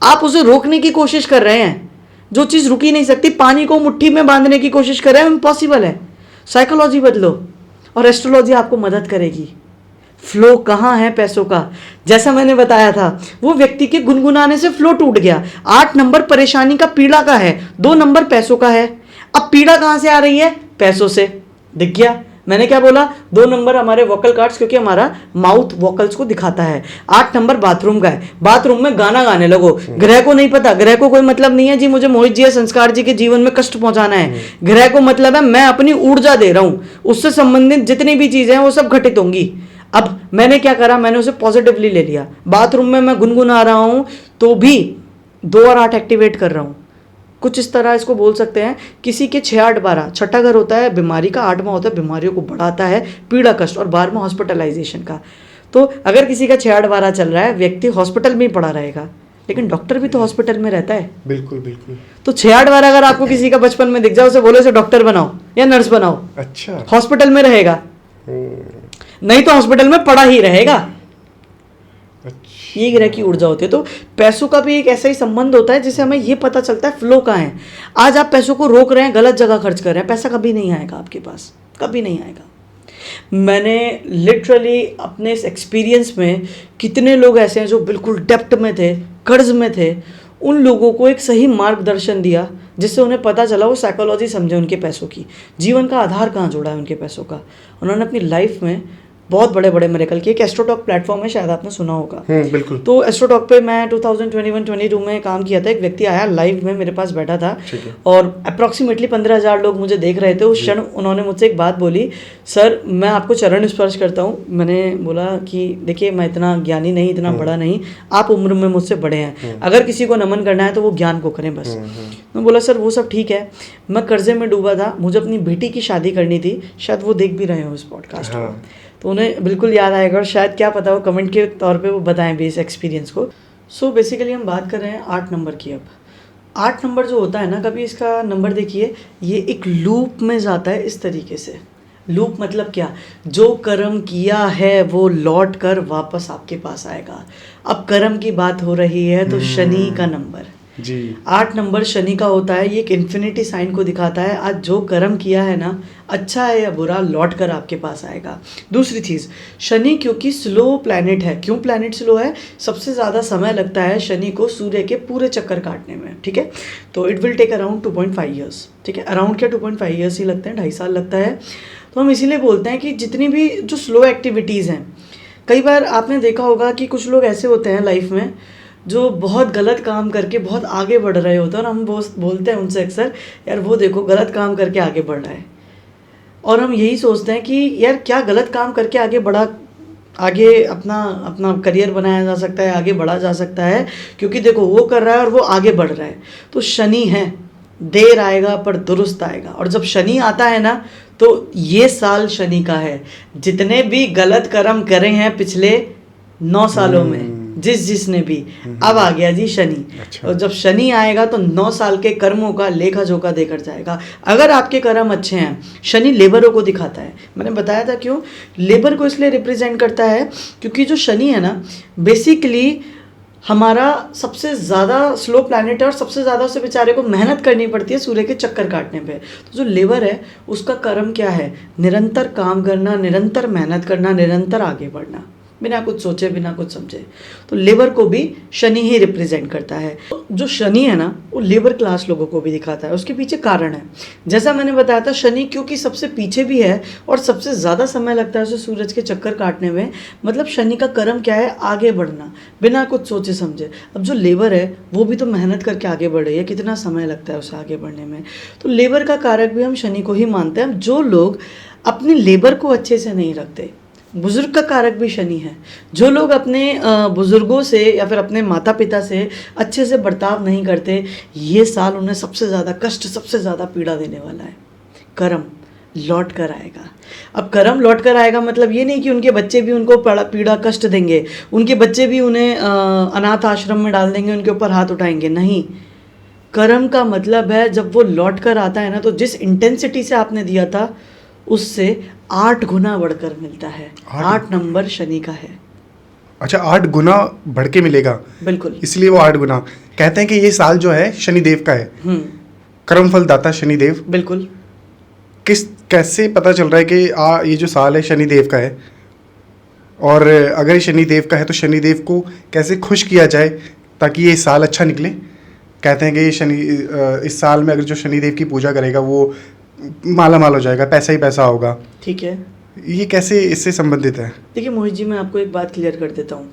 आप उसे रोकने की कोशिश कर रहे हैं, जो चीज़ रुक ही नहीं सकती। पानी को मुट्ठी में बांधने की कोशिश कर रहे हैं, इम्पॉसिबल है। साइकोलॉजी बदलो और एस्ट्रोलॉजी आपको मदद करेगी। फ्लो कहाँ है पैसों का? जैसा मैंने बताया था, वो व्यक्ति के गुनगुनाने से फ्लो टूट गया। 8 नंबर परेशानी का, पीड़ा का है, 2 नंबर पैसों का है। अब पीड़ा कहाँ से आ रही है? पैसों से। दिख गया मैंने क्या बोला? 2 नंबर हमारे वोकल कार्ड्स, क्योंकि हमारा माउथ वोकल्स को दिखाता है। 8 नंबर बाथरूम का है, बाथरूम में गाना गाने लगो। ग्रह को नहीं पता, ग्रह को कोई मतलब नहीं है जी मुझे मोहित जी या संस्कार जी के जीवन में कष्ट पहुंचाना है। ग्रह को मतलब है मैं अपनी ऊर्जा दे रहा हूं, उससे संबंधित जितनी भी चीजें हैं वो सब घटित होंगी। अब मैंने क्या करा? मैंने उसे पॉजिटिवली ले लिया। बाथरूम में मैं गुनगुना रहा हूं तो भी 2 और 8 एक्टिवेट कर रहा हूं। कुछ इस तरह इसको बोल सकते हैं। किसी के 6, 8, 12 छठा घर होता है बीमारी का, 8वां होता है बीमारियों को बढ़ाता है, पीड़ा कष्ट, और 12वां हॉस्पिटलाइजेशन का। तो अगर किसी का 6, 8, 12 चल रहा है, व्यक्ति हॉस्पिटल में ही पड़ा रहेगा, लेकिन डॉक्टर भी तो हॉस्पिटल में रहता है। बिल्कुल बिल्कुल। तो 6, 8, 12 अगर आपको किसी का बचपन में दिख जाए, उसे बोलो इसे डॉक्टर बनाओ या नर्स बनाओ, अच्छा, हॉस्पिटल में रहेगा, नहीं तो हॉस्पिटल में पड़ा ही रहेगा। ये ग्रह की ऊर्जा होती है। तो पैसों का भी एक ऐसा ही संबंध होता है जिससे हमें ये पता चलता है फ्लो कहाँ है। आज आप पैसों को रोक रहे हैं, गलत जगह खर्च कर रहे हैं, पैसा कभी नहीं आएगा आपके पास, कभी नहीं आएगा। मैंने लिटरली अपने इस एक्सपीरियंस में कितने लोग ऐसे हैं जो बिल्कुल डेप्ट में थे, कर्ज में थे, उन लोगों को एक सही मार्गदर्शन दिया जिससे उन्हें पता चला, वो साइकोलॉजी समझे उनके पैसों की, जीवन का आधार कहाँ जुड़ा है उनके पैसों का। उन्होंने अपनी लाइफ में बहुत बड़े बड़े मिरेकल किए। एक एस्ट्रोटॉक प्लेटफॉर्म है, शायद आपने सुना होगा। बिल्कुल। तो एस्ट्रोटॉक पे मैं 2021-22 में काम किया था। एक व्यक्ति आया लाइव में मेरे पास बैठा था और अप्रॉक्सीमेटली 15,000 लोग मुझे देख रहे थे। उस क्षण उन्होंने मुझसे एक बात बोली, सर मैं आपको चरण स्पर्श करता हूँ। मैंने बोला कि देखिए मैं इतना ज्ञानी नहीं, इतना बड़ा नहीं, आप उम्र में मुझसे बड़े हैं, अगर किसी को नमन करना है तो वो ज्ञान को करें बस। मैं बोला सर वो सब ठीक है, मैं कर्जे में डूबा था, मुझे अपनी बेटी की शादी करनी थी, शायद वो देख भी रहे हो इस पॉडकास्ट को, तो उन्हें बिल्कुल याद आएगा और शायद क्या पता वो कमेंट के तौर पे वो बताएं भी इस एक्सपीरियंस को। सो बेसिकली हम बात कर रहे हैं 8 नंबर की। अब 8 नंबर जो होता है ना, कभी इसका नंबर देखिए, ये एक लूप में जाता है इस तरीके से। लूप मतलब क्या, जो कर्म किया है वो लौट कर वापस आपके पास आएगा। अब कर्म की बात हो रही है तो शनि का नंबर जी 8 नंबर शनि का होता है। ये एक इन्फिनिटी साइन को दिखाता है। आज जो कर्म किया है ना, अच्छा है या बुरा, लौट कर आपके पास आएगा। दूसरी चीज़, शनि क्योंकि स्लो प्लैनेट है। क्यों प्लैनेट स्लो है? सबसे ज़्यादा समय लगता है शनि को सूर्य के पूरे चक्कर काटने में, ठीक है। तो it will take around 2.5 years, ठीक है। अराउंड क्या 2.5 ईयर्स ही लगते हैं, 2.5 साल लगता है। तो हम इसीलिए बोलते हैं कि जितनी भी जो स्लो एक्टिविटीज़ हैं, कई बार आपने देखा होगा कि कुछ लोग ऐसे होते हैं लाइफ में जो बहुत गलत काम करके बहुत आगे बढ़ रहे होते हैं और हम बोलते हैं उनसे अक्सर, यार वो देखो गलत काम करके आगे बढ़ रहा है। और हम यही सोचते हैं कि यार क्या गलत काम करके आगे अपना करियर बनाया जा सकता है, आगे बढ़ा जा सकता है, क्योंकि देखो वो कर रहा है और वो आगे बढ़ रहा है। तो शनि है, देर आएगा पर दुरुस्त आएगा। और जब शनि आता है ना, तो ये साल शनि का है। जितने भी गलत कर्म करे हैं पिछले 9 सालों में, जिसने भी, अब आ गया जी शनि। अच्छा। और जब शनि आएगा तो 9 साल के कर्मों का लेखा जोखा देकर जाएगा। अगर आपके कर्म अच्छे हैं, शनि लेबरों को दिखाता है। मैंने बताया था क्यों लेबर को इसलिए रिप्रेजेंट करता है, क्योंकि जो शनि है ना, बेसिकली हमारा सबसे ज़्यादा स्लो प्लैनेट है और सबसे ज़्यादा उसे बेचारे को मेहनत करनी पड़ती है सूर्य के चक्कर काटने पे। तो जो लेबर है उसका कर्म क्या है? निरंतर काम करना, निरंतर मेहनत करना, निरंतर आगे बढ़ना, बिना कुछ सोचे, बिना कुछ समझे। तो लेबर को भी शनि ही रिप्रेजेंट करता है। तो जो शनि है ना, वो लेबर क्लास लोगों को भी दिखाता है। उसके पीछे कारण है, जैसा मैंने बताया था, शनि क्योंकि सबसे पीछे भी है और सबसे ज़्यादा समय लगता है उसे सूरज के चक्कर काटने में। मतलब शनि का कर्म क्या है? आगे बढ़ना, बिना कुछ सोचे समझे। अब जो लेबर है वो भी तो मेहनत करके आगे बढ़ रही है, कितना समय लगता है उसे आगे बढ़ने में। तो लेबर का कारक भी हम शनि को ही मानते हैं। जो लोग अपनी लेबर को अच्छे से नहीं रखते, बुजुर्ग का कारक भी शनि है। जो लोग अपने बुजुर्गों से या फिर अपने माता पिता से अच्छे से बर्ताव नहीं करते, ये साल उन्हें सबसे ज़्यादा कष्ट, सबसे ज़्यादा पीड़ा देने वाला है। कर्म लौट कर आएगा। अब कर्म लौट कर आएगा मतलब ये नहीं कि उनके बच्चे भी उनको पीड़ा कष्ट देंगे, उनके बच्चे भी उन्हें अनाथ आश्रम में डाल देंगे, उनके ऊपर हाथ उठाएंगे, नहीं। कर्म का मतलब है जब वो लौट कर आता है ना, तो जिस इंटेंसिटी से आपने दिया था उससे 8 गुना बढ़कर मिलता है। 8 नंबर शनि का है। अच्छा, 8 गुना बढ़ के मिलेगा, बिल्कुल, इसलिए वो 8 गुना। कहते हैं कि ये साल जो है शनिदेव का है, कर्मफल दाता शनिदेव। बिल्कुल। कैसे पता चल रहा है कि ये जो साल है शनिदेव का है? और अगर ये शनिदेव का है तो शनिदेव को कैसे खुश किया जाए ताकि ये साल अच्छा निकले? कहते हैं कि ये इस साल में अगर जो शनिदेव की पूजा करेगा वो माला माल हो जाएगा, पैसा ही पैसा होगा। ठीक है, ये कैसे इससे संबंधित है? देखिए मोहित जी, मैं आपको एक बात क्लियर कर देता हूँ।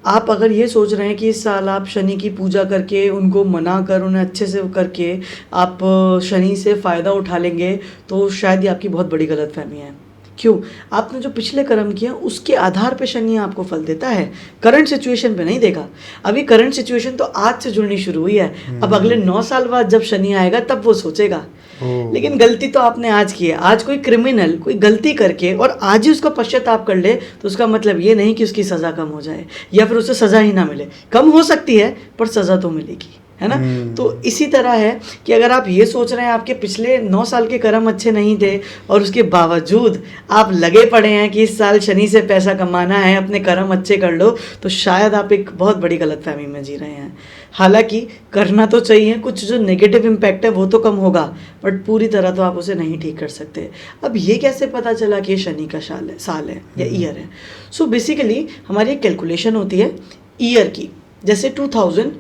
आप अगर ये सोच रहे हैं कि इस साल आप शनि की पूजा करके, उनको मना कर, उन्हें अच्छे से करके आप शनि से फ़ायदा उठा लेंगे, तो शायद ये आपकी बहुत बड़ी गलतफहमी है। क्यों? आपने जो पिछले कर्म किया उसके आधार पे शनि आपको फल देता है, करंट सिचुएशन पे नहीं देगा। अभी करंट सिचुएशन तो आज से जुड़नी शुरू हुई है। अब अगले 9 साल बाद जब शनि आएगा तब वो सोचेगा। लेकिन गलती तो आपने आज की है। आज कोई क्रिमिनल कोई गलती करके और आज ही उसका पश्चाताप कर ले, तो उसका मतलब ये नहीं कि उसकी सज़ा कम हो जाए या फिर उसे सज़ा ही ना मिले। कम हो सकती है पर सज़ा तो मिलेगी, है ना। तो इसी तरह है कि अगर आप ये सोच रहे हैं आपके पिछले 9 साल के कर्म अच्छे नहीं थे और उसके बावजूद आप लगे पड़े हैं कि इस साल शनि से पैसा कमाना है, अपने कर्म अच्छे कर लो, तो शायद आप एक बहुत बड़ी गलतफहमी में जी रहे हैं। हालांकि करना तो चाहिए, कुछ जो नेगेटिव इम्पैक्ट है वो तो कम होगा, बट पूरी तरह तो आप उसे नहीं ठीक कर सकते। अब ये कैसे पता चला कि शनि का साल है या ईयर है? सो बेसिकली हमारी एक कैलकुलेशन होती है ईयर की। जैसे 2024,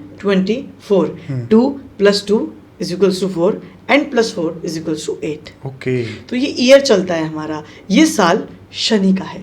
2 + 2 = 4 and +4 = 8। ओके। तो ये ईयर चलता है हमारा। ये साल शनि का है।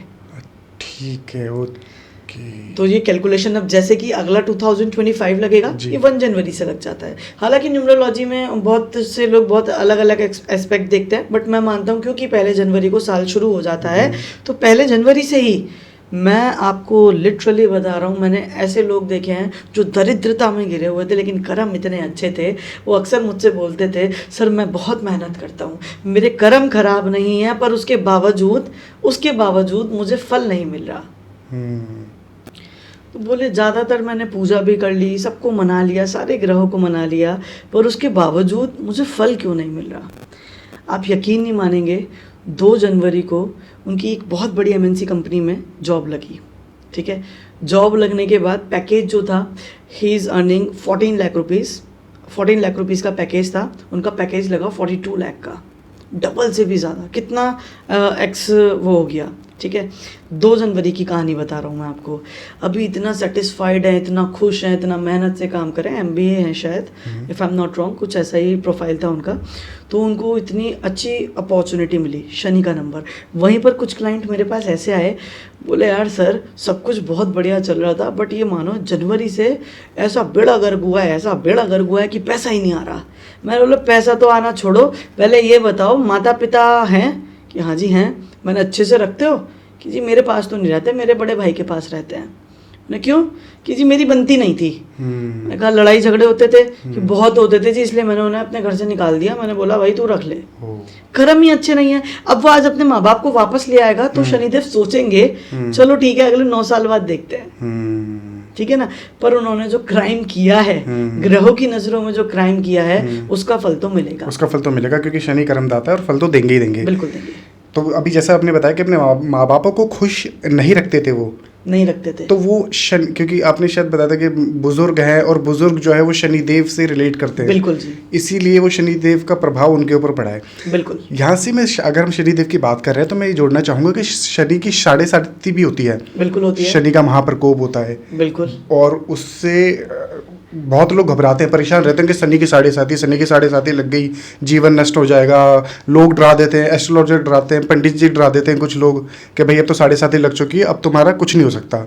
ठीक है, ओके। तो ये कैलकुलेशन अब जैसे कि अगला 2025 लगेगा, जी। ये 1 जनवरी से लग जाता है। हालांकि न्यूमरोलॉजी में बहुत से लोग बहुत अलग अलग एस्पेक्ट देखते हैं, बट मैं मानता हूँ क्योंकि 1 जनवरी को साल शुरू हो जाता है, तो 1 जनवरी से ही मैं आपको लिटरली बता रहा हूँ, मैंने ऐसे लोग देखे हैं जो दरिद्रता में गिरे हुए थे लेकिन कर्म इतने अच्छे थे, वो अक्सर मुझसे बोलते थे, सर मैं बहुत मेहनत करता हूँ, मेरे कर्म खराब नहीं है, पर उसके बावजूद मुझे फल नहीं मिल रहा। तो बोले ज़्यादातर मैंने पूजा भी कर ली, सबको मना लिया, सारे ग्रहों को मना लिया, पर उसके बावजूद मुझे फल क्यों नहीं मिल रहा। आप यकीन नहीं मानेंगे, 2 जनवरी को उनकी एक बहुत बड़ी MNC कंपनी में जॉब लगी। ठीक है, जॉब लगने के बाद पैकेज जो था, he is earning 14 lakh rupees. 14 lakh rupees का पैकेज था, उनका पैकेज लगा 42 लाख का, डबल से भी ज़्यादा। कितना एक्स वो हो गया। ठीक है, 2 जनवरी की कहानी बता रहा हूँ मैं आपको। अभी इतना सेटिस्फाइड है, इतना खुश है, इतना मेहनत से काम करें, MBA हैं शायद, if I am not wrong, कुछ ऐसा ही प्रोफाइल था उनका। तो उनको इतनी अच्छी अपॉर्चुनिटी मिली, शनि का नंबर। वहीं पर कुछ क्लाइंट मेरे पास ऐसे आए, बोले यार सर सब कुछ बहुत बढ़िया चल रहा था, बट ये मानो जनवरी से ऐसा बेड़ा गर्क हुआ है कि पैसा ही नहीं आ रहा। मैं बोला पैसा तो आना छोड़ो, पहले ये बताओ माता पिता हैं? कि हाँ जी हैं। मैंने अच्छे से रखते हो? कि जी मेरे पास तो नहीं रहते, मेरे बड़े भाई के पास रहते हैं। मैंने क्यों? कि जी मेरी बनती नहीं थी। मैंने कहा लड़ाई झगड़े होते थे कि बहुत होते थे जी, इसलिए मैंने उन्हें अपने घर से निकाल दिया। मैंने बोला भाई तू रख ले, कर्म ही अच्छे नहीं है। अब वो आज अपने माँ बाप को वापस ले आएगा तो शनिदेव सोचेंगे चलो ठीक है अगले 9 साल बाद देखते हैं, ठीक है ना। पर उन्होंने जो क्राइम किया है, ग्रहों की नजरों में जो क्राइम किया है, उसका फल तो मिलेगा, क्योंकि शनि कर्मदाता है और फल तो देंगे ही देंगे। बिल्कुल देंगे। तो अभी जैसा आपने बताया कि अपने माँ बापों को खुश नहीं रखते थे, वो नहीं रखते थे, तो वो शनि, क्योंकि आपने शायद बताया था कि बुजुर्ग है और बुजुर्ग जो है वो शनिदेव से रिलेट करते हैं। बिल्कुल जी, इसीलिए वो शनिदेव का प्रभाव उनके ऊपर पड़ा है। बिल्कुल। यहाँ से मैं अगर हम शनिदेव की बात कर रहे हैं तो मैं ये जोड़ना चाहूंगा कि शनि की 7.5 भी होती है। बिल्कुल होती है। शनि का महाप्रकोप होता है। बिल्कुल। और उससे बहुत लोग घबराते हैं, परेशान रहते हैं कि शनि की 7.5 लग गई, जीवन नष्ट हो जाएगा। लोग डरा देते हैं, एस्ट्रोलॉजर डराते हैं, पंडित जी डरा देते हैं कुछ लोग कि भाई अब तो 7.5 लग चुकी है, अब तुम्हारा कुछ नहीं हो सकता।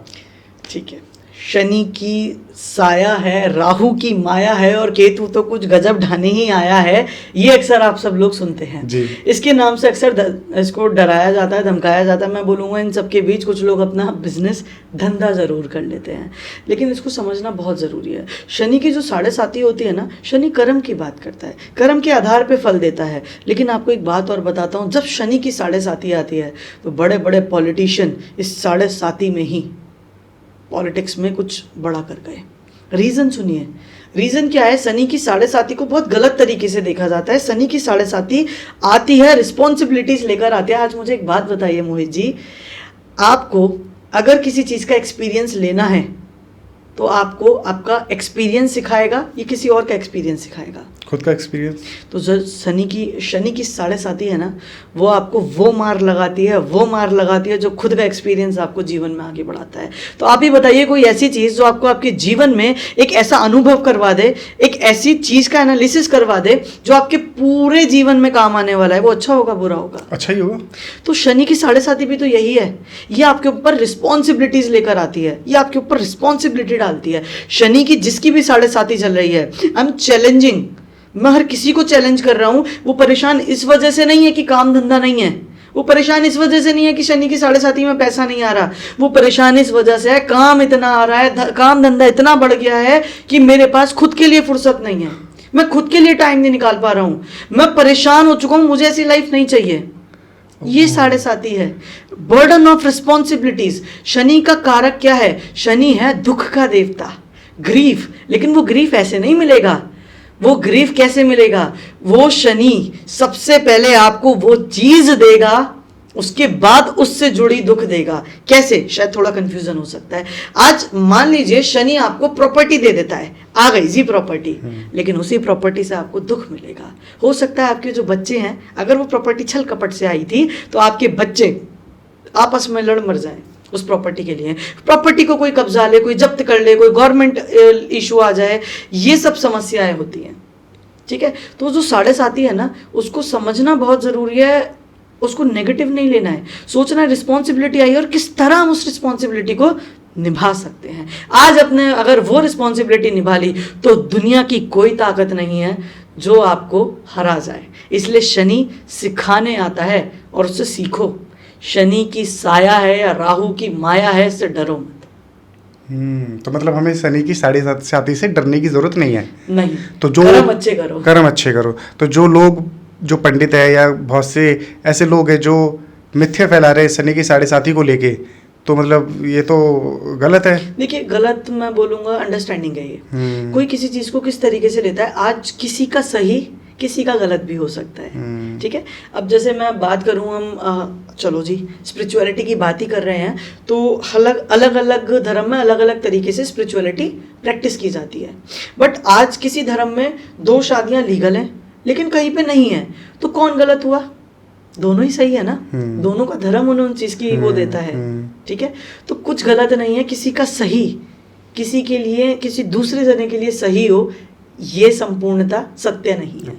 ठीक है, शनि की साया है, राहु की माया है और केतु तो कुछ गजब ढाने ही आया है, ये अक्सर आप सब लोग सुनते हैं जी। इसके नाम से अक्सर इसको डराया जाता है, धमकाया जाता है। मैं बोलूँगा इन सब के बीच कुछ लोग अपना बिजनेस धंधा ज़रूर कर लेते हैं, लेकिन इसको समझना बहुत ज़रूरी है। शनि की जो 7.5 होती है ना, शनि कर्म की बात करता है, कर्म के आधार पर फल देता है। लेकिन आपको एक बात और बताता हूँ, जब शनि की 7.5 आती है तो बड़े बड़े पॉलिटिशियन इस 7.5 में ही पॉलिटिक्स में कुछ बड़ा कर गए। रीज़न सुनिए, रीज़न क्या है? शनि की 7.5 को बहुत गलत तरीके से देखा जाता है। शनि की 7.5 आती है रिस्पॉन्सिबिलिटीज़ लेकर आती है। आज मुझे एक बात बताइए मोहित जी, आपको अगर किसी चीज़ का एक्सपीरियंस लेना है तो आपको आपका एक्सपीरियंस सिखाएगा या किसी और का एक्सपीरियंस सिखाएगा? खुद का एक्सपीरियंस। तो जो शनि की 7.5 है ना, वो आपको वो मार लगाती है जो खुद का एक्सपीरियंस आपको जीवन में आगे बढ़ाता है। तो आप ही बताइए कोई ऐसी चीज़ जो आपको आपके जीवन में एक ऐसा अनुभव करवा दे, एक ऐसी चीज़ का एनालिसिस करवा दे जो आपके पूरे जीवन में काम आने वाला है, वो अच्छा होगा बुरा होगा? अच्छा ही होगा। तो शनि की 7.5 भी तो यही है, ये आपके ऊपर रिस्पॉन्सिबिलिटीज लेकर आती है, ये आपके ऊपर रिस्पॉन्सिबिलिटी डालती है। शनि की जिसकी भी 7.5 चल रही है, आई एम चैलेंजिंग, मैं हर किसी को चैलेंज कर रहा हूं। वो परेशान इस वजह से नहीं है कि काम धंधा नहीं है, वो परेशान इस वजह से नहीं है कि शनि की 7.5 में पैसा नहीं आ रहा, वो परेशान इस वजह से है काम इतना आ रहा है, काम धंधा इतना बढ़ गया है कि मेरे पास खुद के लिए फुर्सत नहीं है, मैं खुद के लिए टाइम नहीं निकाल पा रहा हूं, मैं परेशान हो चुका हूं, मुझे ऐसी लाइफ नहीं चाहिए। ये 7.5 है, बर्डन ऑफ रिस्पॉन्सिबिलिटीज। शनि का कारक क्या है? शनि है दुख का देवता, ग्रीफ। लेकिन वो ग्रीफ ऐसे नहीं मिलेगा, वो ग्रीफ कैसे मिलेगा? वो शनि सबसे पहले आपको वो चीज देगा, उसके बाद उससे जुड़ी दुख देगा। कैसे? शायद थोड़ा कंफ्यूजन हो सकता है। आज मान लीजिए शनि आपको प्रॉपर्टी दे देता है, आ गई जी प्रॉपर्टी, लेकिन उसी प्रॉपर्टी से आपको दुख मिलेगा। हो सकता है आपके जो बच्चे हैं, अगर वो प्रॉपर्टी छल कपट से आई थी तो आपके बच्चे आपस में लड़ मर जाए उस प्रॉपर्टी के लिए, प्रॉपर्टी को कोई कब्जा ले, कोई जब्त कर ले, कोई गवर्नमेंट इशू आ जाए, ये सब समस्याएं होती हैं। ठीक है, तो जो 7.5 है ना, उसको समझना बहुत ज़रूरी है। उसको नेगेटिव नहीं लेना है, सोचना है रिस्पॉन्सिबिलिटी आई है और किस तरह हम उस रिस्पॉन्सिबिलिटी को निभा सकते हैं। आज अपने अगर वो रिस्पॉन्सिबिलिटी निभा ली तो दुनिया की कोई ताकत नहीं है जो आपको हरा जाए। इसलिए शनि सिखाने आता है और उससे सीखो। शनि की साया है या राहु की माया है, इससे डरो मत। तो मतलब हमें शनि की 7.5 से डरने की जरूरत नहीं है। नहीं, तो जो कर्म अच्छे करो, कर्म अच्छे करो। तो जो लोग, जो पंडित है या बहुत से ऐसे लोग हैं जो मिथ्या फैला रहे हैं शनि की 7.5 को लेके, तो मतलब ये तो गलत है। देखिए गलत मैं बोलूँगा अंडरस्टैंडिंग है ये। कोई किसी चीज़ को किस तरीके से लेता है, आज किसी का सही किसी का गलत भी हो सकता है, ठीक है। अब जैसे मैं बात करूँ, हम चलो जी स्पिरिचुअलिटी की बात ही कर रहे हैं, तो अलग अलग धर्म में अलग अलग तरीके से स्पिरिचुअलिटी प्रैक्टिस की जाती है। बट आज किसी धर्म में 2 शादियाँ लीगल हैं लेकिन कहीं पे नहीं है, तो कौन गलत हुआ? दोनों ही सही है ना। दोनों का धर्म उन्हें उन चीज़ की वो देता है, ठीक है। तो कुछ गलत नहीं है, किसी का सही किसी के लिए, किसी दूसरे जने के लिए सही हो, ये संपूर्णता सत्य नहीं है,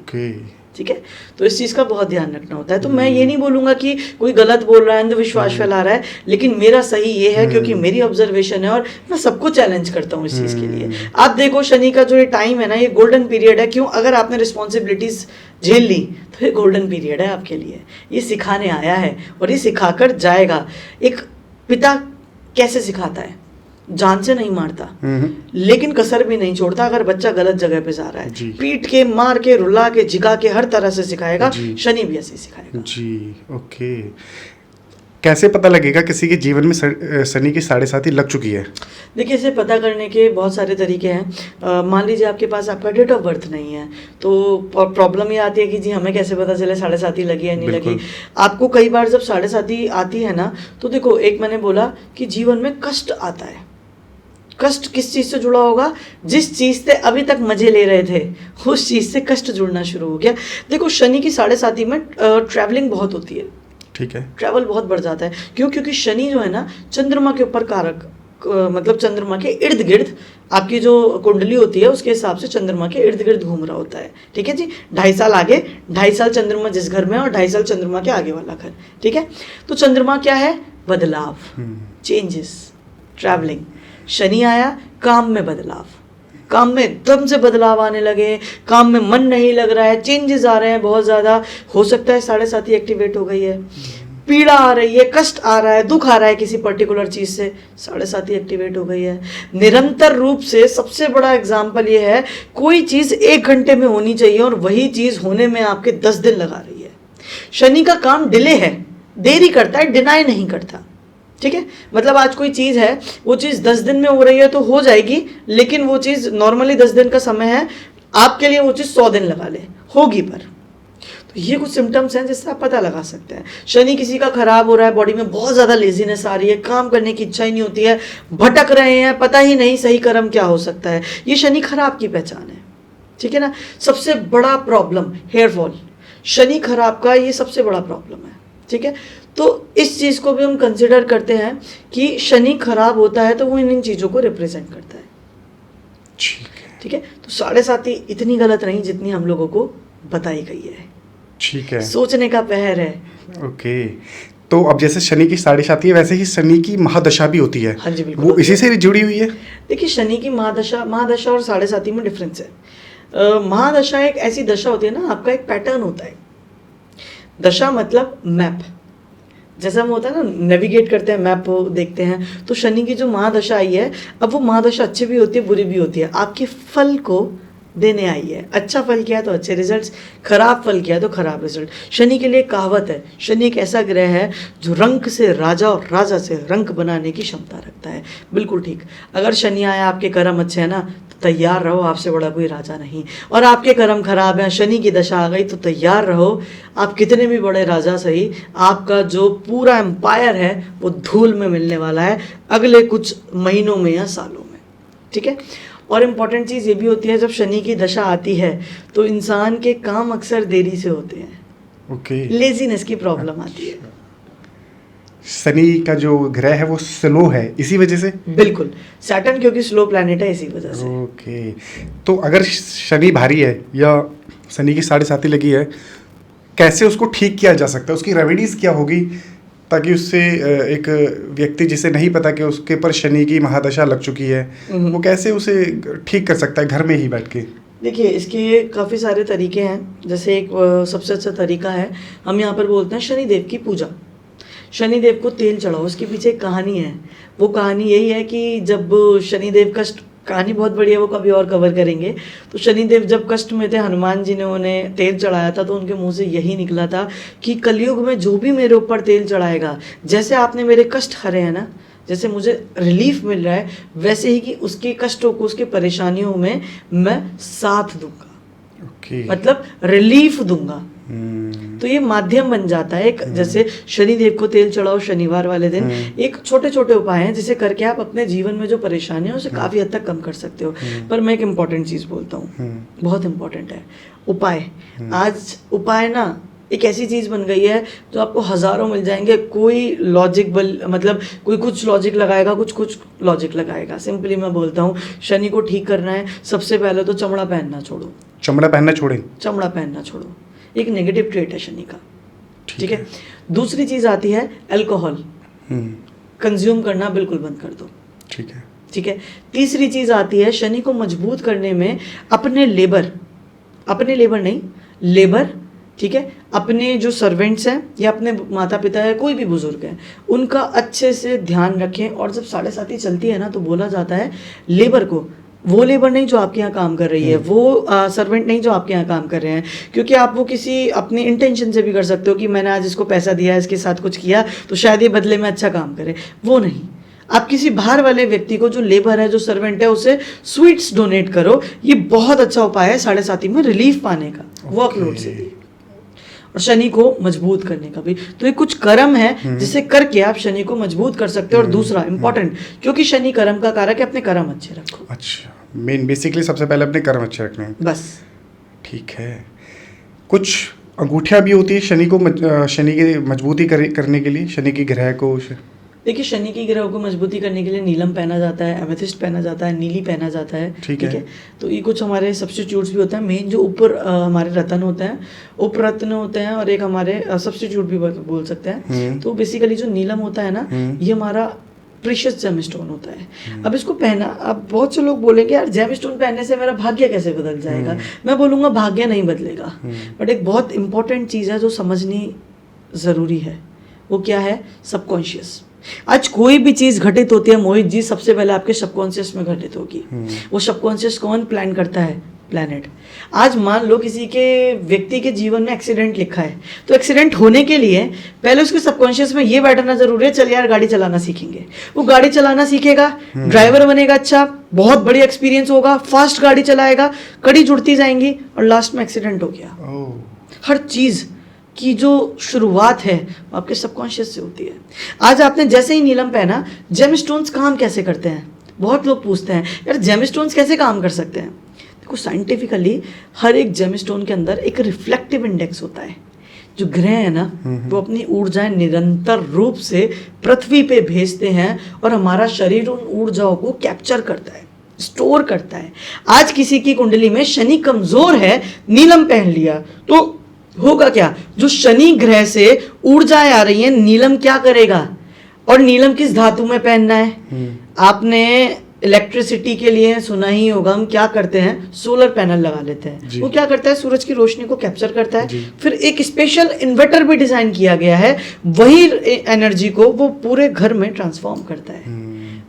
ठीक है। तो इस चीज़ का बहुत ध्यान रखना होता है। तो मैं ये नहीं बोलूँगा कि कोई गलत बोल रहा है, अंधविश्वास फैला रहा है, लेकिन मेरा सही ये है क्योंकि मेरी ऑब्जर्वेशन है और मैं सबको चैलेंज करता हूँ इस चीज़ के लिए। आप देखो शनि का जो ये टाइम है ना, ये गोल्डन पीरियड है। क्यों? अगर आपने रिस्पॉन्सिबिलिटीज़ झेल ली तो ये गोल्डन पीरियड है आपके लिए। ये सिखाने आया है और ये सिखाकर जाएगा। एक पिता कैसे सिखाता है? जान से नहीं मारता लेकिन कसर भी नहीं छोड़ता। अगर बच्चा गलत जगह पे जा रहा है, पीट के, मार के, रुला के, झिका के, हर तरह से सिखाएगा। शनि भी ऐसे सिखाएगा जी। ओके, कैसे पता लगेगा किसी के जीवन में शनि की 7.5 लग चुकी है? देखिए, इसे पता करने के बहुत सारे तरीके हैं। मान लीजिए आपके पास आपका डेट ऑफ बर्थ नहीं है, तो प्रॉब्लम ये आती है कि जी हमें कैसे पता चले 7.5 लगी है नहीं लगी। आपको कई बार जब 7.5 आती है ना, तो देखो, एक मैंने बोला कि जीवन में कष्ट आता है। कष्ट किस चीज़ से जुड़ा होगा? जिस चीज़ से अभी तक मजे ले रहे थे उस चीज़ से कष्ट जुड़ना शुरू हो गया। देखो, शनि की 7.5 में ट्रैवलिंग बहुत होती है, ठीक है। ट्रैवल बहुत बढ़ जाता है। क्यों? क्योंकि शनि जो है ना, चंद्रमा के ऊपर कारक, मतलब चंद्रमा के इर्द गिर्द आपकी जो कुंडली होती है उसके हिसाब से चंद्रमा के इर्द गिर्द घूम रहा होता है, ठीक है जी। 2.5 साल आगे, 2.5 साल चंद्रमा जिस घर में है और 2.5 साल चंद्रमा के आगे वाला घर, ठीक है। तो चंद्रमा क्या है? बदलाव, चेंजेस, ट्रैवलिंग। शनि आया, काम में बदलाव, काम में एकदम से बदलाव आने लगे, काम में मन नहीं लग रहा है, चेंजेस आ रहे हैं बहुत ज़्यादा। हो सकता है 7.5 एक्टिवेट हो गई है, पीड़ा आ रही है, कष्ट आ रहा है, दुख आ रहा है किसी पर्टिकुलर चीज़ से, 7.5 एक्टिवेट हो गई है। निरंतर रूप से सबसे बड़ा एग्जाम्पल ये है, कोई चीज़ 1 घंटे में होनी चाहिए और वही चीज़ होने में आपके 10 दिन लगा रही है। शनि का काम डिले है, देरी करता है, डिनाई नहीं करता, ठीक है। मतलब आज कोई चीज़ है, वो चीज़ 10 दिन में हो रही है तो हो जाएगी, लेकिन वो चीज़ नॉर्मली 10 दिन का समय है, आपके लिए वो चीज़ 100 दिन लगा ले, होगी। पर तो ये कुछ सिम्टम्स हैं जिससे आप पता लगा सकते हैं। शनि किसी का खराब हो रहा है, बॉडी में बहुत ज़्यादा लेजीनेस आ रही है, काम करने की इच्छा ही नहीं होती है, भटक रहे हैं, पता ही नहीं सही कर्म क्या हो सकता है, ये शनि खराब की पहचान है, ठीक है ना। सबसे बड़ा प्रॉब्लम हेयर फॉल, शनि खराब का ये सबसे बड़ा प्रॉब्लम है, ठीक है। तो इस चीज़ को भी हम कंसिडर करते हैं कि शनि खराब होता है तो वो इन चीज़ों को रिप्रेजेंट करता है, ठीक है। तो 7.5 इतनी गलत नहीं जितनी हम लोगों को बताई गई है, ठीक है। सोचने का पहर है। ओके, तो अब जैसे शनि की 7.5 है, वैसे ही शनि की महादशा भी होती है। हाँ जी, बिल्कुल। वो इसी से जुड़ी हुई है। देखिए, शनि की महादशा और 7.5 में डिफरेंस है। महादशा एक ऐसी दशा होती है ना, आपका एक पैटर्न होता है। दशा मतलब मैप, जैसा हम होता है ना, नेविगेट करते हैं, मैप देखते हैं। तो शनि की जो महादशा आई है, अब वो महादशा अच्छी भी होती है, बुरी भी होती है, आपके फल को देने आई है। अच्छा फल किया तो अच्छे रिजल्ट्स, खराब फल किया तो खराब रिजल्ट। शनि के लिए कहावत है, शनि एक ऐसा ग्रह है जो रंक से राजा और राजा से रंक बनाने की क्षमता रखता है। बिल्कुल ठीक। अगर शनि आया, आपके कर्म अच्छे हैं ना, तो तैयार रहो, आपसे बड़ा कोई राजा नहीं। और आपके कर्म खराब हैं, शनि की दशा आ गई, तो तैयार रहो, आप कितने भी बड़े राजा सही, आपका जो पूरा एम्पायर है वो धूल में मिलने वाला है अगले कुछ महीनों में या सालों में, ठीक है। और इम्पॉर्टेंट चीज़ ये भी होती है, जब शनि की दशा आती है तो इंसान के काम अक्सर देरी से होते हैं, ओके। लेजीनेस की प्रॉब्लम आती है। शनि का जो ग्रह है वो स्लो है, इसी वजह से। बिल्कुल, सैटर्न क्योंकि स्लो प्लैनेट है, इसी वजह से। ओके, तो अगर शनि भारी है या शनि की 7.5 लगी है, कैसे उसको ठीक किया जा सकता है, उसकी रेमेडीज क्या होगी ताकि उससे एक व्यक्ति जिसे नहीं पता कि उसके पर शनि की महादशा लग चुकी है, वो कैसे उसे ठीक कर सकता है घर में ही बैठ के? देखिए, इसके काफ़ी सारे तरीके हैं। जैसे एक सबसे अच्छा तरीका है, हम यहाँ पर बोलते हैं शनिदेव की पूजा। शनिदेव को तेल चढ़ाओ। उसके पीछे एक कहानी है। वो कहानी यही है कि जब शनिदेव कष्ट, कहानी बहुत बड़ी है, वो कभी और कवर करेंगे। तो शनिदेव जब कष्ट में थे, हनुमान जी ने उन्हें तेल चढ़ाया था, तो उनके मुंह से यही निकला था कि कलयुग में जो भी मेरे ऊपर तेल चढ़ाएगा, जैसे आपने मेरे कष्ट हरे हैं ना, जैसे मुझे रिलीफ मिल रहा है, वैसे ही कि उसके कष्टों को, उसके परेशानियों में मैं साथ दूंगा। मतलब रिलीफ दूंगा। तो ये माध्यम बन जाता है एक। जैसे शनिदेव को तेल चढ़ाओ शनिवार वाले दिन, एक छोटे छोटे उपाय हैं जिसे करके आप अपने जीवन में जो परेशानियां हैं उसे काफी हद तक कम कर सकते हो। पर मैं एक इम्पॉर्टेंट चीज बोलता हूँ, बहुत इम्पोर्टेंट है उपाय। आज उपाय ना एक ऐसी चीज बन गई है जो आपको हजारों मिल जाएंगे। कोई लॉजिकबल, मतलब कोई कुछ लॉजिक लगाएगा, कुछ लॉजिक लगाएगा। सिंपली मैं बोलता हूँ, शनि को ठीक करना है, सबसे पहले तो चमड़ा पहनना छोड़ो। चमड़ा पहनना छोड़ें? चमड़ा पहनना छोड़ो, एक नेगेटिव ट्रेट है शनि का। ठीक है। दूसरी चीज आती है अल्कोहल, कंज्यूम करना बिल्कुल बंद कर दो। ठीक है। तीसरी चीज आती है शनि को मजबूत करने में अपने लेबर नहीं, लेबर, ठीक है, अपने जो सर्वेंट्स हैं या अपने माता पिता है, कोई भी बुजुर्ग है, उनका अच्छे से ध्यान रखें। और जब 7:30 चलती है ना, तो बोला जाता है लेबर को, वो लेबर नहीं जो आपके यहाँ काम कर रही है, वो सर्वेंट नहीं जो आपके यहाँ काम कर रहे हैं, क्योंकि आप वो किसी अपनी इंटेंशन से भी कर सकते हो कि मैंने आज इसको पैसा दिया, इसके साथ कुछ किया तो शायद ये बदले में अच्छा काम करे। वो नहीं, आप किसी बाहर वाले व्यक्ति को, जो लेबर है, जो सर्वेंट है, उसे स्वीट्स डोनेट करो। ये बहुत अच्छा उपाय है 7:30 में रिलीफ पाने का, वर्कलोड से भी, और शनि को मजबूत करने का भी। तो ये कुछ कर्म है जिसे करके आप शनि को मजबूत कर सकते हो। और दूसरा इंपॉर्टेंट, क्योंकि शनि कर्म का कारक है, अपने कर्म अच्छे रखो। अच्छा, मेन बेसिकली सबसे पहले अपने कर्म अच्छे रखने हैं, बस। ठीक है। कुछ अंगूठियाँ भी होती है शनि को शनि की मजबूती करने के लिए, शनि की ग्रह को? देखिए, शनि की ग्रह को मजबूती करने के लिए नीलम पहना जाता है, एमेथिस्ट पहना जाता है, नीली पहना जाता है। ठीक है। तो ये कुछ हमारे सब्स्टिट्यूट्स भी होते हैं। मेन जो ऊपर हमारे रत्न होते हैं, उपरत्न होते हैं, और एक हमारे सब्स्टिट्यूट भी बोल सकते हैं। तो बेसिकली जो नीलम होता है ना, ये हमारा प्रीशियस जेमस्टोन होता है। अब इसको पहना, अब बहुत से लोग बोलेंगे यार जेमस्टोन पहनने से मेरा भाग्य कैसे बदल जाएगा? मैं बोलूँगा भाग्य नहीं बदलेगा, बट एक बहुत इंपॉर्टेंट चीज़ है जो समझनी ज़रूरी है। वो क्या है? सबकॉन्शियस। आज कोई भी चीज घटित होती है मोहित जी, सबसे पहले आपके सबकॉन्शियस में घटित होगी। वो सबकॉन्शियस कौन प्लान करता है? प्लैनेट। आज मान लो किसी के व्यक्ति के जीवन में एक्सीडेंट लिखा है, तो एक्सीडेंट होने के लिए पहले उसके सबकॉन्शियस में ये बैठना जरूरी है, चल यार गाड़ी चलाना सीखेंगे। वो गाड़ी चलाना सीखेगा, ड्राइवर बनेगा, अच्छा बहुत बढ़िया एक्सपीरियंस होगा, फास्ट गाड़ी चलाएगा, कड़ी जुड़ती जाएंगी और लास्ट में एक्सीडेंट हो गया। हर चीज की जो शुरुआत है वो आपके सबकॉन्शियस से होती है। आज आपने जैसे ही नीलम पहना, जेमस्टोन्स काम कैसे करते हैं? बहुत लोग पूछते हैं यार जेमस्टोन्स कैसे काम कर सकते हैं? देखो, साइंटिफिकली हर एक जेमस्टोन के अंदर एक रिफ्लेक्टिव इंडेक्स होता है। जो ग्रह है ना, वो अपनी ऊर्जाएं निरंतर रूप से पृथ्वी पे भेजते हैं और हमारा शरीर उन ऊर्जाओं को कैप्चर करता है, स्टोर करता है। आज किसी की कुंडली में शनि कमजोर है, नीलम पहन लिया तो होगा क्या? जो शनि ग्रह से ऊर्जाएं आ रही हैं, नीलम क्या करेगा? और नीलम किस धातु में पहनना है? आपने इलेक्ट्रिसिटी के लिए सुना ही होगा, हम क्या करते हैं? सोलर पैनल लगा लेते हैं। वो क्या करता है? सूरज की रोशनी को कैप्चर करता है। फिर एक स्पेशल इन्वर्टर भी डिजाइन किया गया है, वही एनर्जी को वो पूरे घर में ट्रांसफॉर्म करता है।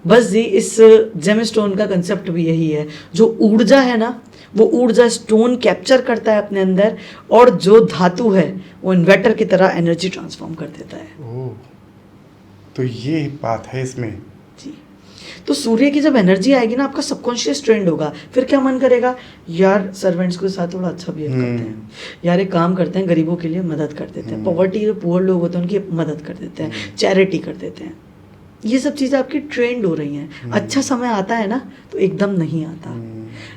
बस जी, इस जेमस्टोन का कंसेप्ट भी यही है। जो ऊर्जा है ना, वो ऊर्जा स्टोन कैप्चर करता है अपने अंदर, और जो धातु है वो इन्वर्टर की तरह एनर्जी ट्रांसफॉर्म कर देता है। तो ये बात है इसमें जी। तो सूर्य की जब एनर्जी आएगी ना, आपका सबकॉन्शियस ट्रेंड होगा। फिर क्या मन करेगा? यार सर्वेंट्स के साथ थोड़ा अच्छा बिहेव करते हैं, यार एक काम करते हैं, गरीबों के लिए मदद कर देते हैं, पॉवर्टी जो पुअर लोग होते हैं उनकी मदद कर देते हैं, चैरिटी कर देते हैं। ये सब चीज़ें आपकी ट्रेंड हो रही हैं। अच्छा समय आता है ना, तो एकदम नहीं आता।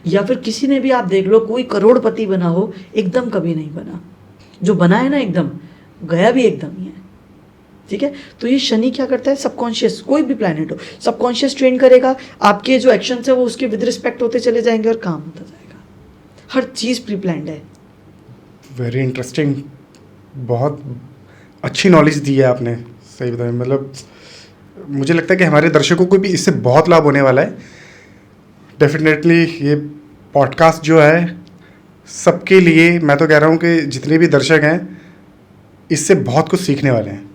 या फिर किसी ने भी आप देख लो, कोई करोड़पति बना हो, एकदम कभी नहीं बना। जो बना है ना, एकदम गया भी एकदम ही है। ठीक है। तो ये शनि क्या करता है? सबकॉन्शियस, कोई भी प्लैनेट हो, सबकॉन्शियस ट्रेन करेगा, आपके जो एक्शंस है वो उसके विद रिस्पेक्ट होते चले जाएंगे और काम होता जाएगा। हर चीज़ प्री प्लान्ड है। वेरी इंटरेस्टिंग बहुत अच्छी नॉलेज दी है आपने, सही बताया। मतलब मुझे लगता है कि हमारे दर्शकों को भी इससे बहुत लाभ होने वाला है। डेफिनेटली ये पॉडकास्ट जो है सबके लिए, मैं तो कह रहा हूँ कि जितने भी दर्शक हैं इससे बहुत कुछ सीखने वाले हैं।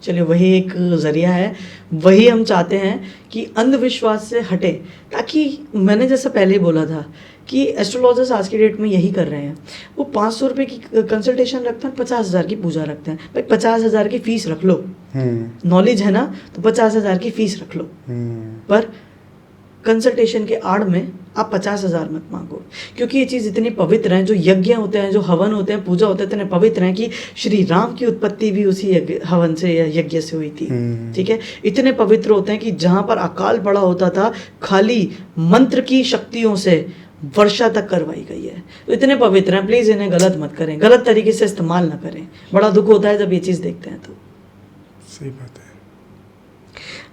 चलिए, वही एक ज़रिया है, वही हम चाहते हैं कि अंधविश्वास से हटे, ताकि मैंने जैसा पहले ही बोला था कि एस्ट्रोलॉजर्स आज की डेट में यही कर रहे हैं। वो 500 रुपये की कंसल्टेशन रखते हैं, 50,000 की पूजा रखते हैं। भाई 50,000 की फीस रख लो, नॉलेज है ना, तो 50,000 की फीस रख लो, पर कंसल्टेशन के आड़ में आप 50,000 मत मांगो, क्योंकि ये चीज़ इतनी पवित्र है। जो यज्ञ होते हैं, जो हवन होते हैं, पूजा होते हैं, इतने पवित्र हैं कि श्री राम की उत्पत्ति भी उसी हवन से या यज्ञ से हुई थी। ठीक है, इतने पवित्र होते हैं कि जहाँ पर अकाल पड़ा होता था, खाली मंत्र की शक्तियों से वर्षा तक करवाई गई है। तो इतने पवित्र हैं, प्लीज़ इन्हें गलत मत करें, गलत तरीके से इस्तेमाल ना करें। बड़ा दुख होता है जब ये चीज़ देखते हैं। तो सही बात है।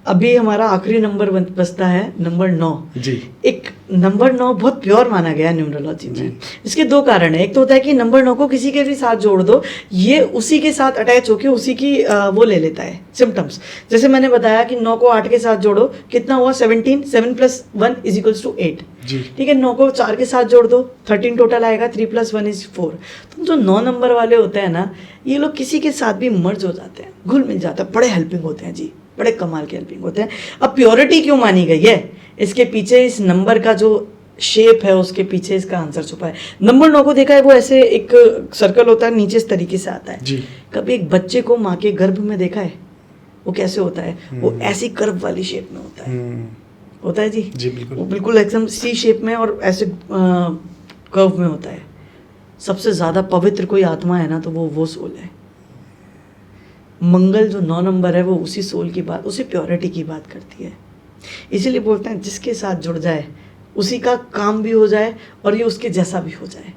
अभी हमारा आखिरी नंबर बचता है, नंबर 9 जी। एक नंबर 9 बहुत प्योर माना गया है न्यूमरोलॉजी में। इसके दो कारण है। एक तो होता है कि नंबर 9 को किसी के भी साथ जोड़ दो, ये उसी के साथ अटैच होकर उसी की वो ले लेता है सिम्टम्स। जैसे मैंने बताया कि 9 को 8 के साथ जोड़ो, कितना हुआ 17, 7 + 1 = 8। ठीक है, 9 को 4 के साथ जोड़ दो, 13 टोटल आएगा, 3 + 1 = 4। तो जो 9 नंबर वाले होते हैं ना, ये लोग किसी के साथ भी मर्ज हो जाते हैं, घुल मिल जाता है, बड़े हेल्पिंग होते हैं जी, बड़े कमाल के हेल्पिंग होते हैं। अब प्योरिटी क्यों मानी गई है, इसके पीछे इस नंबर का जो शेप है, उसके पीछे इसका आंसर छुपा है। नंबर 9 को देखा है, वो ऐसे एक सर्कल होता है, नीचे इस तरीके से आता है जी। कभी एक बच्चे को माँ के गर्भ में देखा है, वो कैसे होता है? वो ऐसी कर्व वाली शेप में होता है, होता है जी। जी बिल्कुल। वो बिल्कुल एकदम सी शेप में और ऐसे कर्व में होता है। सबसे ज़्यादा पवित्र कोई आत्मा है ना, तो वो सोल है। मंगल जो 9 नंबर है, वो उसी सोल की बात, उसी प्योरिटी की बात करती है। इसीलिए बोलते हैं जिसके साथ जुड़ जाए उसी का काम भी हो जाए और ये उसके जैसा भी हो जाए।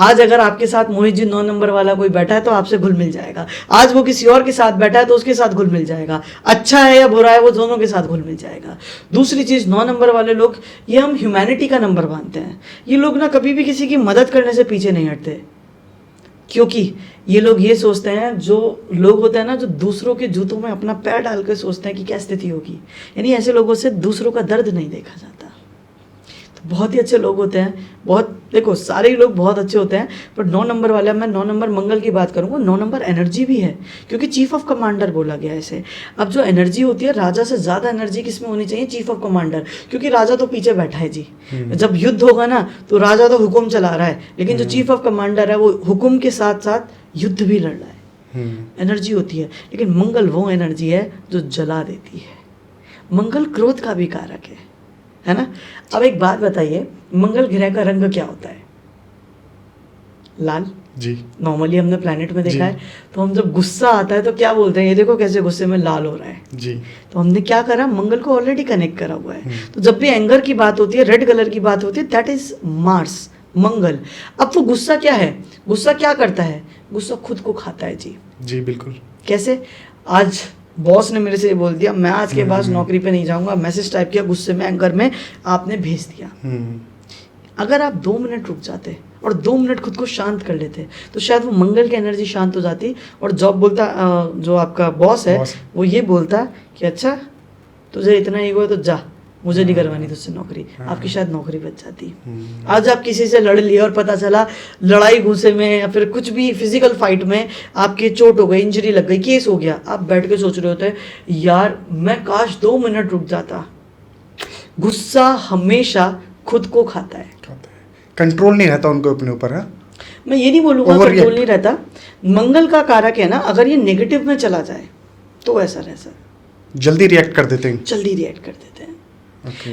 आज अगर आपके साथ मोहित जी 9 नंबर वाला कोई बैठा है तो आपसे घुल मिल जाएगा। आज वो किसी और के साथ बैठा है तो उसके साथ घुल मिल जाएगा। अच्छा है या बुरा है, वो दोनों के साथ घुल मिल जाएगा। दूसरी चीज़, 9 नंबर वाले लोग, ये हम ह्यूमैनिटी का नंबर मानते हैं। ये लोग ना कभी भी किसी की मदद करने से पीछे नहीं हटते, क्योंकि ये लोग ये सोचते हैं, जो लोग होते हैं ना, जो दूसरों के जूतों में अपना पैर डाल कर सोचते हैं कि क्या स्थिति होगी, यानी ऐसे लोगों से दूसरों का दर्द नहीं देखा जाता। तो बहुत ही अच्छे लोग होते हैं, बहुत, देखो सारे ही लोग बहुत अच्छे होते हैं, पर 9 नंबर वाले, मैं 9 नंबर मंगल की बात करूँगा। 9 नंबर एनर्जी भी है, क्योंकि चीफ ऑफ कमांडर बोला गया है इसे। अब जो एनर्जी होती है, राजा से ज़्यादा एनर्जी किस में होनी चाहिए? चीफ ऑफ कमांडर, क्योंकि राजा तो पीछे बैठा है जी। जब युद्ध होगा ना, तो राजा तो हुक्म चला रहा है, लेकिन जो चीफ ऑफ कमांडर है, वो हुक्म के साथ साथ युद्ध भी लड़ रहा है। एनर्जी होती है। लेकिन मंगल वो एनर्जी है जो जला देती है। मंगल क्रोध का भी कारक है ना। अब एक बात बताइए, मंगल ग्रह का रंग क्या होता है? लाल जी। नॉर्मली हमने प्लैनेट में देखा है। तो हम जब गुस्सा आता है तो क्या बोलते हैं? ये देखो कैसे गुस्से में लाल हो रहा है जी। तो हमने क्या करा? मंगल को ऑलरेडी कनेक्ट करा हुआ है। तो जब भी एंगर की बात होती है, रेड कलर की बात होती है, दैट इज मार्स, मंगल। अब वो गुस्सा क्या है? गुस्सा क्या करता है? गुस्सा खुद को खाता है जी। जी बिल्कुल। कैसे? आज बॉस ने मेरे से ये बोल दिया, मैं आज के बाद नौकरी पे नहीं जाऊंगा, मैसेज टाइप किया गुस्से में, एंगर में आपने भेज दिया। अगर आप 2 मिनट रुक जाते और 2 मिनट खुद को शांत कर लेते, तो शायद वो मंगल की एनर्जी शांत हो जाती और जॉब बोलता, जो आपका बॉस है वो ये बोलता कि अच्छा तुझे इतना ईगो है तो जा, मुझे नहीं करवानी तुझसे नौकरी। आपकी शायद नौकरी बच जाती। आज आप किसी से लड़ लिए और पता चला लड़ाई गुस्से में या फिर कुछ भी फिजिकल फाइट में आपके चोट हो गई, इंजरी लग गई, केस हो गया। आप बैठ के सोच रहे होते यार मैं काश 2 मिनट रुक जाता। गुस्सा हमेशा खुद को खाता है, कंट्रोल नहीं रहता उनको अपने ऊपर। है, मैं ये नहीं बोलूँगा कंट्रोल नहीं रहता। मंगल का कारक है ना, अगर ये नेगेटिव में चला जाए तो ऐसा जल्दी रिएक्ट कर देते हैं, जल्दी रिएक्ट कर देते हैं।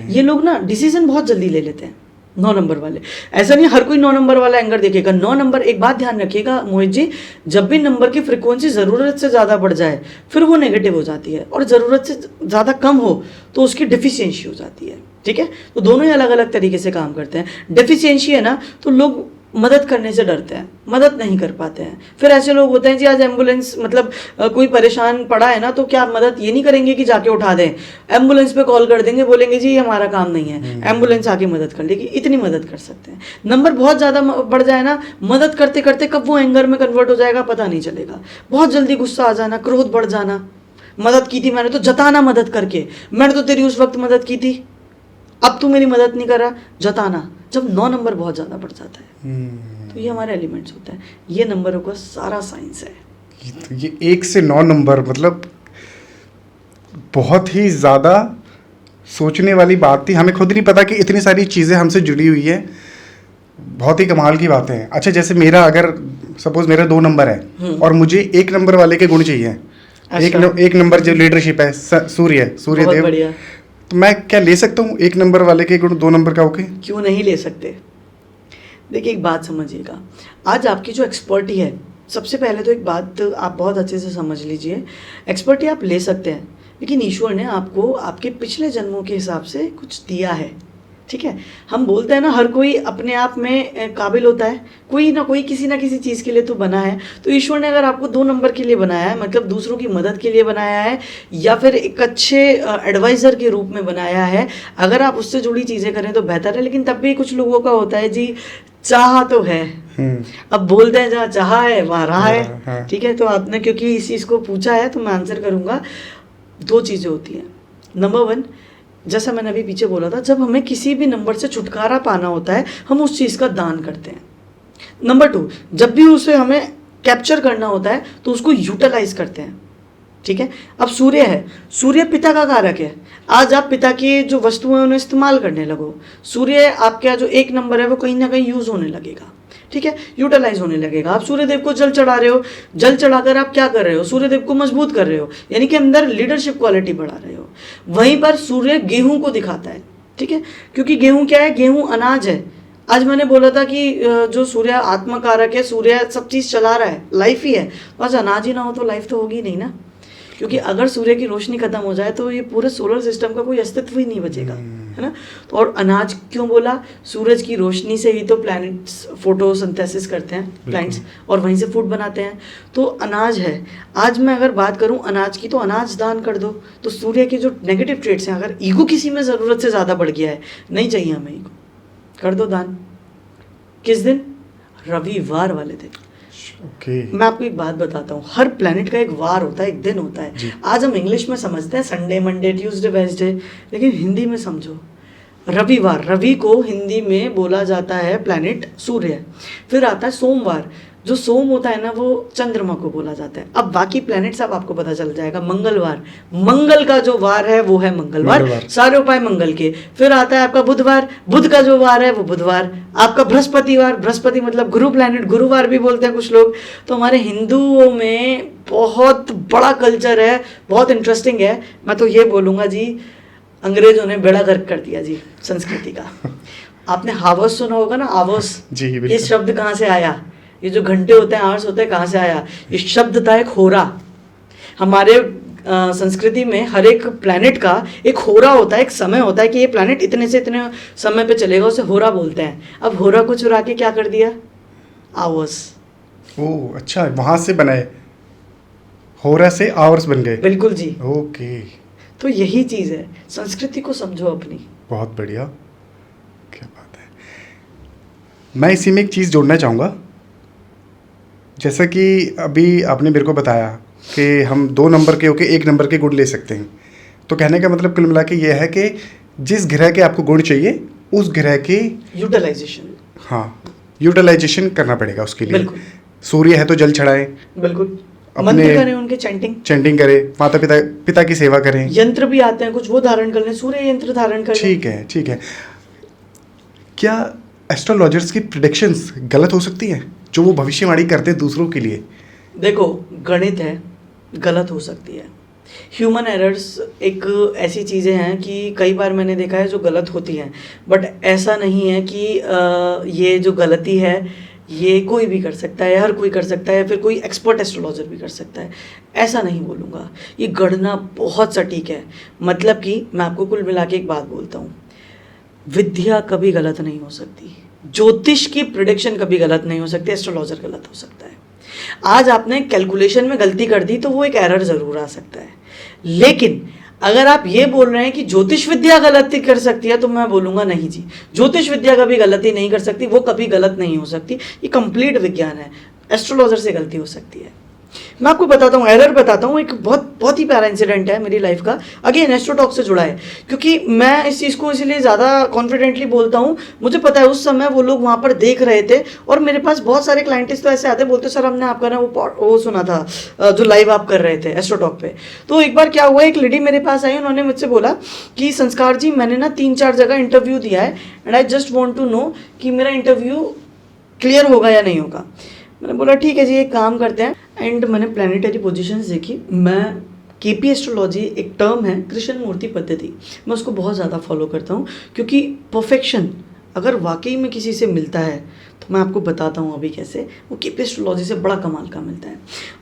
ये लोग ना डिसीजन बहुत जल्दी ले लेते हैं 9 नंबर वाले। ऐसा नहीं हर कोई 9 नंबर वाला एंगर देखेगा। 9 नंबर, एक बात ध्यान रखिएगा मोहित जी, जब भी नंबर की फ्रिक्वेंसी ज़रूरत से ज़्यादा बढ़ जाए फिर वो नेगेटिव हो जाती है, और ज़रूरत से ज़्यादा कम हो तो उसकी डिफिशियंसी हो जाती है। ठीक है, तो दोनों ही अलग अलग तरीके से काम करते हैं। डिफिशियंसी है ना, तो लोग मदद करने से डरते हैं, मदद नहीं कर पाते हैं। फिर ऐसे लोग होते हैं जी आज एम्बुलेंस मतलब कोई परेशान पड़ा है ना, तो क्या आप मदद ये नहीं करेंगे कि जाके उठा दें, एम्बुलेंस पे कॉल कर देंगे, बोलेंगे जी हमारा काम नहीं है, एम्बुलेंस आके मदद कर लेगी। इतनी मदद कर सकते हैं। नंबर बहुत ज़्यादा बढ़ जाए ना, मदद करते करते कब वो एंगर में कन्वर्ट हो जाएगा पता नहीं चलेगा। बहुत जल्दी गुस्सा आ जाना, क्रोध बढ़ जाना, मदद की थी मैंने तो जताना, मदद करके मैंने तो तेरी उस वक्त मदद की थी, अब तू मेरी मदद नहीं कर रहा, जताना। जब 9 नंबर बहुत ज़्यादा बढ़ जाता है तो ये हमारे एलिमेंट्स होते हैं। ये नंबरों का सारा साइंस है। ये 1 से 9 नंबर मतलब बहुत ही ज़्यादा सोचने वाली बात थी। हमें खुद नहीं पता कि इतनी सारी चीज़ें हमसे जुड़ी हुई है। बहुत ही कमाल की बातें हैं। अच्छा, जैसे मेरा अगर सपोज मेरा 2 नंबर है और मुझे 1 नंबर वाले के गुण चाहिए, एक नंबर जो लीडरशिप है, सूर्यदेव, बढ़िया। तो मैं क्या ले सकता हूँ 1 नंबर वाले के गुण 2 नंबर का? ओके, क्यों नहीं ले सकते? देखिए एक बात समझिएगा, आज आपकी जो एक्सपर्टी है, सबसे पहले तो एक बात आप बहुत अच्छे से समझ लीजिए, एक्सपर्टी आप ले सकते हैं, लेकिन ईश्वर ने आपको आपके पिछले जन्मों के हिसाब से कुछ दिया है। ठीक है, हम बोलते हैं ना हर कोई अपने आप में काबिल होता है, कोई ना कोई किसी ना किसी चीज़ के लिए तो बना है। तो ईश्वर ने अगर आपको 2 नंबर के लिए बनाया है, मतलब दूसरों की मदद के लिए बनाया है, या फिर एक अच्छे एडवाइज़र के रूप में बनाया है, अगर आप उससे जुड़ी चीज़ें करें तो बेहतर है। लेकिन तब भी कुछ लोगों का होता है जी, चाह तो है, अब बोलते हैं जहाँ चाह है वहाँ राह है। ठीक है, तो आपने क्योंकि इस चीज़ को पूछा है तो मैं आंसर करूँगा। 2 चीज़ें होती हैं। नंबर 1, जैसा मैंने अभी पीछे बोला था, जब हमें किसी भी नंबर से छुटकारा पाना होता है हम उस चीज़ का दान करते हैं। नंबर 2, जब भी उसे हमें कैप्चर करना होता है तो उसको यूटिलाइज करते हैं। ठीक है, अब सूर्य है, सूर्य पिता का कारक है। आज आप पिता की जो वस्तुएं हैं उन्हें इस्तेमाल करने लगो, सूर्य आपका जो 1 नंबर है वो कहीं ना कहीं यूज़ होने लगेगा। ठीक है, यूटिलाइज होने लगेगा। आप सूर्यदेव को जल चढ़ा रहे हो, जल चढ़ाकर आप क्या कर रहे हो? सूर्यदेव को मजबूत कर रहे हो, यानी कि अंदर लीडरशिप क्वालिटी बढ़ा रहे हो। वहीं पर सूर्य गेहूं को दिखाता है। ठीक है, क्योंकि गेहूं क्या है? गेहूं अनाज है। आज मैंने बोला था कि जो सूर्य आत्मकारक है, सूर्य सब चीज़ चला रहा है, लाइफ ही है। तो आज अनाज ही ना हो तो लाइफ तो होगी नहीं ना, क्योंकि अगर सूर्य की रोशनी खत्म हो जाए तो ये पूरे सोलर सिस्टम का कोई अस्तित्व ही नहीं बचेगा, है ना। तो और अनाज क्यों बोला? सूरज की रोशनी से ही तो प्लैनेट्स फोटोसिंथेसिस करते हैं प्लांट्स, और वहीं से फूड बनाते हैं। तो अनाज है। आज मैं अगर बात करूं अनाज की, तो अनाज दान कर दो। तो सूर्य के जो नेगेटिव ट्रेट्स हैं, अगर ईगो किसी में ज़रूरत से ज़्यादा बढ़ गया है, नहीं चाहिए हमें ईगो, कर दो दान। किस दिन? रविवार वाले दिन। मैं आपको एक बात बताता हूँ, हर प्लैनेट का एक वार होता है, एक दिन होता है। आज हम इंग्लिश में समझते हैं संडे, मंडे, ट्यूसडे, वेडनेसडे, लेकिन हिंदी में समझो रविवार। रवि को हिंदी में बोला जाता है प्लैनेट सूर्य। फिर आता है सोमवार, जो सोम होता है ना वो चंद्रमा को बोला जाता है। अब बाकी प्लैनेट्स अब आपको पता चल जाएगा। मंगलवार, मंगल का जो वार है वो है मंगलवार, सारे उपाय मंगल के। फिर आता है आपका बुधवार, बुध का जो वार है वो बुधवार। आपका बृहस्पतिवार, बृहस्पति मतलब गुरु प्लैनेट, गुरुवार भी बोलते हैं कुछ लोग। तो हमारे हिंदुओं में बहुत बड़ा कल्चर है, बहुत इंटरेस्टिंग है। मैं तो ये बोलूँगा जी, अंग्रेजों ने बेड़ा गर्क कर दिया जी संस्कृति का। आपने हावर्स सुना होगा ना, हावर्स, ये शब्द कहाँ से आया? ये जो घंटे होते हैं, आवर्स होते हैं, कहाँ से आया? ये शब्द था एक होरा। हमारे संस्कृति में हर एक प्लैनेट का एक होरा होता है, एक समय होता है कि ये प्लैनेट इतने से इतने समय पे चलेगा, उसे होरा बोलते हैं। अब होरा को चुरा के क्या कर दिया? आवर्स। ओह अच्छा, वहाँ से बनाए, होरा से आवर्स बन गए। बिल्कुल जी। ओके, तो यही चीज़ है, संस्कृति को समझो अपनी। बहुत बढ़िया, क्या बात है। मैं इसी में एक चीज़ जोड़ना चाहूँगा। जैसा कि अभी आपने मेरे को बताया कि हम 2 नंबर के होके 1 नंबर के गुण ले सकते हैं, तो कहने का मतलब कुल मिला के ये है कि जिस ग्रह के आपको गुण चाहिए उस ग्रह के यूटिलाइजेशन, हाँ, यूटिलाइजेशन करना पड़ेगा उसके लिए। बिल्कुल। सूर्य है तो जल चढ़ाएं, बिल्कुल, मंत्र करें, उनके चैंटिंग करें, माता पिता की सेवा करें। यंत्र भी आते हैं कुछ, वो धारण कर लें, सूर्य यंत्र धारण कर लें। ठीक है, ठीक है। क्या एस्ट्रोलॉजर्स की प्रेडिक्शंस गलत हो सकती हैं, जो वो भविष्यवाणी करते हैं दूसरों के लिए? देखो, गणित है, गलत हो सकती है। ह्यूमन एरर्स एक ऐसी चीज़ें हैं कि कई बार मैंने देखा है जो गलत होती हैं, बट ऐसा नहीं है कि ये जो गलती है ये कोई भी कर सकता है, हर कोई कर सकता है, फिर कोई एक्सपर्ट एस्ट्रोलॉजर भी कर सकता है, ऐसा नहीं बोलूँगा। ये गणना बहुत सटीक है। मतलब कि मैं आपको कुल मिला के एक बात बोलता हूँ, विद्या कभी गलत नहीं हो सकती। ज्योतिष की प्रिडिक्शन कभी गलत नहीं हो सकती, एस्ट्रोलॉजर गलत हो सकता है। आज आपने कैलकुलेशन में गलती कर दी तो वो एक एरर जरूर आ सकता है, लेकिन अगर आप ये बोल रहे हैं कि ज्योतिष विद्या गलती कर सकती है तो मैं बोलूंगा नहीं जी, ज्योतिष विद्या कभी गलती नहीं कर सकती, वो कभी गलत नहीं हो सकती, ये कंप्लीट विज्ञान है। एस्ट्रोलॉजर से गलती हो सकती है। मैं आपको बताता हूँ, एरर बताता हूँ, एक बहुत ही प्यारा इंसिडेंट है मेरी लाइफ का, अगेन एस्ट्रोटॉक से जुड़ा है, क्योंकि मैं इस चीज़ को इसलिए ज़्यादा कॉन्फिडेंटली बोलता हूँ, मुझे पता है उस समय वो लोग वहाँ पर देख रहे थे और मेरे पास बहुत सारे क्लाइंट्स तो ऐसे आते बोलते सर हमने आपका ना वो सुना था जो लाइव आप कर रहे थे एस्ट्रोटॉक पे। तो एक बार क्या हुआ, एक लेडी मेरे पास आई, उन्होंने मुझसे बोला कि संस्कार जी मैंने ना 3-4 जगह इंटरव्यू दिया है and I just want to know कि मेरा इंटरव्यू क्लियर होगा या नहीं होगा। मैंने बोला ठीक है जी, एक काम करते हैं, एंड मैंने प्लानिटरी पोजीशंस देखी। मैं केपी एस्ट्रोलॉजी एक टर्म है, कृष्ण मूर्ति पद्धति, मैं उसको बहुत ज़्यादा फॉलो करता हूँ, क्योंकि परफेक्शन अगर वाकई में किसी से मिलता है तो मैं आपको बताता हूँ अभी कैसे, वो केपी एस्ट्रोलॉजी से बड़ा कमाल का मिलता है।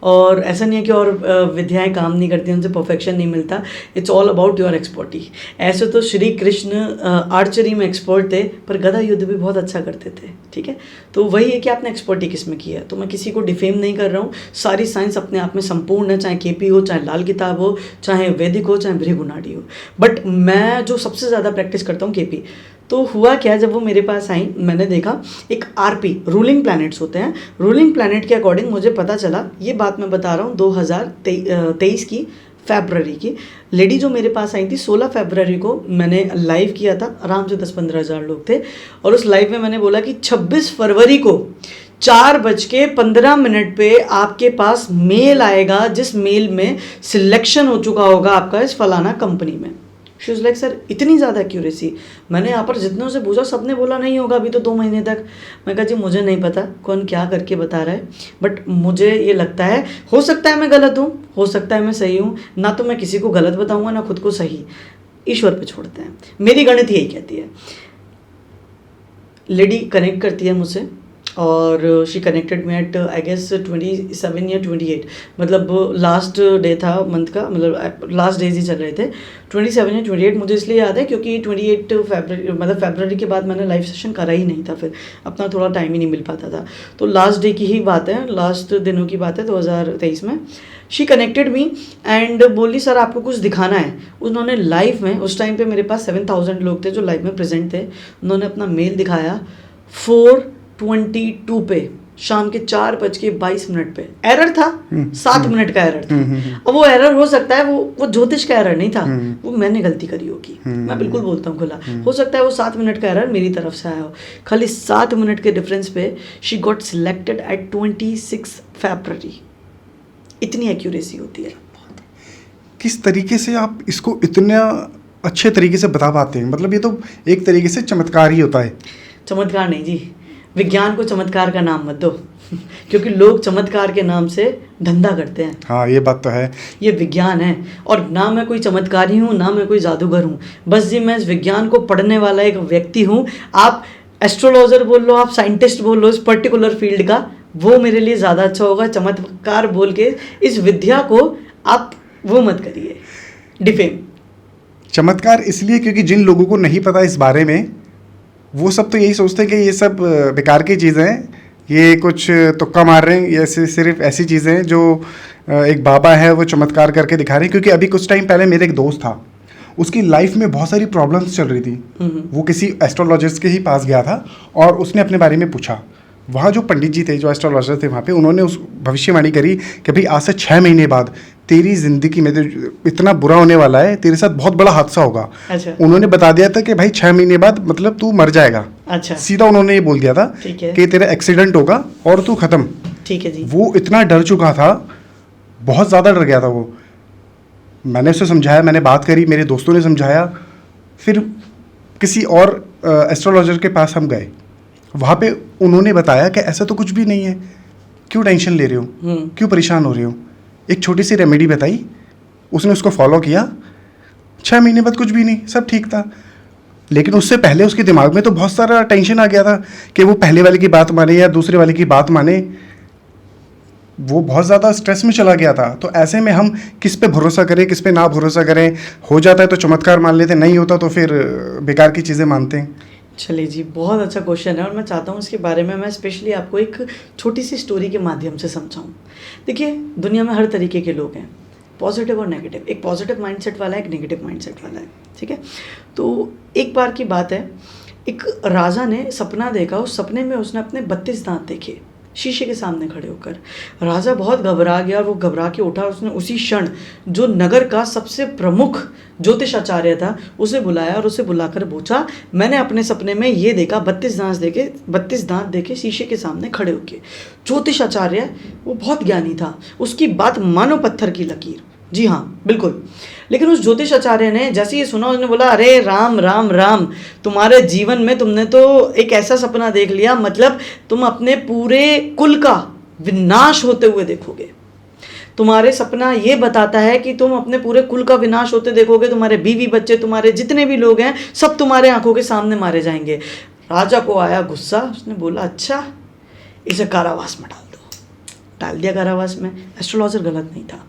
और ऐसा नहीं है कि और विद्याएं काम नहीं करती, उनसे परफेक्शन नहीं मिलता, it's all about your expertise. ऐसे तो श्री कृष्ण आर्चरी में एक्सपर्ट थे पर गदा युद्ध भी बहुत अच्छा करते थे, ठीक है। तो वही है कि आपने एक्सपर्टी किस में की है। तो मैं किसी को डिफेम नहीं कर रहा हूँ, सारी साइंस अपने आप में संपूर्ण है, चाहे केपी हो, चाहे लाल किताब हो, चाहे वैदिक हो, चाहे भृगुनाडी हो, बट मैं जो सबसे ज़्यादा प्रैक्टिस करता हूँ केपी। तो हुआ क्या, जब वो मेरे पास आई मैंने देखा एक आरपी रूलिंग प्लैनेट्स होते हैं, रूलिंग प्लैनेट के अकॉर्डिंग मुझे पता चला, ये बात मैं बता रहा हूँ 2023 की फरवरी की, लेडी जो मेरे पास आई थी 16 फरवरी को मैंने लाइव किया था, आराम से 10-15 हज़ार लोग थे, और उस लाइव में मैंने बोला कि 26 फरवरी को 4:15 पे आपके पास मेल आएगा, जिस मेल में सिलेक्शन हो चुका होगा आपका इस फलाना कंपनी में। शी वाज लाइक सर इतनी ज़्यादा एक्यूरेसी। मैंने यहाँ पर जितनों से पूछा सबने बोला नहीं होगा अभी तो 2 महीने तक। मैं कहा जी मुझे नहीं पता कौन क्या करके बता रहा है, बट मुझे ये लगता है, हो सकता है मैं गलत हूँ, हो सकता है मैं सही हूँ, ना तो मैं किसी को गलत बताऊँगा ना खुद को सही, ईश्वर पे छोड़ते हैं। मेरी गणित यही कहती है। लेडी कनेक्ट करती है मुझसे और she connected me at I guess 27 या 28, मतलब लास्ट डे था मंथ का, मतलब लास्ट डेज ही चल रहे थे, 27 या 28 मुझे इसलिए याद है क्योंकि 28 फरवरी मतलब फरवरी के बाद मैंने लाइव सेशन करा ही नहीं था, फिर अपना थोड़ा टाइम ही नहीं मिल पाता था। तो लास्ट डे की ही बात है, लास्ट दिनों की बात है 2023 में। शी कनेक्टेड मी एंड बोली सर आपको कुछ दिखाना है। उन्होंने लाइव में, उस टाइम पे मेरे पास 7000 लोग थे जो लाइव में प्रेजेंट थे, उन्होंने अपना मेल दिखाया 4:22 पे, शाम के 4:22 पे। एरर था, 7 मिनट का एरर था। अब वो एरर हो सकता है, वो ज्योतिष का एरर नहीं था, वो मैंने गलती करी होगी, मैं बिल्कुल बोलता हूँ खुला। हो सकता है वो 7 मिनट का एरर मेरी तरफ से आया हो। खाली 7 मिनट के डिफरेंस पे शी गॉट सिलेक्टेड एट 26 फरवरी। इतनी एक्यूरेसी होती है। किस तरीके से आप इसको इतना अच्छे तरीके से बता पाते हैं? मतलब ये तो एक तरीके से चमत्कार ही होता है। चमत्कार नहीं जी, विज्ञान को चमत्कार का नाम मत दो क्योंकि लोग चमत्कार के नाम से धंधा करते हैं। हाँ ये बात तो है। ये विज्ञान है और ना मैं कोई चमत्कारी हूँ ना मैं कोई जादूगर हूँ, बस जी मैं इस विज्ञान को पढ़ने वाला एक व्यक्ति हूँ। आप एस्ट्रोलॉजर बोल लो, आप साइंटिस्ट बोल लो इस पर्टिकुलर फील्ड का, वो मेरे लिए ज़्यादा अच्छा होगा। चमत्कार बोल के इस विद्या को आप वो मत करिए डिफेम। चमत्कार इसलिए क्योंकि जिन लोगों को नहीं पता इस बारे में, वो सब तो यही सोचते हैं कि ये सब बेकार की चीज़ें हैं, ये कुछ तुक्का मार रहे हैं, ये सिर्फ ऐसी चीज़ें हैं जो एक बाबा है वो चमत्कार करके दिखा रहे हैं। क्योंकि अभी कुछ टाइम पहले मेरे एक दोस्त था, उसकी लाइफ में बहुत सारी प्रॉब्लम्स चल रही थी। वो किसी एस्ट्रोलॉजिस्ट के ही पास गया था और उसने अपने बारे में पूछा। वहाँ जो पंडित जी थे, जो एस्ट्रोलॉजर थे वहाँ पे, उन्होंने उस भविष्यवाणी करी कि भाई आज से 6 महीने बाद तेरी ज़िंदगी में तो इतना बुरा होने वाला है, तेरे साथ बहुत बड़ा हादसा होगा। अच्छा। उन्होंने बता दिया था कि भाई 6 महीने बाद मतलब तू मर जाएगा। अच्छा। सीधा उन्होंने ये बोल दिया था कि तेरा एक्सीडेंट होगा और तू ख़त्म। ठीक है जी। वो इतना डर चुका था, बहुत ज़्यादा डर गया था वो। मैंने उसे समझाया, मैंने बात करी, मेरे दोस्तों ने समझाया, फिर किसी और एस्ट्रोलॉजर के पास हम गए। वहाँ पे उन्होंने बताया कि ऐसा तो कुछ भी नहीं है, क्यों टेंशन ले रहे हो, क्यों परेशान हो रहे हो। एक छोटी सी रेमेडी बताई, उसने उसको फॉलो किया, 6 महीने बाद कुछ भी नहीं, सब ठीक था। लेकिन उससे पहले उसके दिमाग में तो बहुत सारा टेंशन आ गया था कि वो पहले वाले की बात माने या दूसरे वाले की बात माने। वो बहुत ज़्यादा स्ट्रेस में चला गया था। तो ऐसे में हम किस पे भरोसा करें, किस पे ना भरोसा करें। हो जाता है तो चमत्कार मान लेते, नहीं होता तो फिर बेकार की चीज़ें मानते हैं। चलिए जी, बहुत अच्छा क्वेश्चन है और मैं चाहता हूँ इसके बारे में मैं स्पेशली आपको एक छोटी सी स्टोरी के माध्यम से समझाऊँ। देखिए, दुनिया में हर तरीके के लोग हैं, पॉजिटिव और नेगेटिव। एक पॉजिटिव माइंडसेट वाला है, एक नेगेटिव माइंडसेट वाला है, ठीक है। तो एक बार की बात है, एक राजा ने सपना देखा। उस सपने में उसने अपने 32 दांत देखे शीशे के सामने खड़े होकर। राजा बहुत घबरा गया और वो घबरा के उठा। उसने उसी क्षण जो नगर का सबसे प्रमुख ज्योतिषाचार्य था उसे बुलाया और उसे बुलाकर पूछा, मैंने अपने सपने में ये देखा, 32 दांत देखे शीशे के सामने खड़े होके। ज्योतिषाचार्य वो बहुत ज्ञानी था, उसकी बात मानो पत्थर की लकीर। जी हाँ, बिल्कुल। लेकिन उस ज्योतिषाचार्य ने जैसे ये सुना, उसने बोला, अरे राम राम राम, तुम्हारे जीवन में तुमने तो एक ऐसा सपना देख लिया, मतलब तुम अपने पूरे कुल का विनाश होते हुए देखोगे। तुम्हारे सपना ये बताता है कि तुम अपने पूरे कुल का विनाश होते देखोगे। तुम्हारे बीवी बच्चे, तुम्हारे जितने भी लोग हैं, सब तुम्हारे आंखों के सामने मारे जाएंगे। राजा को आया गुस्सा। उसने बोला, अच्छा, इसे कारावास में डाल दो। डाल दिया कारावास में। एस्ट्रोलॉजर गलत नहीं था।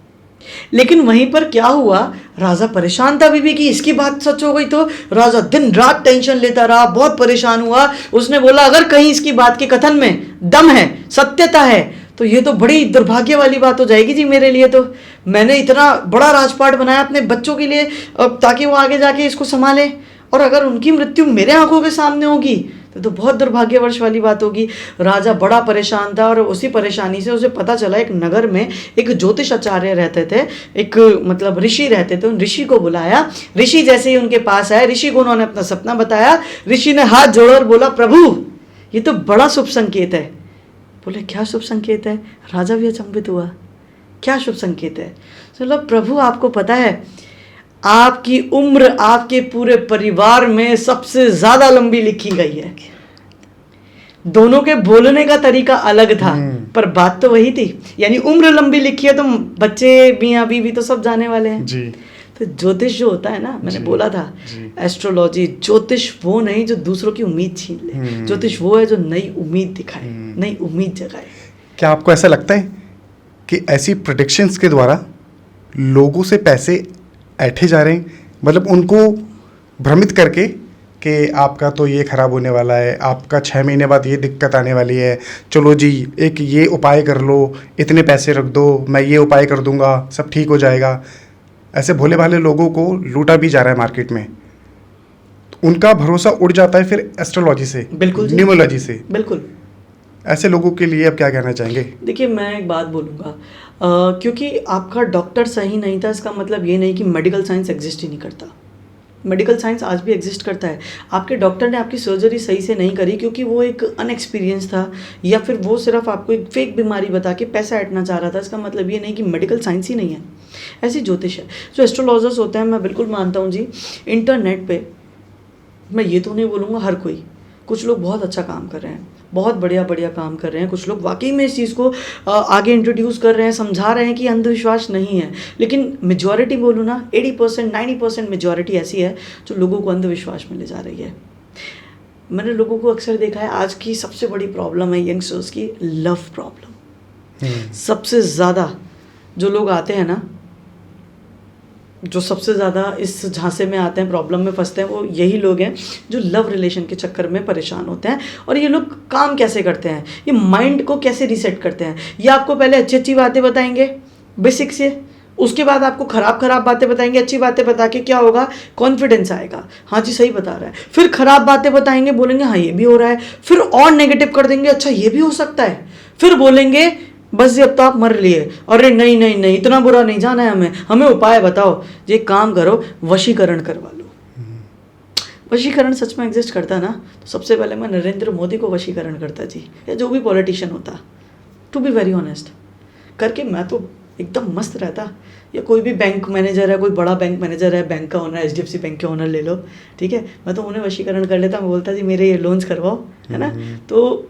लेकिन वहीं पर क्या हुआ, राजा परेशान था बीबी की इसकी बात सच हो गई तो। राजा दिन रात टेंशन लेता रहा, बहुत परेशान हुआ। उसने बोला, अगर कहीं इसकी बात के कथन में दम है, सत्यता है, तो ये तो बड़ी दुर्भाग्य वाली बात हो जाएगी जी मेरे लिए। तो मैंने इतना बड़ा राजपाट बनाया अपने बच्चों के लिए ताकि वो आगे जाके इसको संभाले, और अगर उनकी मृत्यु मेरे आंखों के सामने होगी तो बहुत दुर्भाग्यवश वाली बात होगी। राजा बड़ा परेशान था और उसी परेशानी से उसे पता चला एक नगर में एक ज्योतिषाचार्य रहते थे, एक मतलब ऋषि रहते थे। उन ऋषि को बुलाया। ऋषि जैसे ही उनके पास आए, ऋषि को उन्होंने अपना सपना बताया। ऋषि ने हाथ जोड़ा और बोला, प्रभु, ये तो बड़ा शुभ संकेत है। बोले, क्या शुभ संकेत है? राजा भी अचंभित हुआ, क्या शुभ संकेत है? चलो प्रभु, आपको पता है आपकी उम्र आपके पूरे परिवार में सबसे ज्यादा लंबी लिखी गई है। दोनों के बोलने का तरीका अलग था पर बात तो वही थी। यानी उम्र लंबी लिखी है तो बच्चे, मियाँ बीवी तो सब जाने वाले हैं जी। तो ज्योतिष जो होता है ना, मैंने बोला था, एस्ट्रोलॉजी, ज्योतिष वो नहीं जो दूसरों की उम्मीद छीन ले। ज्योतिष वो है जो नई उम्मीद दिखाए, नई उम्मीद जगाए। क्या आपको ऐसा लगता है कि ऐसी प्रेडिक्शंस के द्वारा लोगों से पैसे ऐंठे जा रहे हैं, मतलब उनको भ्रमित करके कि आपका तो ये खराब होने वाला है, आपका 6 महीने बाद ये दिक्कत आने वाली है, चलो जी एक ये उपाय कर लो, इतने पैसे रख दो, मैं ये उपाय कर दूंगा, सब ठीक हो जाएगा। ऐसे भोले भाले लोगों को लूटा भी जा रहा है मार्केट में। तो उनका भरोसा उड़ जाता है फिर एस्ट्रोलॉजी से, बिल्कुल, न्यूमरोलॉजी से। बिल्कुल। ऐसे लोगों के लिए आप क्या कहना चाहेंगे? देखिए, मैं एक बात बोलूँगा, क्योंकि आपका डॉक्टर सही नहीं था इसका मतलब ये नहीं कि मेडिकल साइंस एग्जिस्ट ही नहीं करता। मेडिकल साइंस आज भी एग्जिस्ट करता है। आपके डॉक्टर ने आपकी सर्जरी सही से नहीं करी क्योंकि वो एक अनएक्सपीरियंस था, या फिर वो सिर्फ आपको एक फेक बीमारी बता के पैसा ऐंठना चाह रहा था। इसका मतलब ये नहीं कि मेडिकल साइंस ही नहीं है। ऐसी ज्योतिष है। जो एस्ट्रोलॉजर्स होते हैं, मैं बिल्कुल मानता हूँ जी, इंटरनेट पे मैं ये तो नहीं बोलूँगा हर कोई, कुछ लोग बहुत अच्छा काम कर रहे हैं, बहुत बढ़िया काम कर रहे हैं। कुछ लोग वाकई में इस चीज़ को आगे इंट्रोड्यूस कर रहे हैं, समझा रहे हैं कि अंधविश्वास नहीं है। लेकिन मेजॉरिटी बोलूँ ना, 80% 90% मेजॉरिटी ऐसी है जो लोगों को अंधविश्वास में ले जा रही है। मैंने लोगों को अक्सर देखा है, आज की सबसे बड़ी प्रॉब्लम है यंगस्टर्स की लव प्रॉब्लम। सबसे ज़्यादा जो लोग आते हैं ना, जो सबसे ज़्यादा इस झांसे में आते हैं, प्रॉब्लम में फंसते हैं, वो यही लोग हैं जो लव रिलेशन के चक्कर में परेशान होते हैं। और ये लोग काम कैसे करते हैं, ये माइंड को कैसे रीसेट करते हैं? ये आपको पहले अच्छी अच्छी बातें बताएंगे बेसिक से, उसके बाद आपको खराब बातें बताएंगे। अच्छी बातें बता के क्या होगा, कॉन्फिडेंस आएगा, हाँ जी सही बता रहा है। फिर खराब बातें बताएंगे, बोलेंगे हाँ ये भी हो रहा है। फिर और नेगेटिव कर देंगे, अच्छा ये भी हो सकता है। फिर बोलेंगे बस जी अब तो आप मर लिए, अरे नहीं इतना बुरा नहीं जाना है हमें उपाय बताओ। ये काम करो, वशीकरण करवा लो। वशीकरण सच में एग्जिस्ट करता ना, तो सबसे पहले मैं नरेंद्र मोदी को वशीकरण करता जी, या जो भी पॉलिटिशियन होता, टू बी वेरी ऑनेस्ट करके मैं तो एकदम मस्त रहता। या कोई भी बैंक मैनेजर है, कोई बड़ा बैंक मैनेजर है, बैंक का ओनर, HDFC बैंक के ओनर ले लो, ठीक है, मैं तो उन्हें वशीकरण कर लेता। मैं बोलता जी मेरे ये लोन्स करवाओ, है ना। तो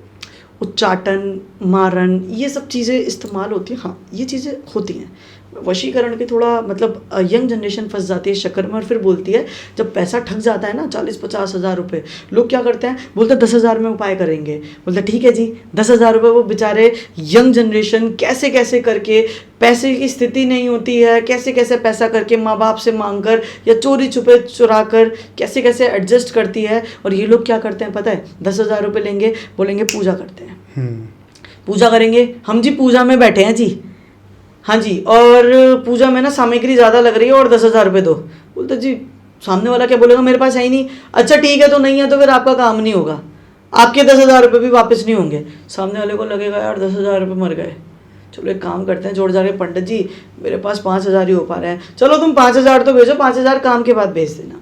उच्चाटन, मारन, ये सब चीज़ें इस्तेमाल होती हैं। हाँ, ये चीज़ें होती हैं, वशीकरण के थोड़ा मतलब यंग जनरेशन फंस जाती है चक्कर में और फिर बोलती है, जब पैसा ठग जाता है ना 40-50 हज़ार रुपये, लोग क्या करते हैं, बोलते हैं 10,000 में उपाय करेंगे। बोलते ठीक है जी, 10,000 रुपये वो बेचारे यंग जनरेशन कैसे कैसे करके, पैसे की स्थिति नहीं होती है, कैसे कैसे पैसा करके माँ बाप से मांग कर या चोरी छुपे चुरा कर कैसे कैसे एडजस्ट करती है। और ये लोग क्या करते हैं पता है, 10,000 रुपये लेंगे, बोलेंगे पूजा करते हैं, पूजा करेंगे हम जी, पूजा में बैठे हैं जी, हाँ जी, और पूजा में ना सामग्री ज़्यादा लग रही है और 10,000 रुपये दो। बोलते जी सामने वाला क्या बोलेगा, मेरे पास है ही नहीं। अच्छा ठीक है, तो नहीं है तो फिर आपका काम नहीं होगा, आपके 10,000 रुपये भी वापस नहीं होंगे। सामने वाले को लगेगा यार 10,000 रुपये मर गए, चलो एक काम करते हैं, जोड़ जा के पंडित जी मेरे पास 5,000 ही हो पा रहे हैं, चलो तुम 5,000 तो भेजो, 5,000 काम के बाद भेज देना।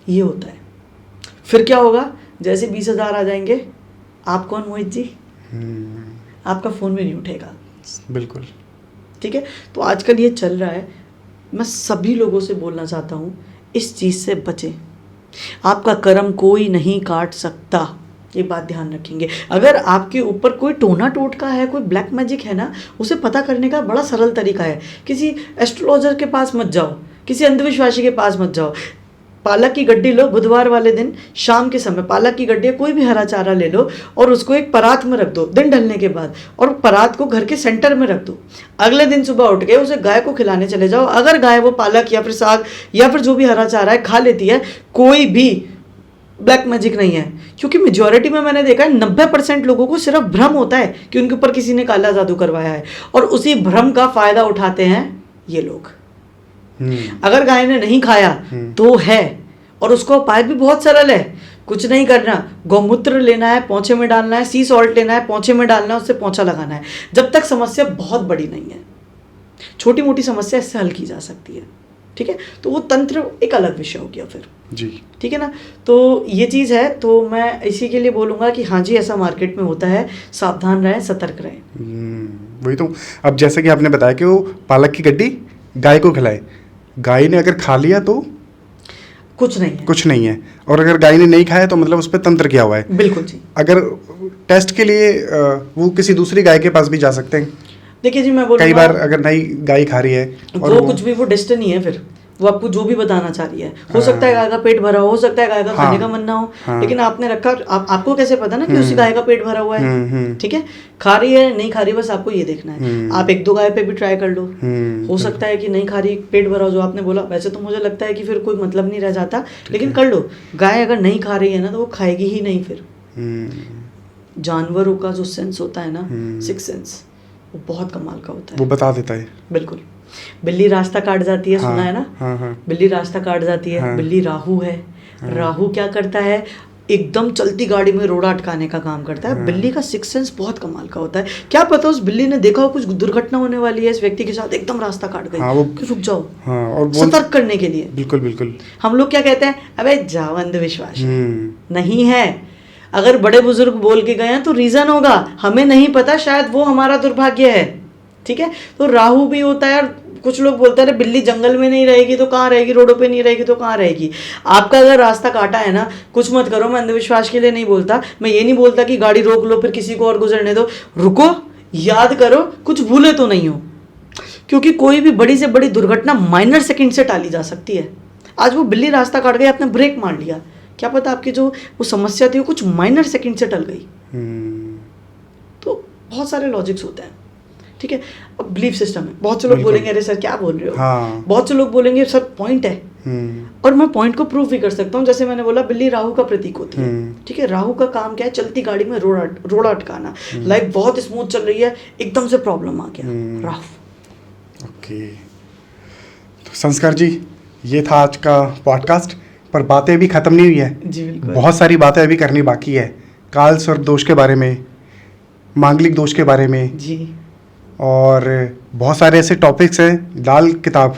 ये होता है। फिर क्या होगा, जैसे 20,000 आ जाएंगे, आप कौन मोहित जी, आपका फ़ोन भी नहीं उठेगा। बिल्कुल ठीक है। तो आजकल ये चल रहा है, मैं सभी लोगों से बोलना चाहता हूँ इस चीज़ से बचें। आपका कर्म कोई नहीं काट सकता, ये बात ध्यान रखेंगे। अगर आपके ऊपर कोई टोना टोटका है, कोई ब्लैक मैजिक है ना, उसे पता करने का बड़ा सरल तरीका है। किसी एस्ट्रोलॉजर के पास मत जाओ, किसी अंधविश्वासी के पास मत जाओ। पालक की गड्डी लो, बुधवार वाले दिन शाम के समय पालक की गड्डी कोई भी हरा चारा ले लो और उसको एक परात में रख दो दिन ढलने के बाद, और परात को घर के सेंटर में रख दो। अगले दिन सुबह उठ के उसे गाय को खिलाने चले जाओ। अगर गाय वो पालक या फिर साग या फिर जो भी हरा चारा है खा लेती है, कोई भी ब्लैक मैजिक नहीं है। क्योंकि मेजॉरिटी में मैंने देखा है 90% लोगों को सिर्फ भ्रम होता है कि उनके ऊपर किसी ने काला जादू करवाया है, और उसी भ्रम का फायदा उठाते हैं ये लोग। अगर गाय ने नहीं खाया तो है, और उसका उपाय भी बहुत सरल है, कुछ नहीं करना, गौमूत्र लेना है, पोंछे में डालना है, सी सॉल्ट लेना है, पोंछे में डालना है, उससे पोंछा लगाना है। जब तक समस्या बहुत बड़ी नहीं है, छोटी मोटी समस्या इससे हल की जा सकती है। ठीक है, तो वो तंत्र एक अलग विषय हो गया फिर जी। ठीक है ना। तो ये चीज़ है, तो मैं इसी के लिए बोलूँगा कि हाँ जी ऐसा मार्केट में होता है, सावधान रहें, सतर्क रहें। वही तो, अब जैसे कि आपने बताया कि वो पालक की गड्डी गाय को खिलाए, गाय ने अगर खा लिया तो कुछ नहीं है, कुछ नहीं है, और अगर गाय ने नहीं खाया तो मतलब उस पर तंत्र किया हुआ है। बिल्कुल जी। अगर टेस्ट के लिए वो किसी दूसरी गाय के पास भी जा सकते हैं। देखिए जी, मैं बोलूँगा कई बार अगर नई गाय खा रही है और वो कुछ भी, वो डेस्टिनी है, फिर वो आपको जो भी बताना चाह रही है। हो सकता है गाय का पेट भरा हो सकता है गाय का खाने का मन ना हो, लेकिन आपने रखा, आपको कैसे पता ना कि उसी गाय का पेट भरा हुआ है। ठीक है, खा रही है नहीं खा रही, बस आपको ये देखना है। आप 1-2 गाय पे भी ट्राई कर लो, हो सकता है कि नहीं खा रही, पेट भरा हो, जो आपने बोला। वैसे तो मुझे लगता है कि फिर कोई मतलब नहीं रह जाता, लेकिन कर लो। गाय अगर नहीं खा रही है ना तो वो खाएगी ही नहीं। फिर जानवरों का जो सेंस होता है ना, सिक्स सेंस, वो बहुत कमाल का होता है, वो बता देता है। बिल्कुल। बिल्ली रास्ता काट जाती है, सुना है ना? हाँ। बिल्ली रास्ता काट जाती है। हाँ। बिल्ली राहु है। राहु क्या करता है, एकदम चलती गाड़ी में रोड़ा अटकाने का काम करता है। बिल्ली का सिक्स सेंस बहुत कमाल का होता है। क्या पता उस बिल्ली ने देखा हो कुछ दुर्घटना होने वाली है इस व्यक्ति के साथ, एकदम रास्ता काट गई, हाँ, कि रुक जाओ, हाँ, और सतर्क करने के लिए। बिल्कुल बिल्कुल। हम लोग क्या कहते हैं, अबे जाओ अंधविश्वास, नहीं है। अगर बड़े बुजुर्ग बोल के गए हैं तो रीजन होगा, हमें नहीं पता, शायद वो हमारा दुर्भाग्य है। ठीक है, तो राहु भी होता है। कुछ लोग बोलते हैं बिल्ली जंगल में नहीं रहेगी तो कहाँ रहेगी, रोडों पे नहीं रहेगी तो कहाँ रहेगी। आपका अगर रास्ता काटा है ना, कुछ मत करो। मैं अंधविश्वास के लिए नहीं बोलता, मैं ये नहीं बोलता कि गाड़ी रोक लो फिर किसी को और गुजरने दो। रुको, याद करो, कुछ भूले तो नहीं हो, क्योंकि कोई भी बड़ी से बड़ी दुर्घटना माइनर सेकंड से टाली जा सकती है। आज वो बिल्ली रास्ता काट गई, आपने ब्रेक मार लिया, क्या पता आपकी जो वो समस्या थी वो कुछ माइनर सेकंड से टल गई। तो बहुत सारे लॉजिक्स होते हैं। ठीक है, अब बिलीफ सिस्टम है। बहुत से लोग बोलेंगे अरे सर क्या बोल रहे हो। हाँ। बहुत से लोग बोलेंगे सर पॉइंट है, और मैं पॉइंट को प्रूव भी कर सकता हूँ। जैसे मैंने बोला, बिल्ली राहु का प्रतीक होती है। ठीक है, राहु का काम क्या है, चलती गाड़ी में रोड़ा अटकाना। लाइफ बहुत स्मूथ चल रही है, एकदम से प्रॉब्लम आ गया, राहु। ओके, तो संस्कार जी, ये था आज का पॉडकास्ट, पर बातें अभी ख़त्म नहीं हुई है जी। बिल्कुल, बहुत सारी बातें अभी करनी बाकी है। काल सर्प दोष के बारे में, मांगलिक दोष के बारे में जी, और बहुत सारे ऐसे टॉपिक्स हैं, लाल किताब,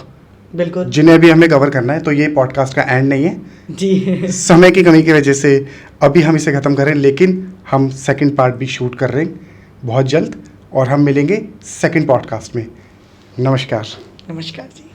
बिल्कुल, जिन्हें अभी हमें कवर करना है। तो ये पॉडकास्ट का एंड नहीं है जी। समय की कमी की वजह से अभी हम इसे ख़त्म करें, लेकिन हम सेकंड पार्ट भी शूट कर रहे हैं बहुत जल्द, और हम मिलेंगे सेकंड पॉडकास्ट में। नमस्कार। नमस्कार जी।